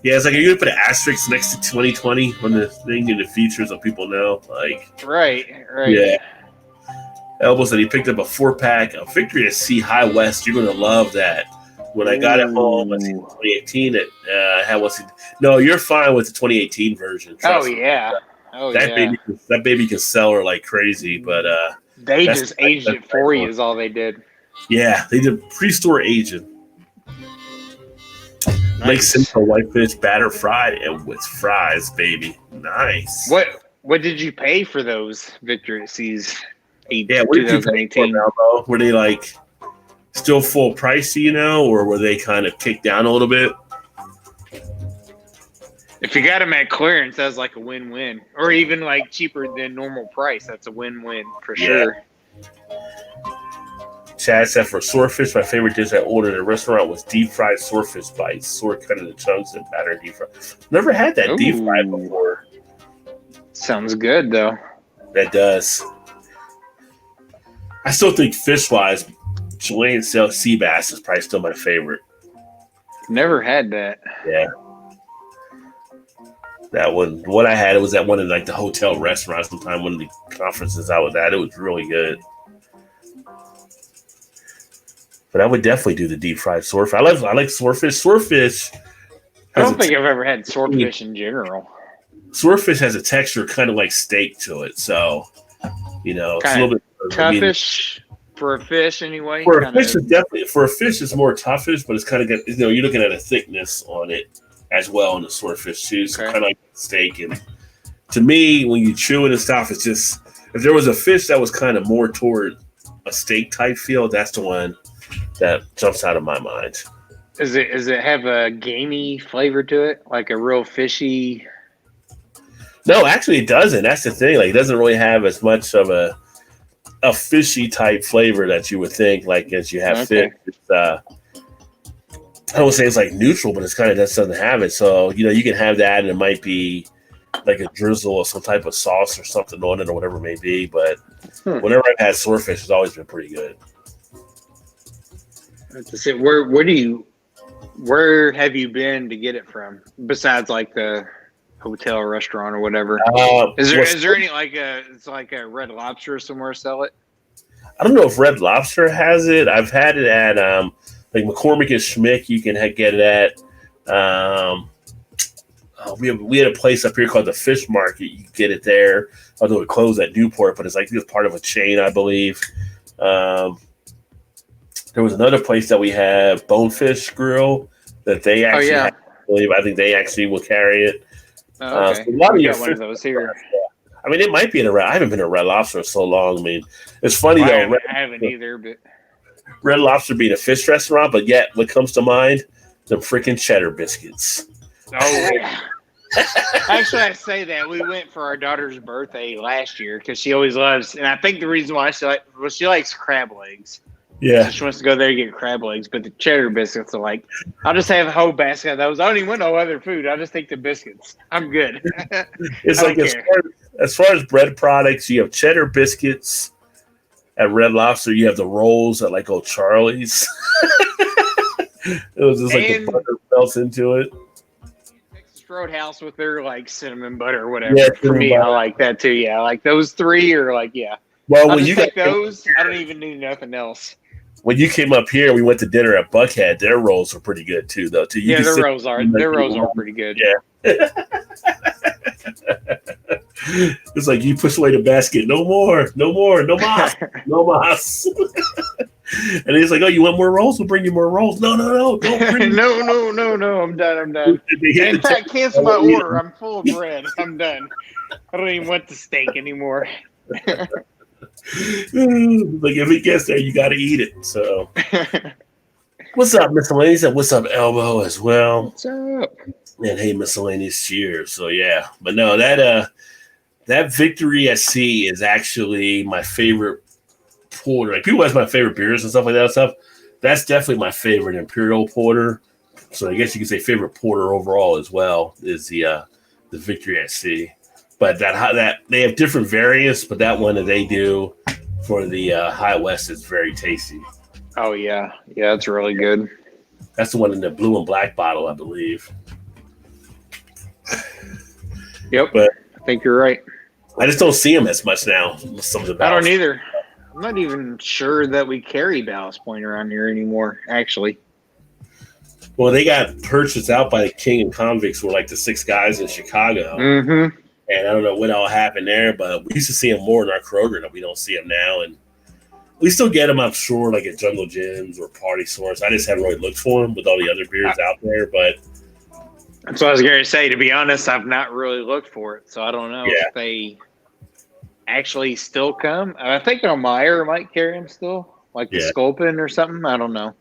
Yeah, it's like you're gonna put an asterisk next to 2020 when the thing in the future so people know. Like right. Yeah. Elbow said he picked up a 4-pack of Victory at Sea High West. You're gonna love that. When I got it home, I think 2018. No, you're fine with the 2018 version. Oh yeah. That baby can sell her like crazy, but they just aged it for you is all they did. Yeah, they did pre-store aging. Nice. Lake Simcoe whitefish batter fried and with fries, baby. Nice. What did you pay for those Victory Seas? Yeah, what did you pay for them, Elbow? Were they like still full price, or were they kind of kicked down a little bit? If you got them at clearance, that's like a win-win. Or even like cheaper than normal price, that's a win-win for sure. Chad said for swordfish, my favorite dish I ordered at a restaurant was deep fried swordfish bites, sword cut into chunks and battered deep fried. Never had that deep fried before. Sounds good though. That does. I still think fish-wise, Chilean sea bass is probably still my favorite. Never had that. Yeah. That one, what I had, it was that one in like the hotel restaurant sometime, one of the conferences I was at. It was really good. But I would definitely do the deep fried swordfish. I like swordfish. Swordfish. I don't think I've ever had swordfish in general. Swordfish has a texture kind of like steak to it, so it's a little bit toughish for a fish anyway. For a fish, it's more toughish, but it's kind of got you're looking at a thickness on it as well in the swordfish too. So kind of like steak. And to me, when you chew it and stuff, it's just if there was a fish that was kind of more toward a steak type feel, that's the one that jumps out of my mind. Does it have a gamey flavor to it, like a real fishy? No, actually, it doesn't. That's the thing. Like, it doesn't really have as much of a fishy type flavor that you would think. Like as you have fish, it's, I don't say it's like neutral, but it's kind of doesn't have it. So you can have that, and it might be like a drizzle or some type of sauce or something on it, or whatever it may be. But whenever I've had swordfish, it's always been pretty good. That's it. Where have you been to get it from? Besides like the hotel or restaurant or whatever. Is there any it's like a Red Lobster somewhere sell it? I don't know if Red Lobster has it. I've had it at like McCormick and Schmick. You can get it at. We had a place up here called the Fish Market. You can get it there. Although it closed at Newport, but it's part of a chain, I believe. There was another place that we have, Bonefish Grill, that they actually have, I think they actually will carry it. Oh, okay. So a lot of your one of those here. I mean, it might be I haven't been to Red Lobster in so long. I mean, it's funny though. I haven't either, but Red Lobster being a fish restaurant, but yet what comes to mind? The freaking cheddar biscuits. Oh, yeah. Actually, I say that we went for our daughter's birthday last year because she always loves, and I think the reason why she likes crab legs. Yeah, so she wants to go there and get crab legs, but the cheddar biscuits are like, I'll just have a whole basket of those. I don't even want no other food. I'll just take the biscuits. I'm good. It's like as far as bread products, you have cheddar biscuits at Red Lobster. You have the rolls at like Old Charlie's. It was just like the butter melts into it. Texas Roadhouse with their like cinnamon butter or whatever. Yeah, for me, I like that too. Yeah, like those three are like Well, I'll when just you take those, I don't even need nothing else. When you came up here, we went to dinner at Buckhead. Their rolls were pretty good too, though. Yeah, their rolls are pretty good. Yeah. It's like you push away the basket. No more, no mas, no mas. And he's like, "Oh, you want more rolls? We'll bring you more rolls." No, don't bring. No. I'm done. In fact, cancel my order. I'm full of bread. I'm done. I don't even want the steak anymore. Like if it gets there, you got to eat it. So, what's up, Miscellaneous? And what's up, Elbow, as well? What's up? And hey, Miscellaneous, cheers. So yeah, but no, that Victory at Sea is actually my favorite porter. Like people ask my favorite beers and stuff like that. That's definitely my favorite Imperial porter. So I guess you could say favorite porter overall as well is the Victory at Sea. But that they have different variants, but that one that they do for the High West is very tasty. Oh yeah, it's really good. That's the one in the blue and black bottle, I believe. Yep, but I think you're right. I just don't see them as much now. Some of the I don't either. I'm not even sure that we carry Ballast Point around here anymore, actually. Well, they got purchased out by the King and Convicts, who were like the 6 guys in Chicago. Mm-hmm. And I don't know what all happened there, but we used to see them more in our Kroger than we don't see them now. And we still get them, I'm sure, like at Jungle Gyms or Party Source. I just haven't really looked for them with all the other beers out there. But that's what I was going to say. To be honest, I've not really looked for it, so I don't know if they actually still come. I think Meyer might carry them still, like the Sculpin or something. I don't know.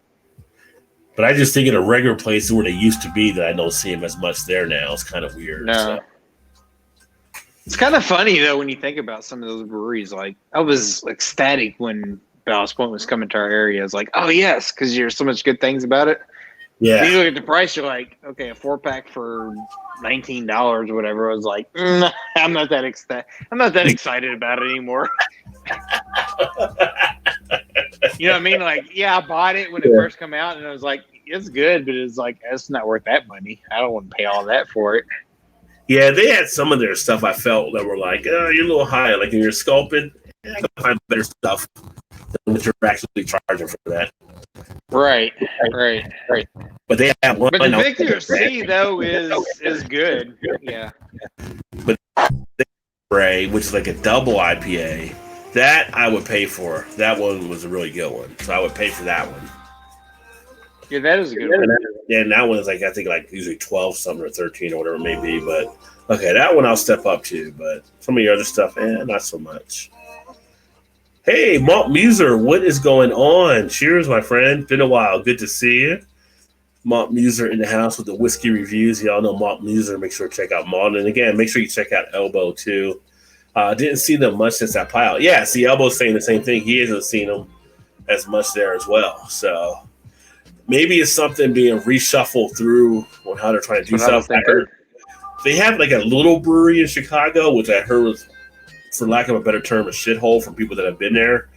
But I just think in a regular place where they used to be that I don't see them as much there now. It's kind of weird. No. So. It's kind of funny, though, when you think about some of those breweries. Like, I was ecstatic when Ballast Point was coming to our area. I was like, oh, yes, because you hear so much good things about it. Yeah. You look at the price, you're like, okay, a 4-pack for $19 or whatever. I was like, I'm not that excited about it anymore. You know what I mean? Like, yeah, I bought it when it first came out, and I was like, it's good, but it's like it's not worth that money. I don't want to pay all that for it. Yeah, they had some of their stuff I felt that were like, you're a little high. Like when you're sculpting, I can find better stuff than what you're actually charging for that. Right. But they have one. But the Victor C though is good. Yeah. But Ray, which is like a double IPA, that I would pay for. That one was a really good one, so I would pay for that one. Yeah, that is a good one. And that one is like, I think like usually 12 something or 13 or whatever it may be. But okay, that one I'll step up to. But some of your other stuff, not so much. Hey, Malt Muser, what is going on? Cheers, my friend. Been a while. Good to see you. Malt Muser in the house with the whiskey reviews. Y'all know Malt Muser. Make sure to check out Malt. And again, make sure you check out Elbow too. Didn't see them much since that pile. Yeah, see, Elbow's saying the same thing. He hasn't seen them as much there as well. So maybe it's something being reshuffled through on how they're trying to do stuff. They have like a little brewery in Chicago, which I heard was, for lack of a better term, a shithole from people that have been there.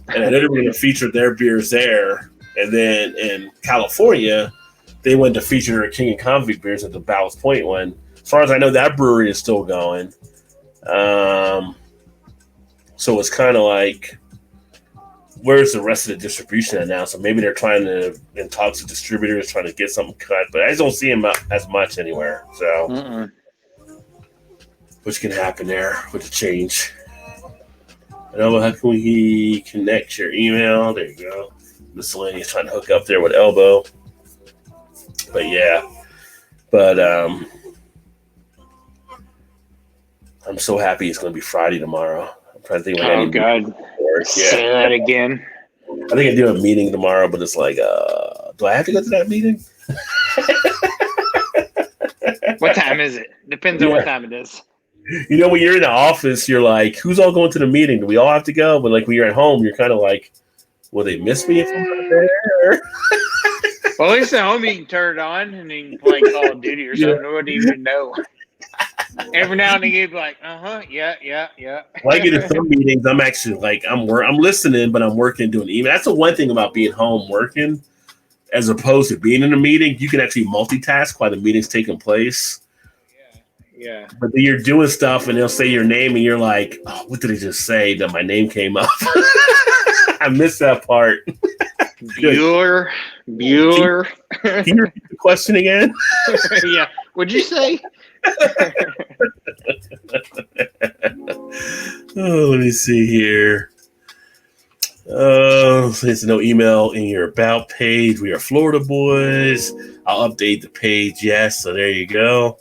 And I know they were going to feature their beers there. And then in California, they went to feature their King and Convict beers at the Ballast Point one. As far as I know, that brewery is still going. So it's kind of like, where's the rest of the distribution at now? So maybe they're trying to, in talks with distributors, trying to get something cut. But I just don't see them as much anywhere. So, which can happen there with the change. I know, how can we connect your email? There you go. Miscellaneous trying to hook up there with Elbow. But yeah. But I'm so happy it's going to be Friday tomorrow. I'm trying to think. Oh, God. Say that again. I think I do a meeting tomorrow, but it's like, do I have to go to that meeting? What time is it? Depends on what time it is. You know, when you're in the office, you're like, who's all going to the meeting? Do we all have to go? But like when you're at home, you're kind of like, will they miss me if I'm not there? Well, at least at home you can turn it on and you can play Call of Duty or something. Nobody even know. Every now and then you'd be like, yeah. Well, I get in some meetings, I'm actually like, I'm listening, but I'm working doing email. That's the one thing about being home working, as opposed to being in a meeting. You can actually multitask while the meeting's taking place. Yeah. But then you're doing stuff and they'll say your name and you're like, oh, what did he just say that my name came up? I missed that part. Bueller. Can you repeat the question again? Yeah. What'd you say? Oh, let me see here. There's no email in your about page. We are Florida boys. I'll update the page. Yes, so there you go.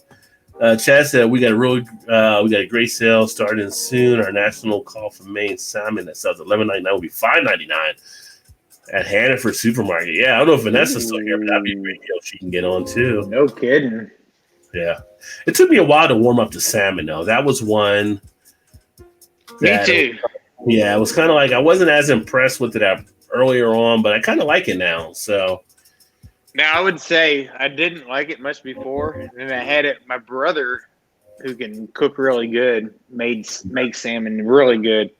Chad said we got a great sale starting soon. Our national call for Maine salmon that sells $11.99 will be $5.99 at Hannaford Supermarket. Yeah, I don't know if Vanessa's still here, but that'd be a great deal she can get on too. No kidding. Yeah, it took me a while to warm up to salmon though. That was one. Me too. Yeah, it was kind of like I wasn't as impressed with it earlier on, but I kind of like it now. So. Now, I would say I didn't like it much before, and then I had it. My brother, who can cook really good, makes salmon really good.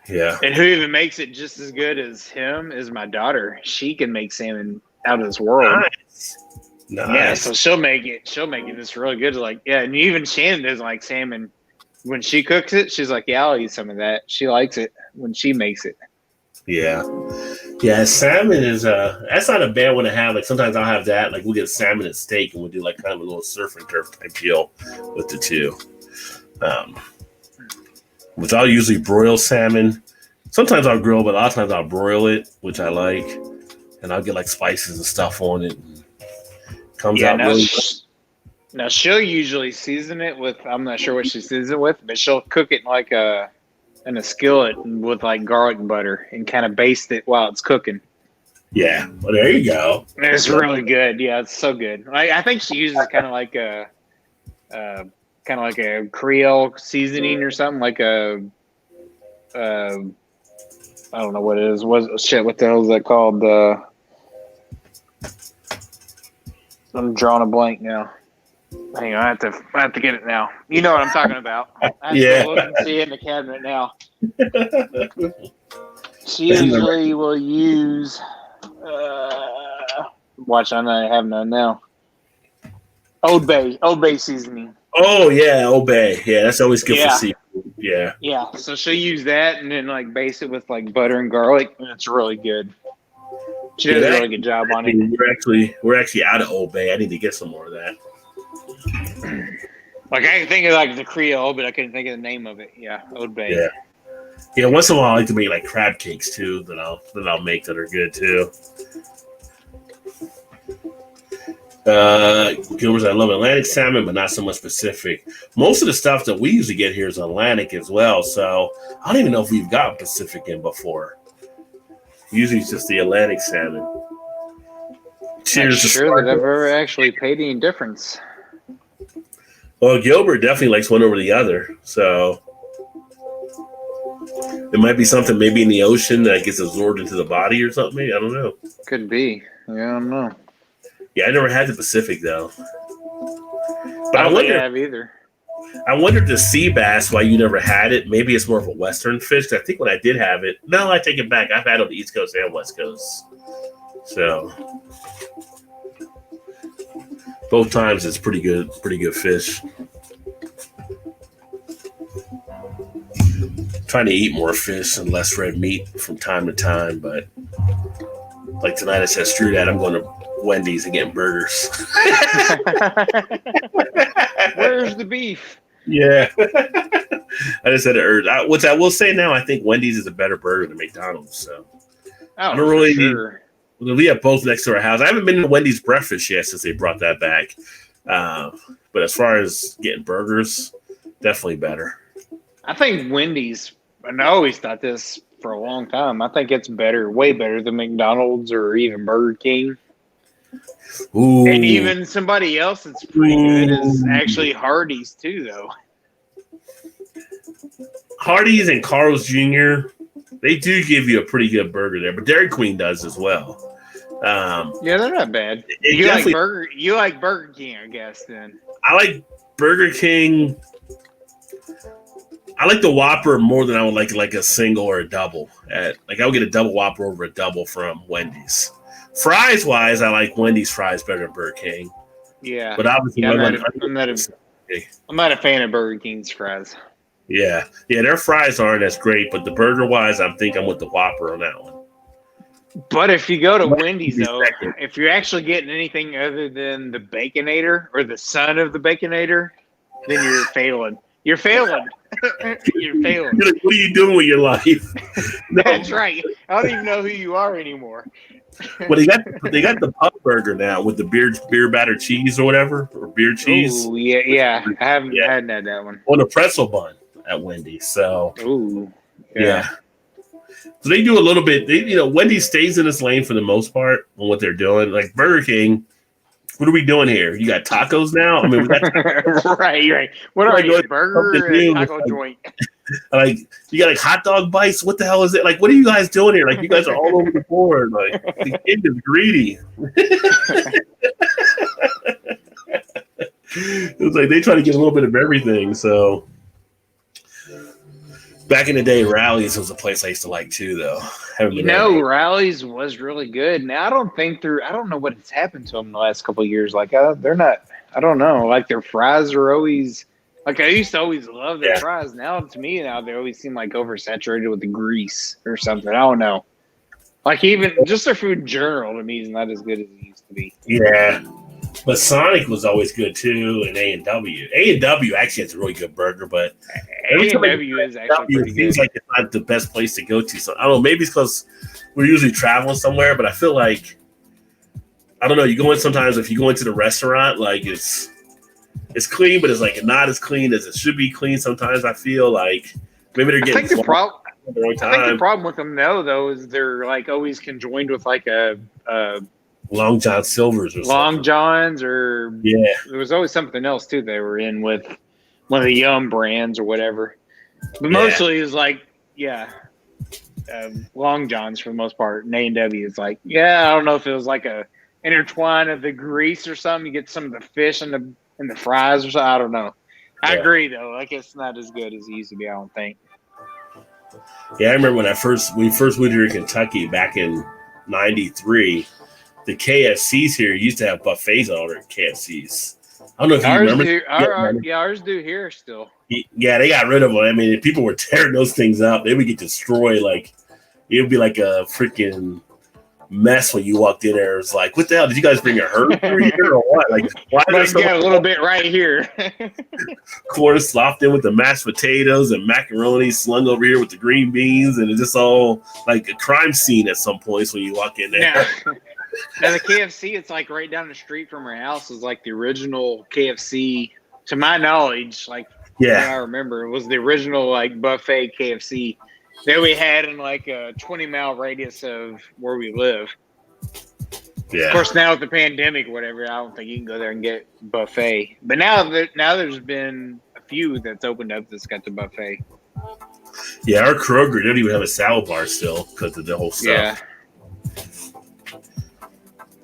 Yeah. And who even makes it just as good as him is my daughter. She can make salmon out of this world. Nice. Yeah, so she'll make it just really good. Like, yeah, and even Shannon doesn't like salmon. When she cooks it, she's like, yeah, I'll eat some of that. She likes it when she makes it. Yeah. Yeah, salmon is that's not a bad one to have. Like sometimes I'll have that. Like we'll get salmon and steak and we'll do like kind of a little surf and turf type deal with the two. Which I'll usually broil salmon. Sometimes I'll grill, but a lot of times I'll broil it, which I like. And I'll get like spices and stuff on it. Comes out really good. Now she'll usually season it with, I'm not sure what she seasons it with, but she'll cook it like in a skillet with like garlic and butter and kind of baste it while it's cooking. Yeah, well there you go. And it's really good. Yeah, it's so good. I think she uses kind of like a Creole seasoning or something, like a I don't know what it is. What the hell is that called? I'm drawing a blank now. Hang on, I have to get it now. You know what I'm talking about. I have to look and see it in the cabinet now. She usually will use. Watch, I know I have none now. Old Bay seasoning. Oh yeah, Old Bay. Yeah, that's always good for seafood. Yeah. Yeah, so she'll use that and then like base it with like butter and garlic, and it's really good. She does a really good job on it. We're actually out of Old Bay. I need to get some more of that. Like I can think of like the Creole, but I couldn't think of the name of it. Yeah, Old Bay. Yeah. Yeah, once in a while I like to make like crab cakes too that I'll make that are good too. Gilbert's, I love Atlantic salmon, but not so much Pacific. Most of the stuff that we usually get here is Atlantic as well, so I don't even know if we've got Pacific in before. Usually it's just the Atlantic salmon. Cheers. Not sure that I've ever actually paid any difference. Well, Gilbert definitely likes one over the other, so it might be something maybe in the ocean that gets absorbed into the body or something. I don't know. Could be. Yeah, I don't know. Yeah, I never had the Pacific though. But I wonder, have either. I wonder if the sea bass, why you never had it. Maybe it's more of a Western fish. I think when I did have it, no, I take it back. I've had it on the East Coast and West Coast. So both times it's pretty good fish. Trying to eat more fish and less red meat from time to time, but like tonight I said, screw that. I'm going to Wendy's and getting burgers. Where's the beef? Yeah. I just had to urge. Which I will say now, I think Wendy's is a better burger than McDonald's. So I don't really. Sure. We have both next to our house. I haven't been to Wendy's breakfast yet since they brought that back. But as far as getting burgers, definitely better. I think Wendy's, and I always thought this for a long time, I think it's better, way better than McDonald's or even Burger King. Ooh. And even somebody else that's pretty good is actually Hardee's too, though. Hardee's and Carl's Jr., they do give you a pretty good burger there, but Dairy Queen does as well. Yeah, they're not bad. You like Burger King, I guess, then. I like Burger King. I like the Whopper more than I would like a single or a double. I would get a double Whopper over a double from Wendy's. Fries wise, I like Wendy's fries better than Burger King. Yeah, but obviously, I'm not a fan of Burger King's fries. Yeah, their fries aren't as great, but the burger wise, I'm with the Whopper on that one. But if you go to Wendy's, though, if you're actually getting anything other than the Baconator or the son of the Baconator, then you're failing. You're failing. You're failing. What are you doing with your life? No. That's right. I don't even know who you are anymore. Well, they got the pub burger now with the beer batter cheese or whatever, or beer cheese. Oh yeah. I haven't had that one. On a pretzel bun at Wendy's. So. Ooh. Yeah. So they do a little bit. Wendy's stays in its lane for the most part on what they're doing. Like Burger King. What are we doing here? You got tacos now? I mean, we got right. What are you, burger or taco joint? Like, you got like hot dog bites? What the hell is it? Like, what are you guys doing here? Like, you guys are all over the board. Like, the kid is greedy. It's like they try to get a little bit of everything. So, back in the day, Rally's was a place I used to like too, though. Rally's was really good. Now I don't know what has happened to them in the last couple of years. Like they're not. I don't know. Like their fries are always. Like I used to always love their fries. Now to me, they always seem like oversaturated with the grease or something. I don't know. Like even just their food in general to me is not as good as it used to be. Yeah. But Sonic was always good too, and A&W. A&W actually has a really good burger, but A&W is actually pretty good. Seems like it's not the best place to go to. So I don't know, maybe it's because we're usually traveling somewhere, but I feel like I don't know. You go in sometimes if you go into the restaurant, like it's clean, but it's like not as clean as it should be clean. Sometimes I feel like maybe they're getting. I think the problem with them though is they're like always conjoined with like a Long John Silver's or Long John's or there was always something else too they were in with one of the Yum brands or whatever. But mostly is like Long John's for the most part. And A&W is like I don't know if it was like a intertwine of the grease or something. You get some of the fish in the fries or something. I don't know. I agree though. Like it's not as good as it used to be. I don't think. Yeah, I remember when we first moved here in Kentucky back in '93. The KFCs here used to have buffets on all their KFCs. I don't know if you remember. Ours do here still. Yeah, they got rid of them. I mean, if people were tearing those things up, they would get destroyed. Like it would be like a freaking mess when you walked in there. It was like, what the hell? Did you guys bring a herd here or what? Like, why is there got a little bit right here? Quarter slopped in with the mashed potatoes and macaroni slung over here with the green beans, and it's just all like a crime scene at some points when you walk in there. Now the KFC, it's like right down the street from our house is like the original KFC, to my knowledge. Like, I remember it was the original like buffet KFC that we had in like a 20-mile radius of where we live. Yeah. Of course, now with the pandemic or whatever, I don't think you can go there and get buffet. But now there's been a few that's opened up that's got the buffet. Yeah, our Kroger don't even have a salad bar still because of the whole stuff. Yeah.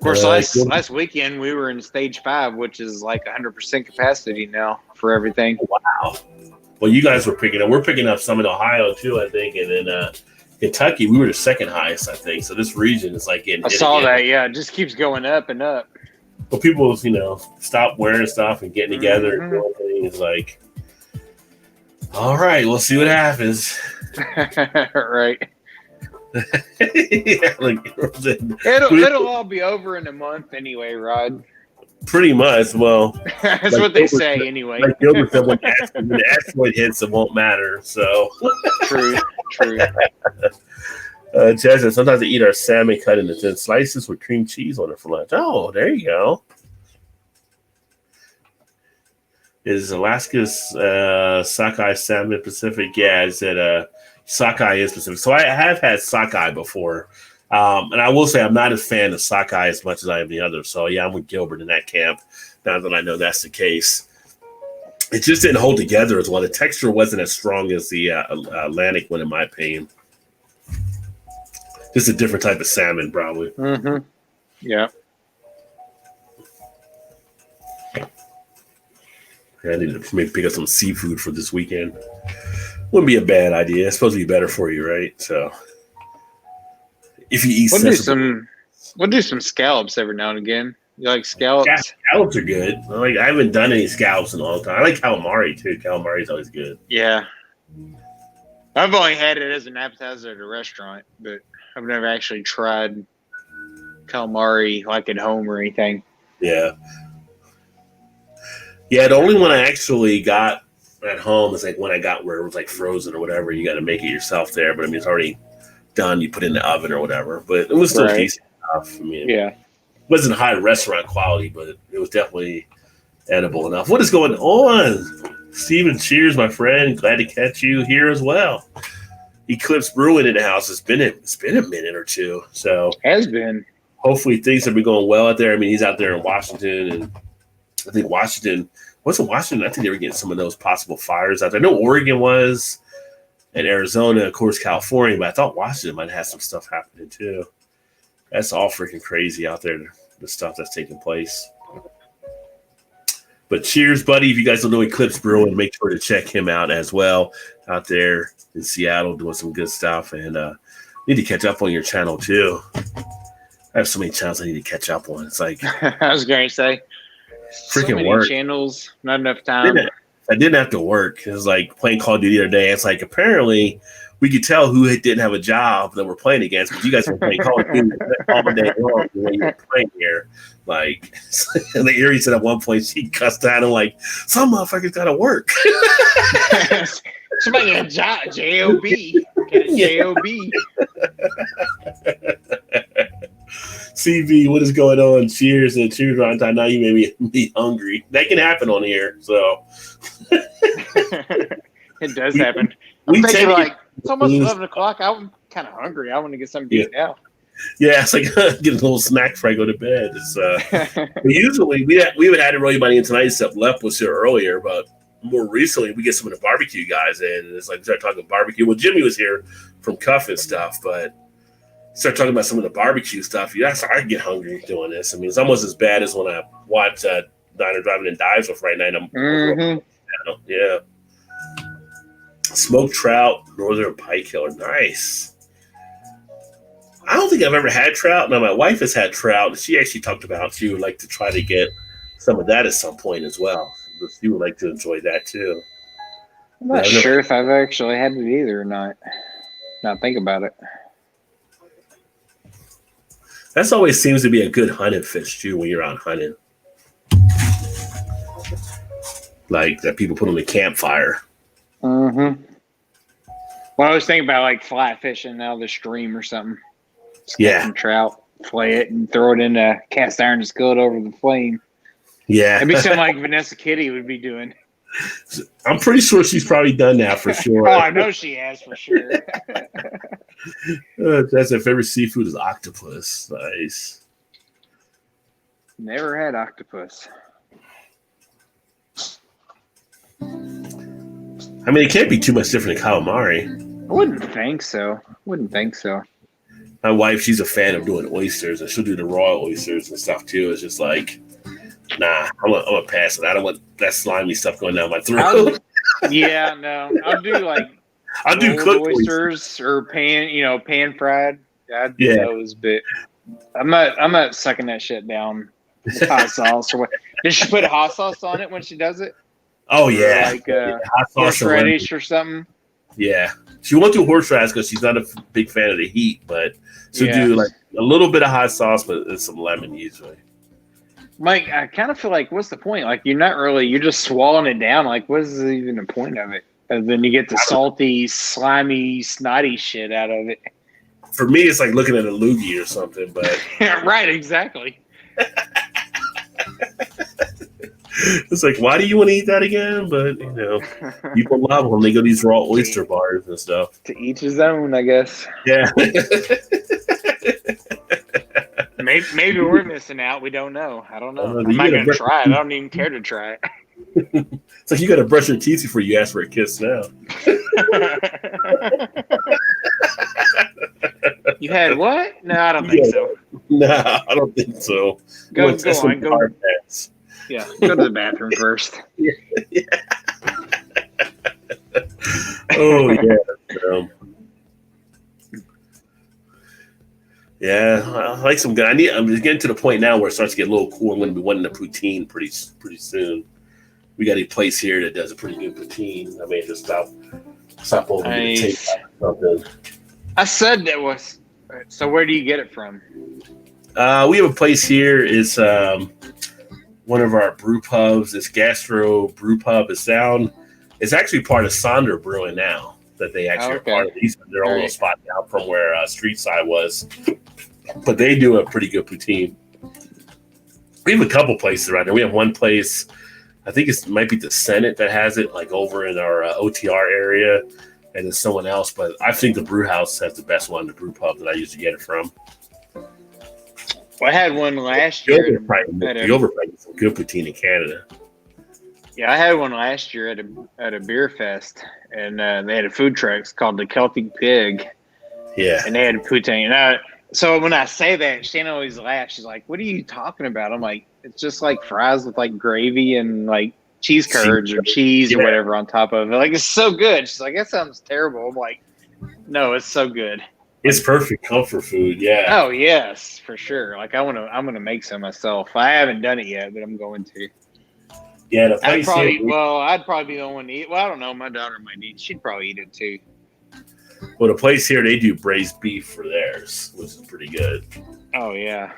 Of course, last weekend we were in stage 5, which is like 100% capacity now for everything. Wow. Well, you guys were picking up. We're picking up some in Ohio too, I think, and then Kentucky we were the second highest, I think. So this region is like getting. I saw that. Yeah, it just keeps going up and up. Well, people, stop wearing stuff and getting together and doing things. Like, all right, we'll see what happens. Right. Yeah, like, it'll all be over in a month anyway, Rod. Pretty much. Well, that's like what they say anyway. Like Gilbert said, when the asteroid hits, it won't matter. So true. Chad said sometimes they eat our salmon cut into thin slices with cream cheese on it for lunch. Oh, there you go. Is Alaska's sockeye salmon Pacific? Yeah, is it sockeye is Pacific. So I have had sockeye before. And I will say I'm not a fan of sockeye as much as I am the others. So, yeah, I'm with Gilbert in that camp now that I know that's the case. It just didn't hold together as well. The texture wasn't as strong as the Atlantic one, in my opinion. Just a different type of salmon, probably. Mm-hmm. Yeah. I need to maybe pick up some seafood for this weekend. Wouldn't be a bad idea. It's supposed to be better for you, right? So, if you eat, we'll do some scallops every now and again. You like scallops? Yeah, scallops are good. I haven't done any scallops in a long time. I like calamari too. Calamari is always good. Yeah, I've only had it as an appetizer at a restaurant, but I've never actually tried calamari like at home or anything. Yeah. Yeah, the only one I actually got at home is like when I got where it was like frozen or whatever. You got to make it yourself there, but I mean it's already done. You put it in the oven or whatever, but it was still decent enough. I mean, it wasn't high restaurant quality, but it was definitely edible enough. What is going on, Steven? Cheers, my friend. Glad to catch you here as well. Eclipse Brewing in the house. It's been a minute or two, so has been. Hopefully things have been going well out there. I mean, he's out there in Washington, and I think Washington. Wasn't Washington? I think they were getting some of those possible fires out there. I know Oregon was, and Arizona, of course, California, but I thought Washington might have some stuff happening too. That's all freaking crazy out there, the stuff that's taking place. But cheers, buddy. If you guys don't know Eclipse Brewing, make sure to check him out as well out there in Seattle doing some good stuff. And need to catch up on your channel too. I have so many channels I need to catch up on. It's like I was going to say. Freaking so many work. Channels, not enough time. I didn't have to work. It was like playing Call of Duty the other day. It's like apparently we could tell who didn't have a job that we're playing against, but you guys were playing Call of Duty all day long when you were playing here. Like, the Erie said at one point she cussed out and like, some motherfuckers got to work. Somebody got a job, J-O-B. Get a J-O-B. CB, what is going on? Cheers and cheers, Ron. Now you made me hungry. That can happen on here, so. It does happen. I'm thinking like, it's almost 11 o'clock. I'm kind of hungry. I want to get something to eat now. Yeah, it's like get a little snack before I go to bed. It's usually we haven't had everybody in tonight except Lep was here earlier, but more recently we get some of the barbecue guys in, and it's like we start talking barbecue. Well, Jimmy was here from Cuff and stuff, but start talking about some of the barbecue stuff, I get hungry doing this. I mean, it's almost as bad as when I watch Diner Driving and Dives with Friday Night. Yeah. Smoked trout, northern pike killer. Nice. I don't think I've ever had trout. Now, my wife has had trout, and she actually talked about she would like to try to get some of that at some point as well. She would like to enjoy that too. I'm not sure if I've actually had it either or not. Now think about it. That's always seems to be a good hunting fish too when you're out hunting. Like that people put on the campfire. Mm-hmm. Well, I was thinking about like fly fishing out of the stream or something. Just get some trout, flay it, and throw it in a cast iron skillet over the flame. Yeah. It'd be something like Vanessa Kitty would be doing. I'm pretty sure she's probably done that for sure. Oh, I know she has for sure. That's her favorite seafood is octopus. Nice. Never had octopus. I mean, it can't be too much different than calamari. I wouldn't think so. My wife, she's a fan of doing oysters, and she'll do the raw oysters and stuff too. It's just like, nah, I'm gonna pass it. I don't want that slimy stuff going down my throat. I'll do cooked oysters or pan fried. I'd do those, but I'm not sucking that shit down with hot sauce or what. Does she put hot sauce on it when she does it? Oh yeah, like horseradish or something. Yeah, she won't do horseradish because she's not a big fan of the heat, but she'll do like a little bit of hot sauce, but some lemon usually. Mike, I kind of feel like, what's the point? Like, you're just swallowing it down. Like, what is even the point of it? And then you get the salty, slimy, snotty shit out of it. For me, it's like looking at a loogie or something, but. Right, exactly. It's like, why do you want to eat that again? But, people love when they go to these raw oyster bars and stuff. To each his own, I guess. Yeah. Maybe we're missing out. We don't know. I don't know. I'm not going to try it. I don't even care to try it. It's like you got to brush your teeth before you ask for a kiss now. You had what? No, I don't think so. No, I don't think so. Go on. Yeah, go to the bathroom first. Yeah. Oh, yeah. Yeah, I like some good. I'm just getting to the point now where it starts to get a little cool. I'm going to be wanting a poutine pretty soon. We got a place here that does a pretty good poutine. I may just stop over and take something. I said that was. So where do you get it from? We have a place here. It's one of our brew pubs. It's Gastro Brew Pub. It's actually part of Sonder Brewing now. That they actually are part of these. They're a little spot down from where Street Side was. But they do a pretty good poutine. We have a couple places around there. We have one place, I think it might be the Senate that has it, like over in our OTR area, and then someone else. But I think the Brew House has the best one, the brew pub that I used to get it from. Well, I had one last year. You overpriced some good poutine in Canada. Yeah, I had one last year at a beer fest, and they had a food truck called the Celtic Pig. Yeah, and they had a poutine. So when I say that, Shannon always laughs. She's like, "What are you talking about?" I'm like, "It's just like fries with like gravy and like cheese curds or cheese or whatever on top of it. Like it's so good." She's like, "That sounds terrible." I'm like, "No, it's so good. It's perfect comfort food." Yeah. Oh yes, for sure. Like I'm gonna make some myself. I haven't done it yet, but I'm going to. Yeah, I'd probably be the one to eat. Well, I don't know. My daughter might eat. She'd probably eat it too. Well, the place here, they do braised beef for theirs, which is pretty good. Oh, yeah.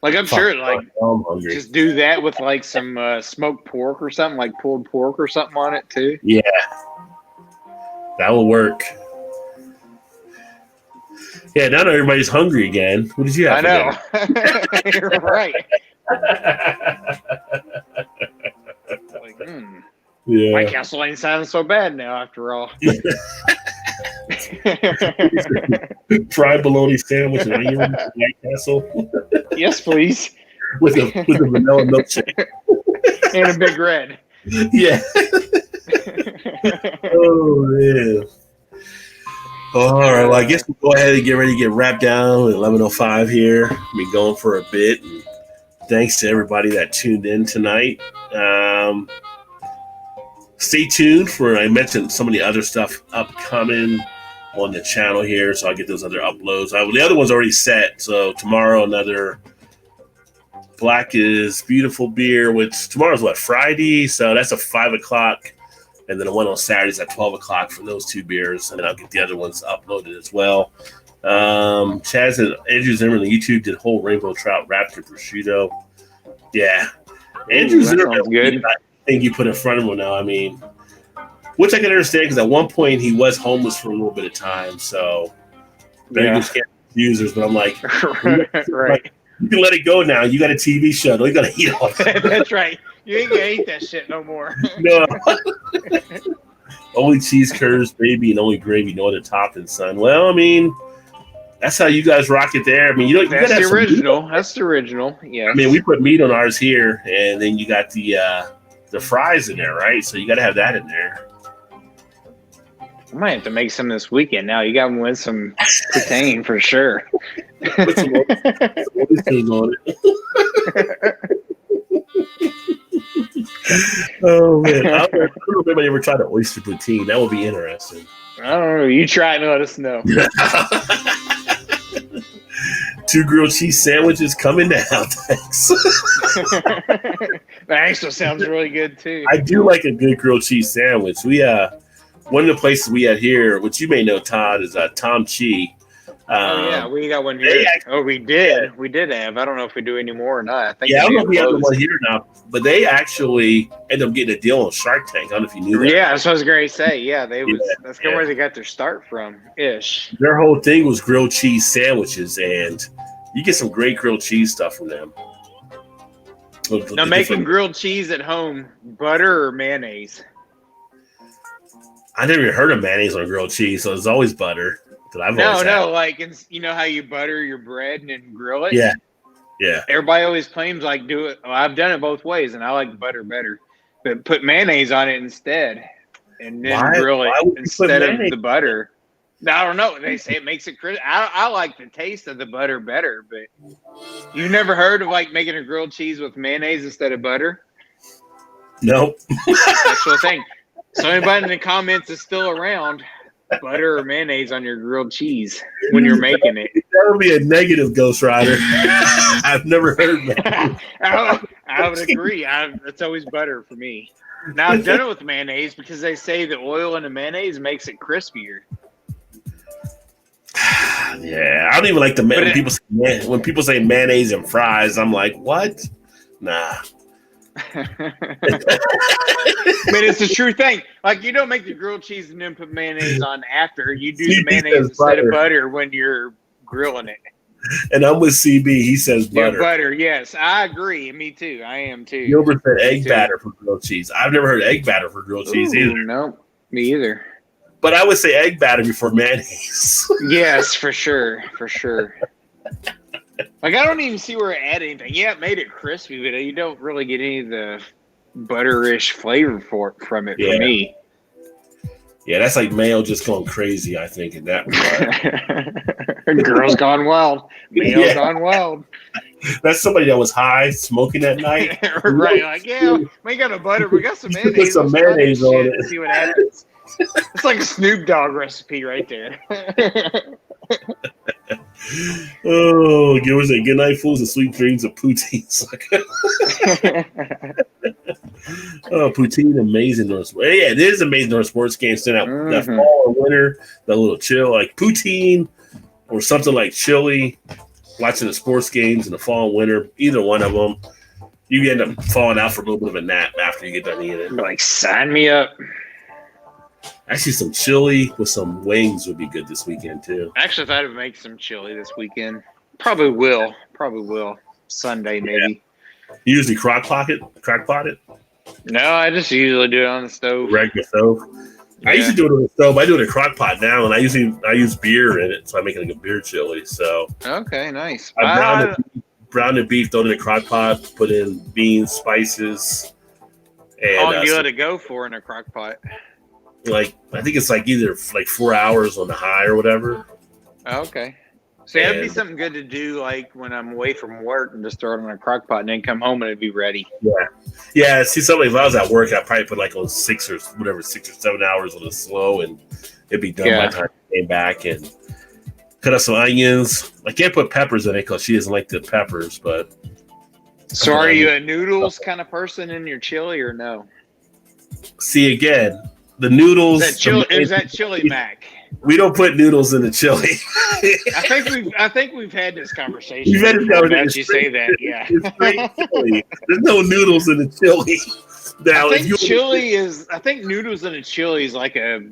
Like, I'm sure, like, just do that with, like, some smoked pork or something, like pulled pork or something on it, too. Yeah. That will work. Yeah, now everybody's hungry again. What did you have? I know. You're right. Yeah. My castle ain't sounding so bad now, after all. Fried bologna sandwich and onion in White Castle. Yes, please. with a vanilla milkshake and a big red. Yeah. Oh man. All right. Well, I guess we'll go ahead and get ready to get wrapped down at 11:05 here. Been going for a bit. And thanks to everybody that tuned in tonight. Stay tuned for, I mentioned some of the other stuff upcoming on the channel here, so I'll get those other uploads. The other one's already set, so tomorrow another Black is Beautiful beer, which tomorrow's Friday, so that's a 5 o'clock, and then the one on Saturdays at 12 o'clock for those two beers, and then I'll get the other ones uploaded as well. Chaz and Andrew Zimmerman on YouTube did whole rainbow trout wrapped in prosciutto. Yeah. Andrew Zimmerman, good. I think you put in front of him now, I mean, which I can understand because at one point he was homeless for a little bit of time, so Bengals can't users, but I'm like, right. You can let it go now. You got a TV show. You got to eat all that. That's right. You ain't gonna eat that shit no more. No. Only cheese curds, baby, and only gravy, no other toppings, son. Well, I mean, that's how you guys rock it there. I mean, that's the original. That's the original. Yeah. I mean, we put meat on ours here, and then you got the fries in there, right? So you got to have that in there. I might have to make some this weekend. Now you got them with some protein for sure. Put some oysters on it. Oh man, I don't know if anybody ever tried an oyster poutine. That would be interesting. I don't know. You try it and let us know. 2 grilled cheese sandwiches coming down. Thanks. That actually sounds really good too. I do like a good grilled cheese sandwich. We one of the places we had here, which you may know, Todd, is Tom Chi. We got one here. We did. Yeah. We did have. I don't know if we do anymore or not. I don't know if we have the one here now, but they actually ended up getting a deal on Shark Tank. I don't know if you knew that. Yeah, that's what I was going to say. Yeah, that's where they got their start from, ish. Their whole thing was grilled cheese sandwiches, and you get some great grilled cheese stuff from them. Now, making grilled cheese at home, butter or mayonnaise? I never even heard of mayonnaise on grilled cheese, so it's always butter. Like you know how you butter your bread and then grill it? Yeah. Everybody always claims like do it. Well, I've done it both ways, and I like butter better. But put mayonnaise on it instead, and then grill it instead of the butter. I don't know. They say it makes it crisp. I like the taste of the butter better, but you've never heard of like making a grilled cheese with mayonnaise instead of butter? Nope. That's the thing. So anybody in the comments is still around, butter or mayonnaise on your grilled cheese when you're making it. That would be a negative, Ghost Rider. I've never heard that. I would agree. It's always butter for me. Now, I've done it with mayonnaise because they say the oil in the mayonnaise makes it crispier. Yeah, I don't even like the when people say mayonnaise and fries, I'm like, what? Nah. But it's the true thing. Like, you don't make the grilled cheese and then put mayonnaise on after. You do the mayonnaise instead of butter when you're grilling it. And I'm with CB. He says butter. Yeah, butter, yes. I agree. Me too. I am too. Gilbert said egg batter for grilled cheese. I've never heard egg batter for grilled cheese either. No, me either. But I would say egg batter before mayonnaise. Yes, for sure. For sure. Like, I don't even see where it added anything. Yeah, it made it crispy, but you don't really get any of the butterish flavor from it for me. Yeah, that's like mayo just going crazy, I think, in that regard. Girls gone wild. Mayo's gone wild. That's somebody that was high, smoking that night. Right, like, we got a butter. We got some mayonnaise. Put some mayonnaise on it. See what happens. It's like a Snoop Dogg recipe right there. Oh, give us a good night, fools, and sweet dreams of poutine. Oh, poutine, amazing North Sports. Yeah, it is amazing North Sports games. That fall or winter, that little chill, like poutine or something like chili. Watching the sports games in the fall and winter, either one of them, you end up falling out for a little bit of a nap after you get done eating it. Like, sign me up. Actually, some chili with some wings would be good this weekend, too. Actually, if I had to make some chili this weekend, probably will. Sunday, maybe. You usually crock pot it? No, I just usually do it on the stove. Regular stove? Yeah. I usually do it on the stove. I do it in a crock pot now, and I use beer in it, so I make like a beer chili. So okay, nice. I brown the beef, throw it in a crock pot, put in beans, spices. And how long do you let it go for in a crock pot? Like I think it's like either like 4 hours on the high or whatever. Oh, okay. So that'd be something good to do, like when I'm away from work, and just throw it on a crock pot and then come home and it'd be ready. Yeah. See, something if I was at work, I'd probably put like on 6 or 7 hours on the slow, and it'd be done by the time I came back. And cut up some onions. I can't put peppers in it because she doesn't like the peppers. But so, are you a noodles kind of person in your chili or no? See, again, the noodles. Is that chili mac? We don't put noodles in the chili. I think we've had this conversation. You've had this conversation. You say that, yeah. It's straight chili. There's no noodles in the chili. Now, I think noodles in a chili is like a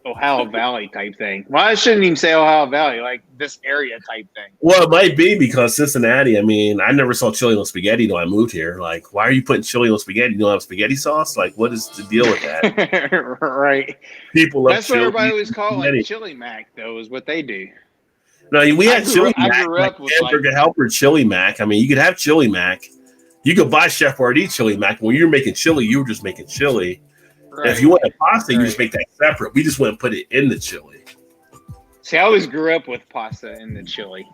Ohio Valley type thing. Well, I shouldn't even say Ohio Valley, like this area type thing. Well, it might be because Cincinnati. I mean, I never saw chili on spaghetti until I moved here. Like, why are you putting chili on spaghetti? You don't have spaghetti sauce? Like, what is the deal with that? Right. People love That's what everybody always call like chili mac, though, is what they do. No, we had chili mac. I grew up with Hamburger helper chili mac. I mean, you could have chili mac. You could buy Chef Boyardee chili mac. When you were making chili, you were just making chili. Right. And if you want a pasta, you just make that separate. We just wouldn't put it in the chili. See, I always grew up with pasta in the chili.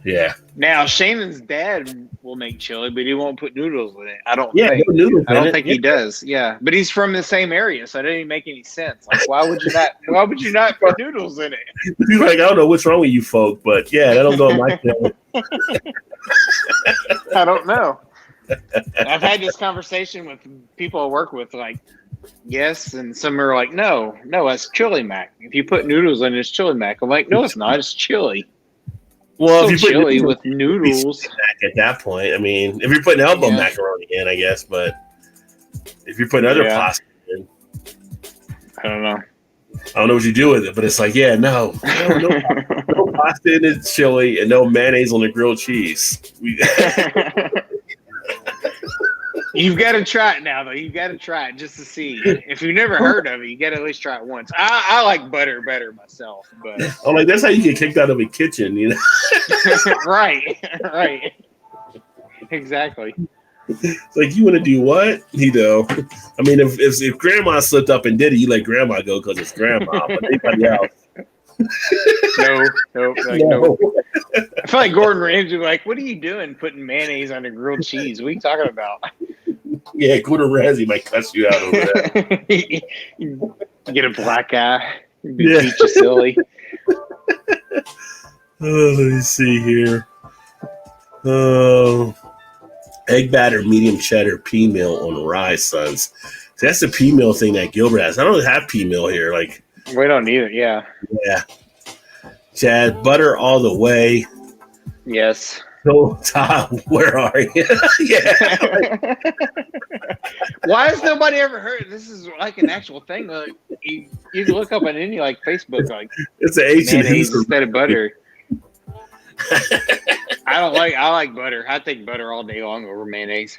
Yeah. Now Shannon's dad will make chili, but he won't put noodles in it. I don't think he does. Yeah, but he's from the same area, so it didn't make any sense. Like, why would you not put noodles in it? He's like, I don't know what's wrong with you folk, but yeah, that'll go in my chili. I don't know. I've had this conversation with people I work with, like, yes, and some are like, no, that's chili mac. If you put noodles in it, it's chili mac. I'm like, no, it's not. It's chili. Well, if you put chili with noodles at that point, I mean, if you're putting elbow macaroni in, I guess, but if you're putting other pasta in, I don't know. I don't know what you do with it, but it's like, no pasta in the chili and no mayonnaise on the grilled cheese. You've got to try it now, though. You've got to try it just to see. If you've never heard of it, you got to at least try it once. I like butter better myself, but like that's how you get kicked out of a kitchen, you know? Right. Exactly. It's like, you want to do what? You know, I mean, if grandma slipped up and did it, you let grandma go because it's grandma, but anybody else. No. I feel like Gordon Ramsay was like, what are you doing putting mayonnaise on a grilled cheese? What are you talking about? Yeah, Gordon Ramsay might cuss you out over that. You get a black eye. Beat you silly. Let me see here. Egg batter, medium cheddar, pea meal on rye, sons. So that's the pea meal thing that Gilbert has. I don't have pea meal here. Like, we don't either. Yeah. Chad, butter all the way. Yes. So, Tom, where are you? Yeah. Why has nobody ever heard? This is like an actual thing. Like, you look up on any like Facebook, like it's an ancient instead of butter. I like butter. I take butter all day long over mayonnaise.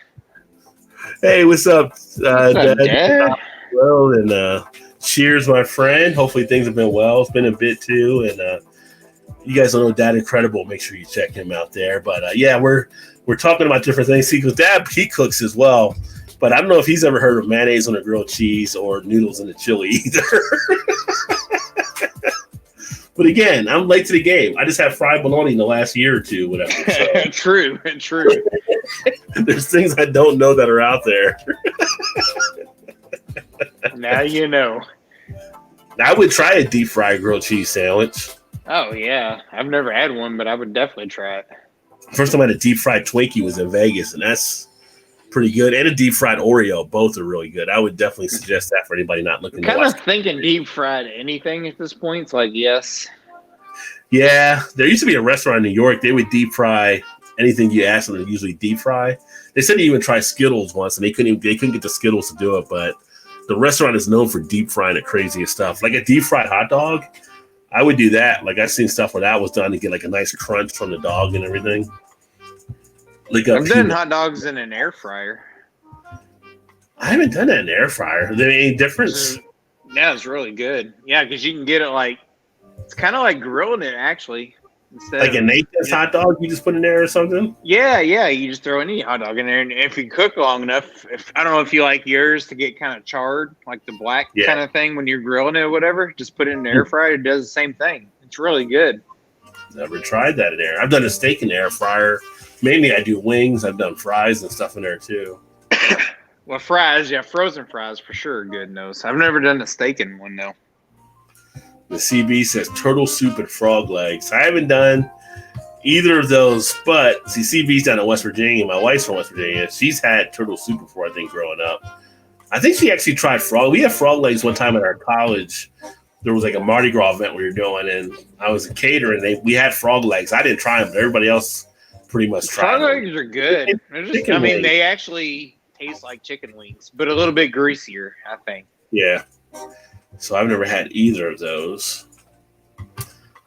Hey, what's up, Dad? Well, and cheers, my friend. Hopefully things have been well. It's been a bit too, and you guys don't know Dad Incredible. Make sure you check him out there. But we're talking about different things. See, because Dad, he cooks as well. But I don't know if he's ever heard of mayonnaise on a grilled cheese or noodles in a chili either. But again, I'm late to the game. I just had fried bologna in the last year or two, whatever. So. True. There's things I don't know that are out there. Now you know. I would try a deep fried grilled cheese sandwich. Oh, yeah. I've never had one, but I would definitely try it. First time I had a deep fried Twinkie was in Vegas, and that's pretty good. And a deep fried Oreo. Both are really good. I would definitely suggest that for anybody not looking kind of thinking deep fried anything at this point. It's like, yes. Yeah. There used to be a restaurant in New York. They would deep fry anything you asked them to usually deep fry. They said they even tried Skittles once, and they couldn't get the Skittles to do it, but the restaurant is known for deep frying the craziest stuff. Like a deep fried hot dog, I would do that. Like I've seen stuff where that was done to get like a nice crunch from the dog and everything. Like I've done hot dogs in an air fryer. I haven't done that in an air fryer. Are there any difference? Yeah, it's really good. Yeah, because you can get it like it's kind of like grilling it actually. instead. Like a Nathan's hot dog, you just put in there or something? Yeah. You just throw any hot dog in there, and if you cook long enough, I don't know if you like yours to get kind of charred, like the black kind of thing when you're grilling it or whatever. Just put it in the air fryer. It does the same thing. It's really good. Never tried that in there. I've done a steak in the air fryer. Mainly, I do wings. I've done fries and stuff in there too. Well, fries, frozen fries for sure. Good in those. I've never done a steak in one though. The CB says turtle soup and frog legs. I haven't done either of those, but see, CB's down in West Virginia. My wife's from West Virginia. She's had turtle soup before, I think, growing up. I think she actually tried frog. We had frog legs one time at our college. There was like a Mardi Gras event we were doing, and I was a caterer, and we had frog legs. I didn't try them, but everybody else pretty much tried them. Frog legs are good. They actually taste like chicken wings, but a little bit greasier, I think. Yeah. So I've never had either of those.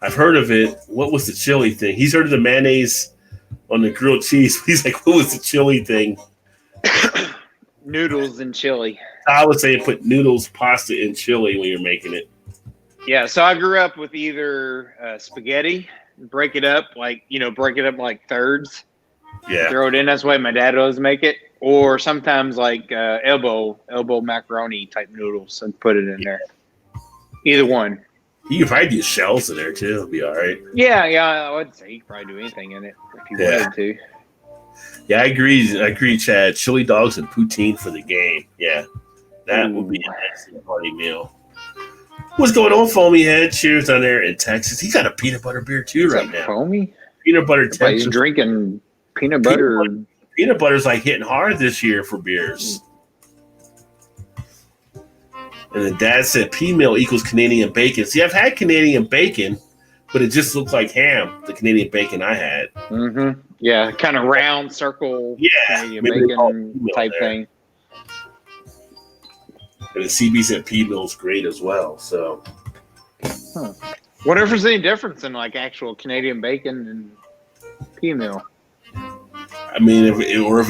I've heard of it. What was the chili thing? He's heard of the mayonnaise on the grilled cheese. He's like, what was the chili thing? Noodles and chili. I would say put noodles, pasta, and chili when you're making it. Yeah, so I grew up with either spaghetti, break it up like thirds. Yeah. Throw it in. That's the way my dad always make it. Or sometimes like elbow macaroni type noodles and put it in there. Either one. You could probably do shells in there too. It'll be all right. Yeah, I would say you could probably do anything in it if you wanted to. Yeah, I agree, Chad. Chili dogs and poutine for the game. Yeah, that would be an excellent party meal. What's going on, Foamy Head? Cheers down there in Texas. He got a peanut butter beer too right now. Foamy? Peanut butter Texas. He's drinking peanut butter. Peanut butter's like hitting hard this year for beers. And then Dad said pea meal equals Canadian bacon. See, I've had Canadian bacon, but it just looks like ham, the Canadian bacon I had. Mm-hmm. Yeah, kind of round circle Canadian bacon type thing. And the CB said pea meal's great as well. So, what if there's any difference in like actual Canadian bacon and pea meal? I mean, if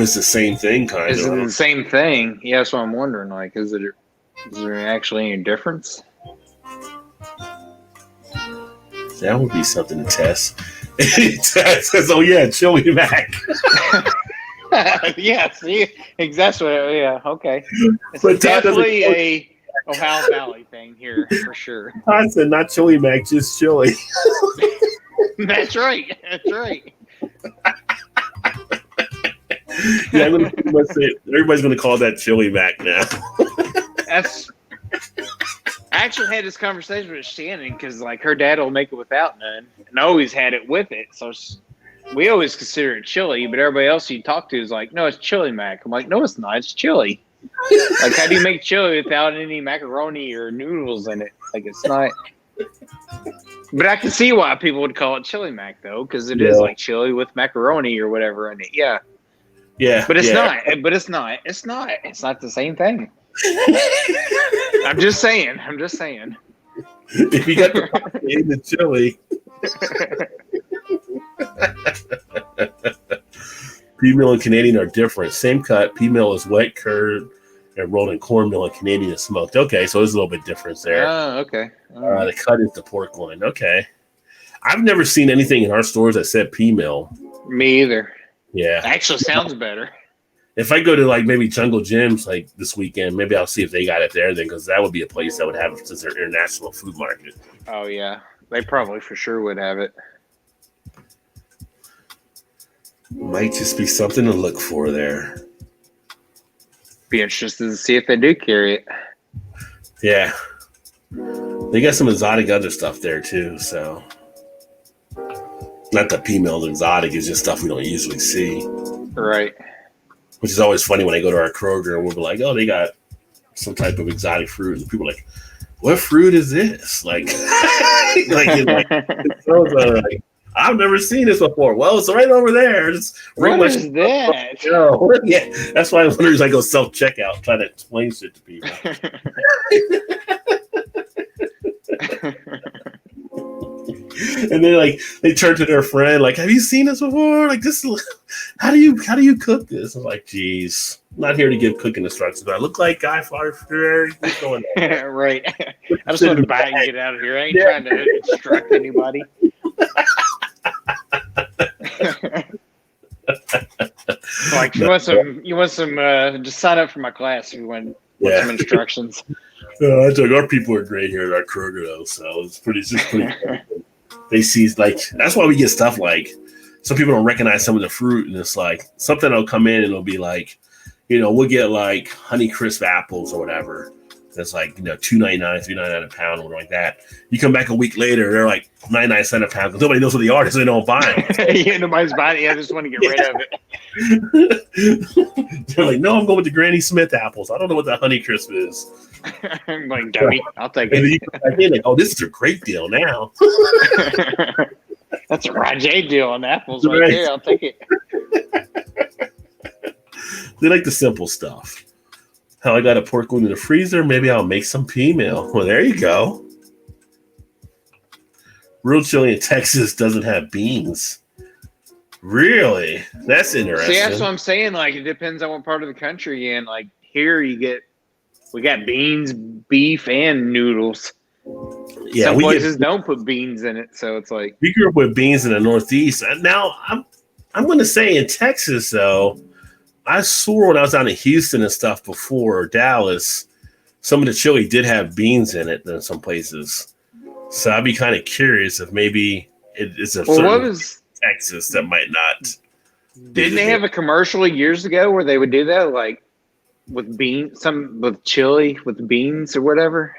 it's the same thing, kind of. Is it the same thing? Yeah, that's what I'm wondering. Like, is there actually any difference? That would be something to test. It says, "Oh yeah, chili mac." Yeah, see, exactly. Yeah, okay. It's But definitely a Ohio Valley thing here for sure. I said not chili mac, just chili. That's right. That's right. Yeah, everybody's going to call that chili mac now. I actually had this conversation with Shannon because like her dad will make it without none, and I always had it with it. So we always consider it chili, but everybody else you talk to is like, no, it's chili mac. I'm like, no, it's not. It's chili. Like, how do you make chili without any macaroni or noodles in it? Like, it's not. But I can see why people would call it chili mac though, because it is like chili with macaroni or whatever in it. Yeah. Yeah. But it's not. But it's not. It's not. It's not the same thing. I'm just saying. If you got the chili. Pea meal and Canadian are different. Same cut. Pea meal is wet curd and rolled in cornmeal, and Canadian is smoked. Okay, so there's a little bit difference there. Oh, okay. Right. The cut is the pork one. Okay. I've never seen anything in our stores that said pea meal. Me either. Yeah. Actually sounds better. If I go to like maybe Jungle Gyms like this weekend, maybe I'll see if they got it there then, because that would be a place that would have it since they're international food market. Oh yeah, they probably for sure would have it. Might just be something to look for there. Be interested to see if they do carry it. Yeah, they got some exotic other stuff there too. So not the pea meal, the exotic is just stuff we don't usually see. Right. Which is always funny when I go to our Kroger and we'll be like, oh, they got some type of exotic fruit. And people are like, what fruit is this? Like, I've never seen this before. Well, it's right over there. What is that? Oh, yeah, that's why I wonder as I go self-checkout, trying to explain shit to people. And then they turn to their friend, like, have you seen this before? Like, this, how do you cook this? I'm like, geez, I'm not here to give cooking instructions. Do I look like Guy Fieri? What's going on? Right. I just want to buy it and get out of here. I ain't trying to instruct anybody. Like you want some just sign up for my class if you want some instructions. I think our people are great here at our Kroger though, so it's pretty they see like that's why we get stuff like some people don't recognize some of the fruit, and it's like something will come in and it'll be like, we'll get like Honey Crisp apples or whatever. That's like, $2.99, $3.99 a pound or like that. You come back a week later, they're like 99 cents a pound because nobody knows what they are, so they don't buy them. Yeah, nobody's buying it. I just want to get rid of it. They're like, no, I'm going with the Granny Smith apples. I don't know what that Honey Crisp is. I'm like, dummy, I'll take it. And then you come back in like, oh, this is a great deal now. That's a Rajay deal on apples right there. I'll take it. They like the simple stuff. How I got a pork loin in the freezer. Maybe I'll make some pea meal. Well, there you go. Real chili in Texas doesn't have beans. Really? That's interesting. See, that's what I'm saying. Like, it depends on what part of the country you're in. Like, here we got beans, beef, and noodles. Yeah, some places don't put beans in it, so it's like we grew up with beans in the Northeast. Now, I'm going to say in Texas, though, I swore when I was down in Houston and stuff before, or Dallas, some of the chili did have beans in it in some places. So I'd be kind of curious if maybe it's a certain Texas that might not. Didn't they have a commercial years ago where they would do that, like with with chili with beans or whatever?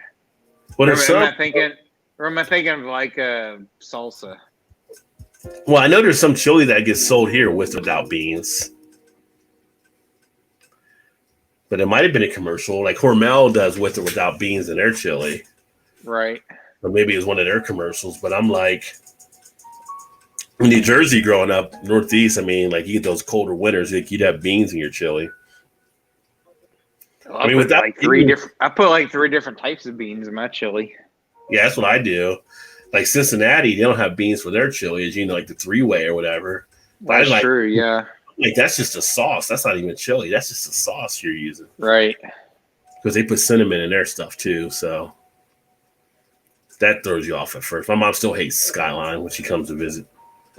Am I thinking of like salsa? Well, I know there's some chili that gets sold here without beans. But it might have been a commercial, like Hormel does with or without beans in their chili. Right. Or maybe it's one of their commercials. But I'm like, in New Jersey growing up, Northeast, I mean, like you get those colder winters, like you'd have beans in your chili. Well, I mean, without like I put like 3 different types of beans in my chili. Yeah, that's what I do. Like Cincinnati, they don't have beans for their chili, as like the 3-way or whatever. That's true, yeah. Like that's just a sauce. That's not even chili. That's just a sauce you're using. Right. Because they put cinnamon in their stuff too. So that throws you off at first. My mom still hates Skyline when she comes to visit.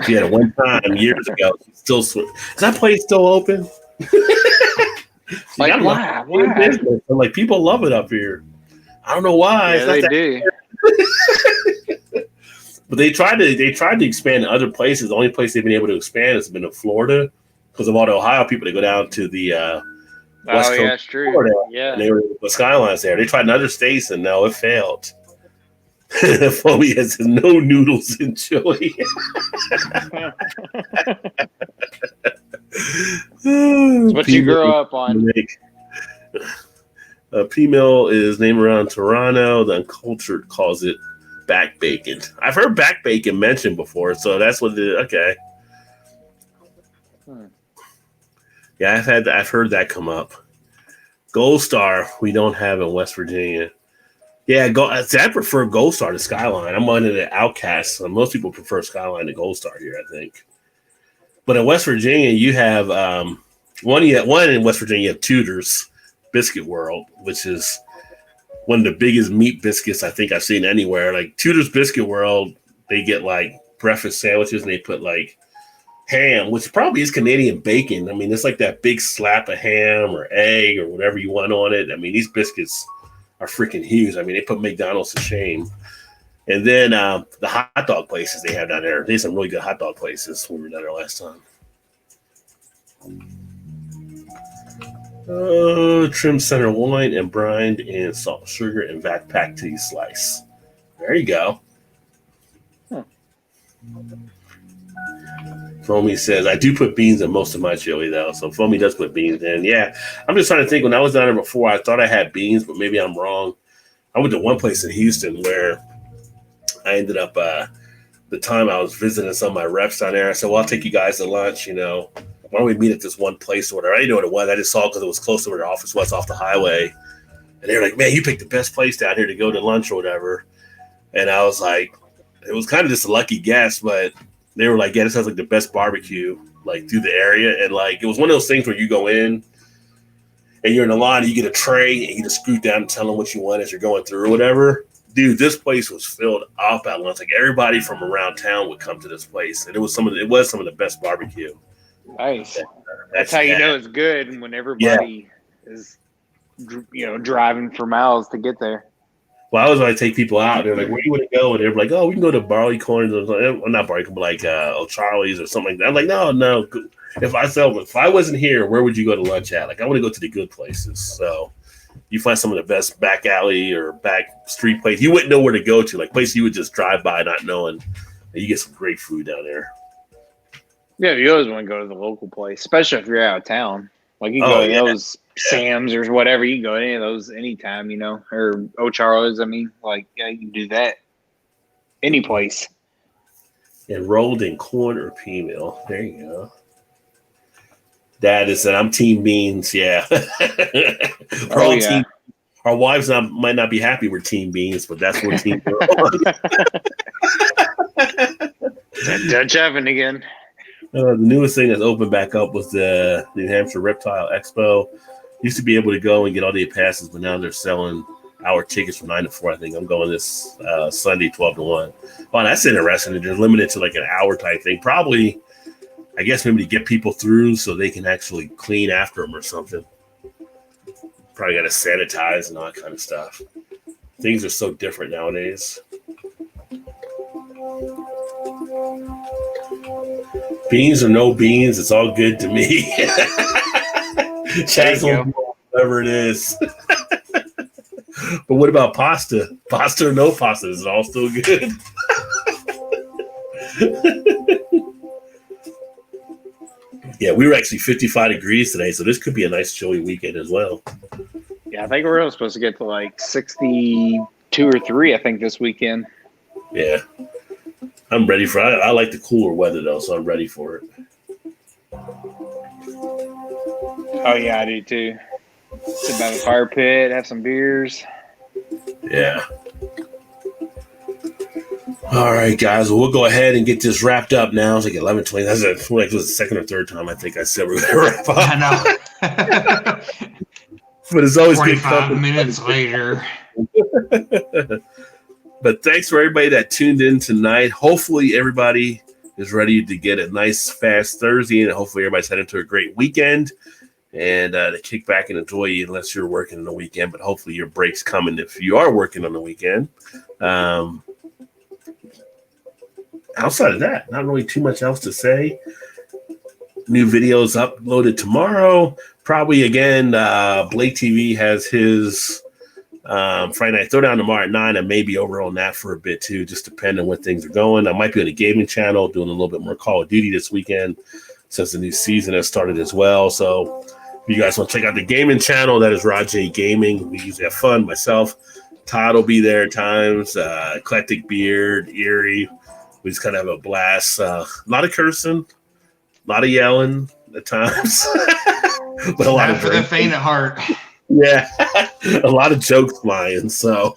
She had it one time years ago. Still is that place still open? Like why? Like people love it up here. I don't know why. Yeah, they do. But they tried to expand to other places. The only place they've been able to expand has been in Florida. Because of all the Ohio people that go down to the West Coast, that's true. Florida, yeah, and they were with Skylines there. They tried in other states, and no, it failed. Foamy has no noodles in chili. What you grew up on. Pea meal is named around Toronto. The Uncultured calls it back bacon. I've heard back bacon mentioned before, so that's what it is. Okay. Yeah, I've heard that come up. Gold Star, we don't have in West Virginia. Yeah, I prefer Gold Star to Skyline. I'm one of the outcasts. So most people prefer Skyline to Gold Star here, I think. But in West Virginia, you have one in West Virginia. You have Tudor's Biscuit World, which is one of the biggest meat biscuits I think I've seen anywhere. Like Tudor's Biscuit World, they get like breakfast sandwiches and they put like ham, which probably is Canadian bacon. I mean, it's like that big slap of ham or egg or whatever you want on it. I mean, these biscuits are freaking huge. I mean, they put McDonald's to shame. And then the hot dog places they have down there. There's some really good hot dog places when we were down there last time. Trim center loin and brined in salt, sugar, and vac packed tea slice. There you go. Foamy says, I do put beans in most of my chili, though. So Foamy does put beans in. Yeah, I'm just trying to think. When I was down there before, I thought I had beans, but maybe I'm wrong. I went to one place in Houston where I ended up, the time I was visiting some of my reps down there, I said, well, I'll take you guys to lunch, Why don't we meet at this one place or whatever? I didn't know what it was. I just saw it because it was close to where their office was off the highway. And they were like, man, you picked the best place down here to go to lunch or whatever. And I was like, it was kind of just a lucky guess, but they were like, yeah, this has like the best barbecue like through the area. And like, it was one of those things where you go in and you're in the line and you get a tray and you just scoot down and tell them what you want as you're going through or whatever. Dude, this place was filled up at lunch. Like everybody from around town would come to this place. And it was some of the best barbecue. Nice. That's how you know it's good when everybody is, driving for miles to get there. Well, I was like take people out. They're like, "Where do you want to go?" And they're like, "Oh, we can go to Barley Corners or something." Well, not Barley, but like Charlie's or something like that. I'm like, no. If I wasn't here, where would you go to lunch at? Like, I want to go to the good places. So you find some of the best back alley or back street place. You wouldn't know where to go to. Like places you would just drive by not knowing. And you get some great food down there. Yeah, you always want to go to the local place, especially if you're out of town. Like you go to those Sam's or whatever. You can go to any of those anytime, or O'Charlie's. I mean, you can do that any place. And rolled in corn or pea meal. There you go. Dad is I'm Team Beans. Yeah. Team. Our wives might not be happy we're Team Beans, but that's what Team. Dutch oven again. The newest thing that's opened back up was the New Hampshire Reptile Expo. Used to be able to go and get all the passes, but now they're selling our tickets from 9 to 4. I think I'm going this Sunday, 12 to 1. Oh, that's interesting. They're limited to like an hour type thing. Probably, I guess maybe to get people through so they can actually clean after them or something. Probably got to sanitize and all that kind of stuff. Things are so different nowadays. Beans or no beans, it's all good to me. Chazzle, whatever it is. But what about pasta? Pasta or no pasta? Is it all still good? Yeah, we were actually 55 degrees today, so this could be a nice chilly weekend as well. Yeah, I think we're only supposed to get to like 62 or 3, I think, this weekend. Yeah. I'm ready for it. I like the cooler weather, though, so I'm ready for it. Oh, yeah, I do, too. Sit by the fire pit, have some beers. Yeah. All right, guys. Well, we'll go ahead and get this wrapped up now. It's like 11:20. That's it was the second or third time I think I said we're going to wrap up. I know. But it's always 45 minutes later. But thanks for everybody that tuned in tonight. Hopefully everybody is ready to get a nice, fast Thursday, and hopefully everybody's heading to a great weekend and to kick back and enjoy you unless you're working on the weekend. But hopefully your break's coming if you are working on the weekend. Outside of that, not really too much else to say. New videos uploaded tomorrow. Probably again, Blake TV has his Friday Night Throwdown tomorrow at 9. I may be over on that for a bit too, just depending on when things are going. I might be on the gaming channel doing a little bit more Call of Duty this weekend since the new season has started as well. So if you guys want to check out the gaming channel, that is Rajay Gaming. We usually have fun. Myself, Todd will be there at times. Eclectic Beard, Erie. We just kind of have a blast. A lot of cursing, a lot of yelling at times, but a lot of for the faint of heart. Yeah, a lot of jokes flying. So,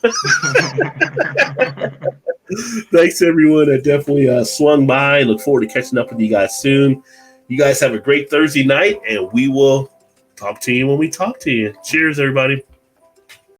thanks everyone that definitely swung by. Look forward to catching up with you guys soon. You guys have a great Thursday night, and we will talk to you when we talk to you. Cheers, everybody.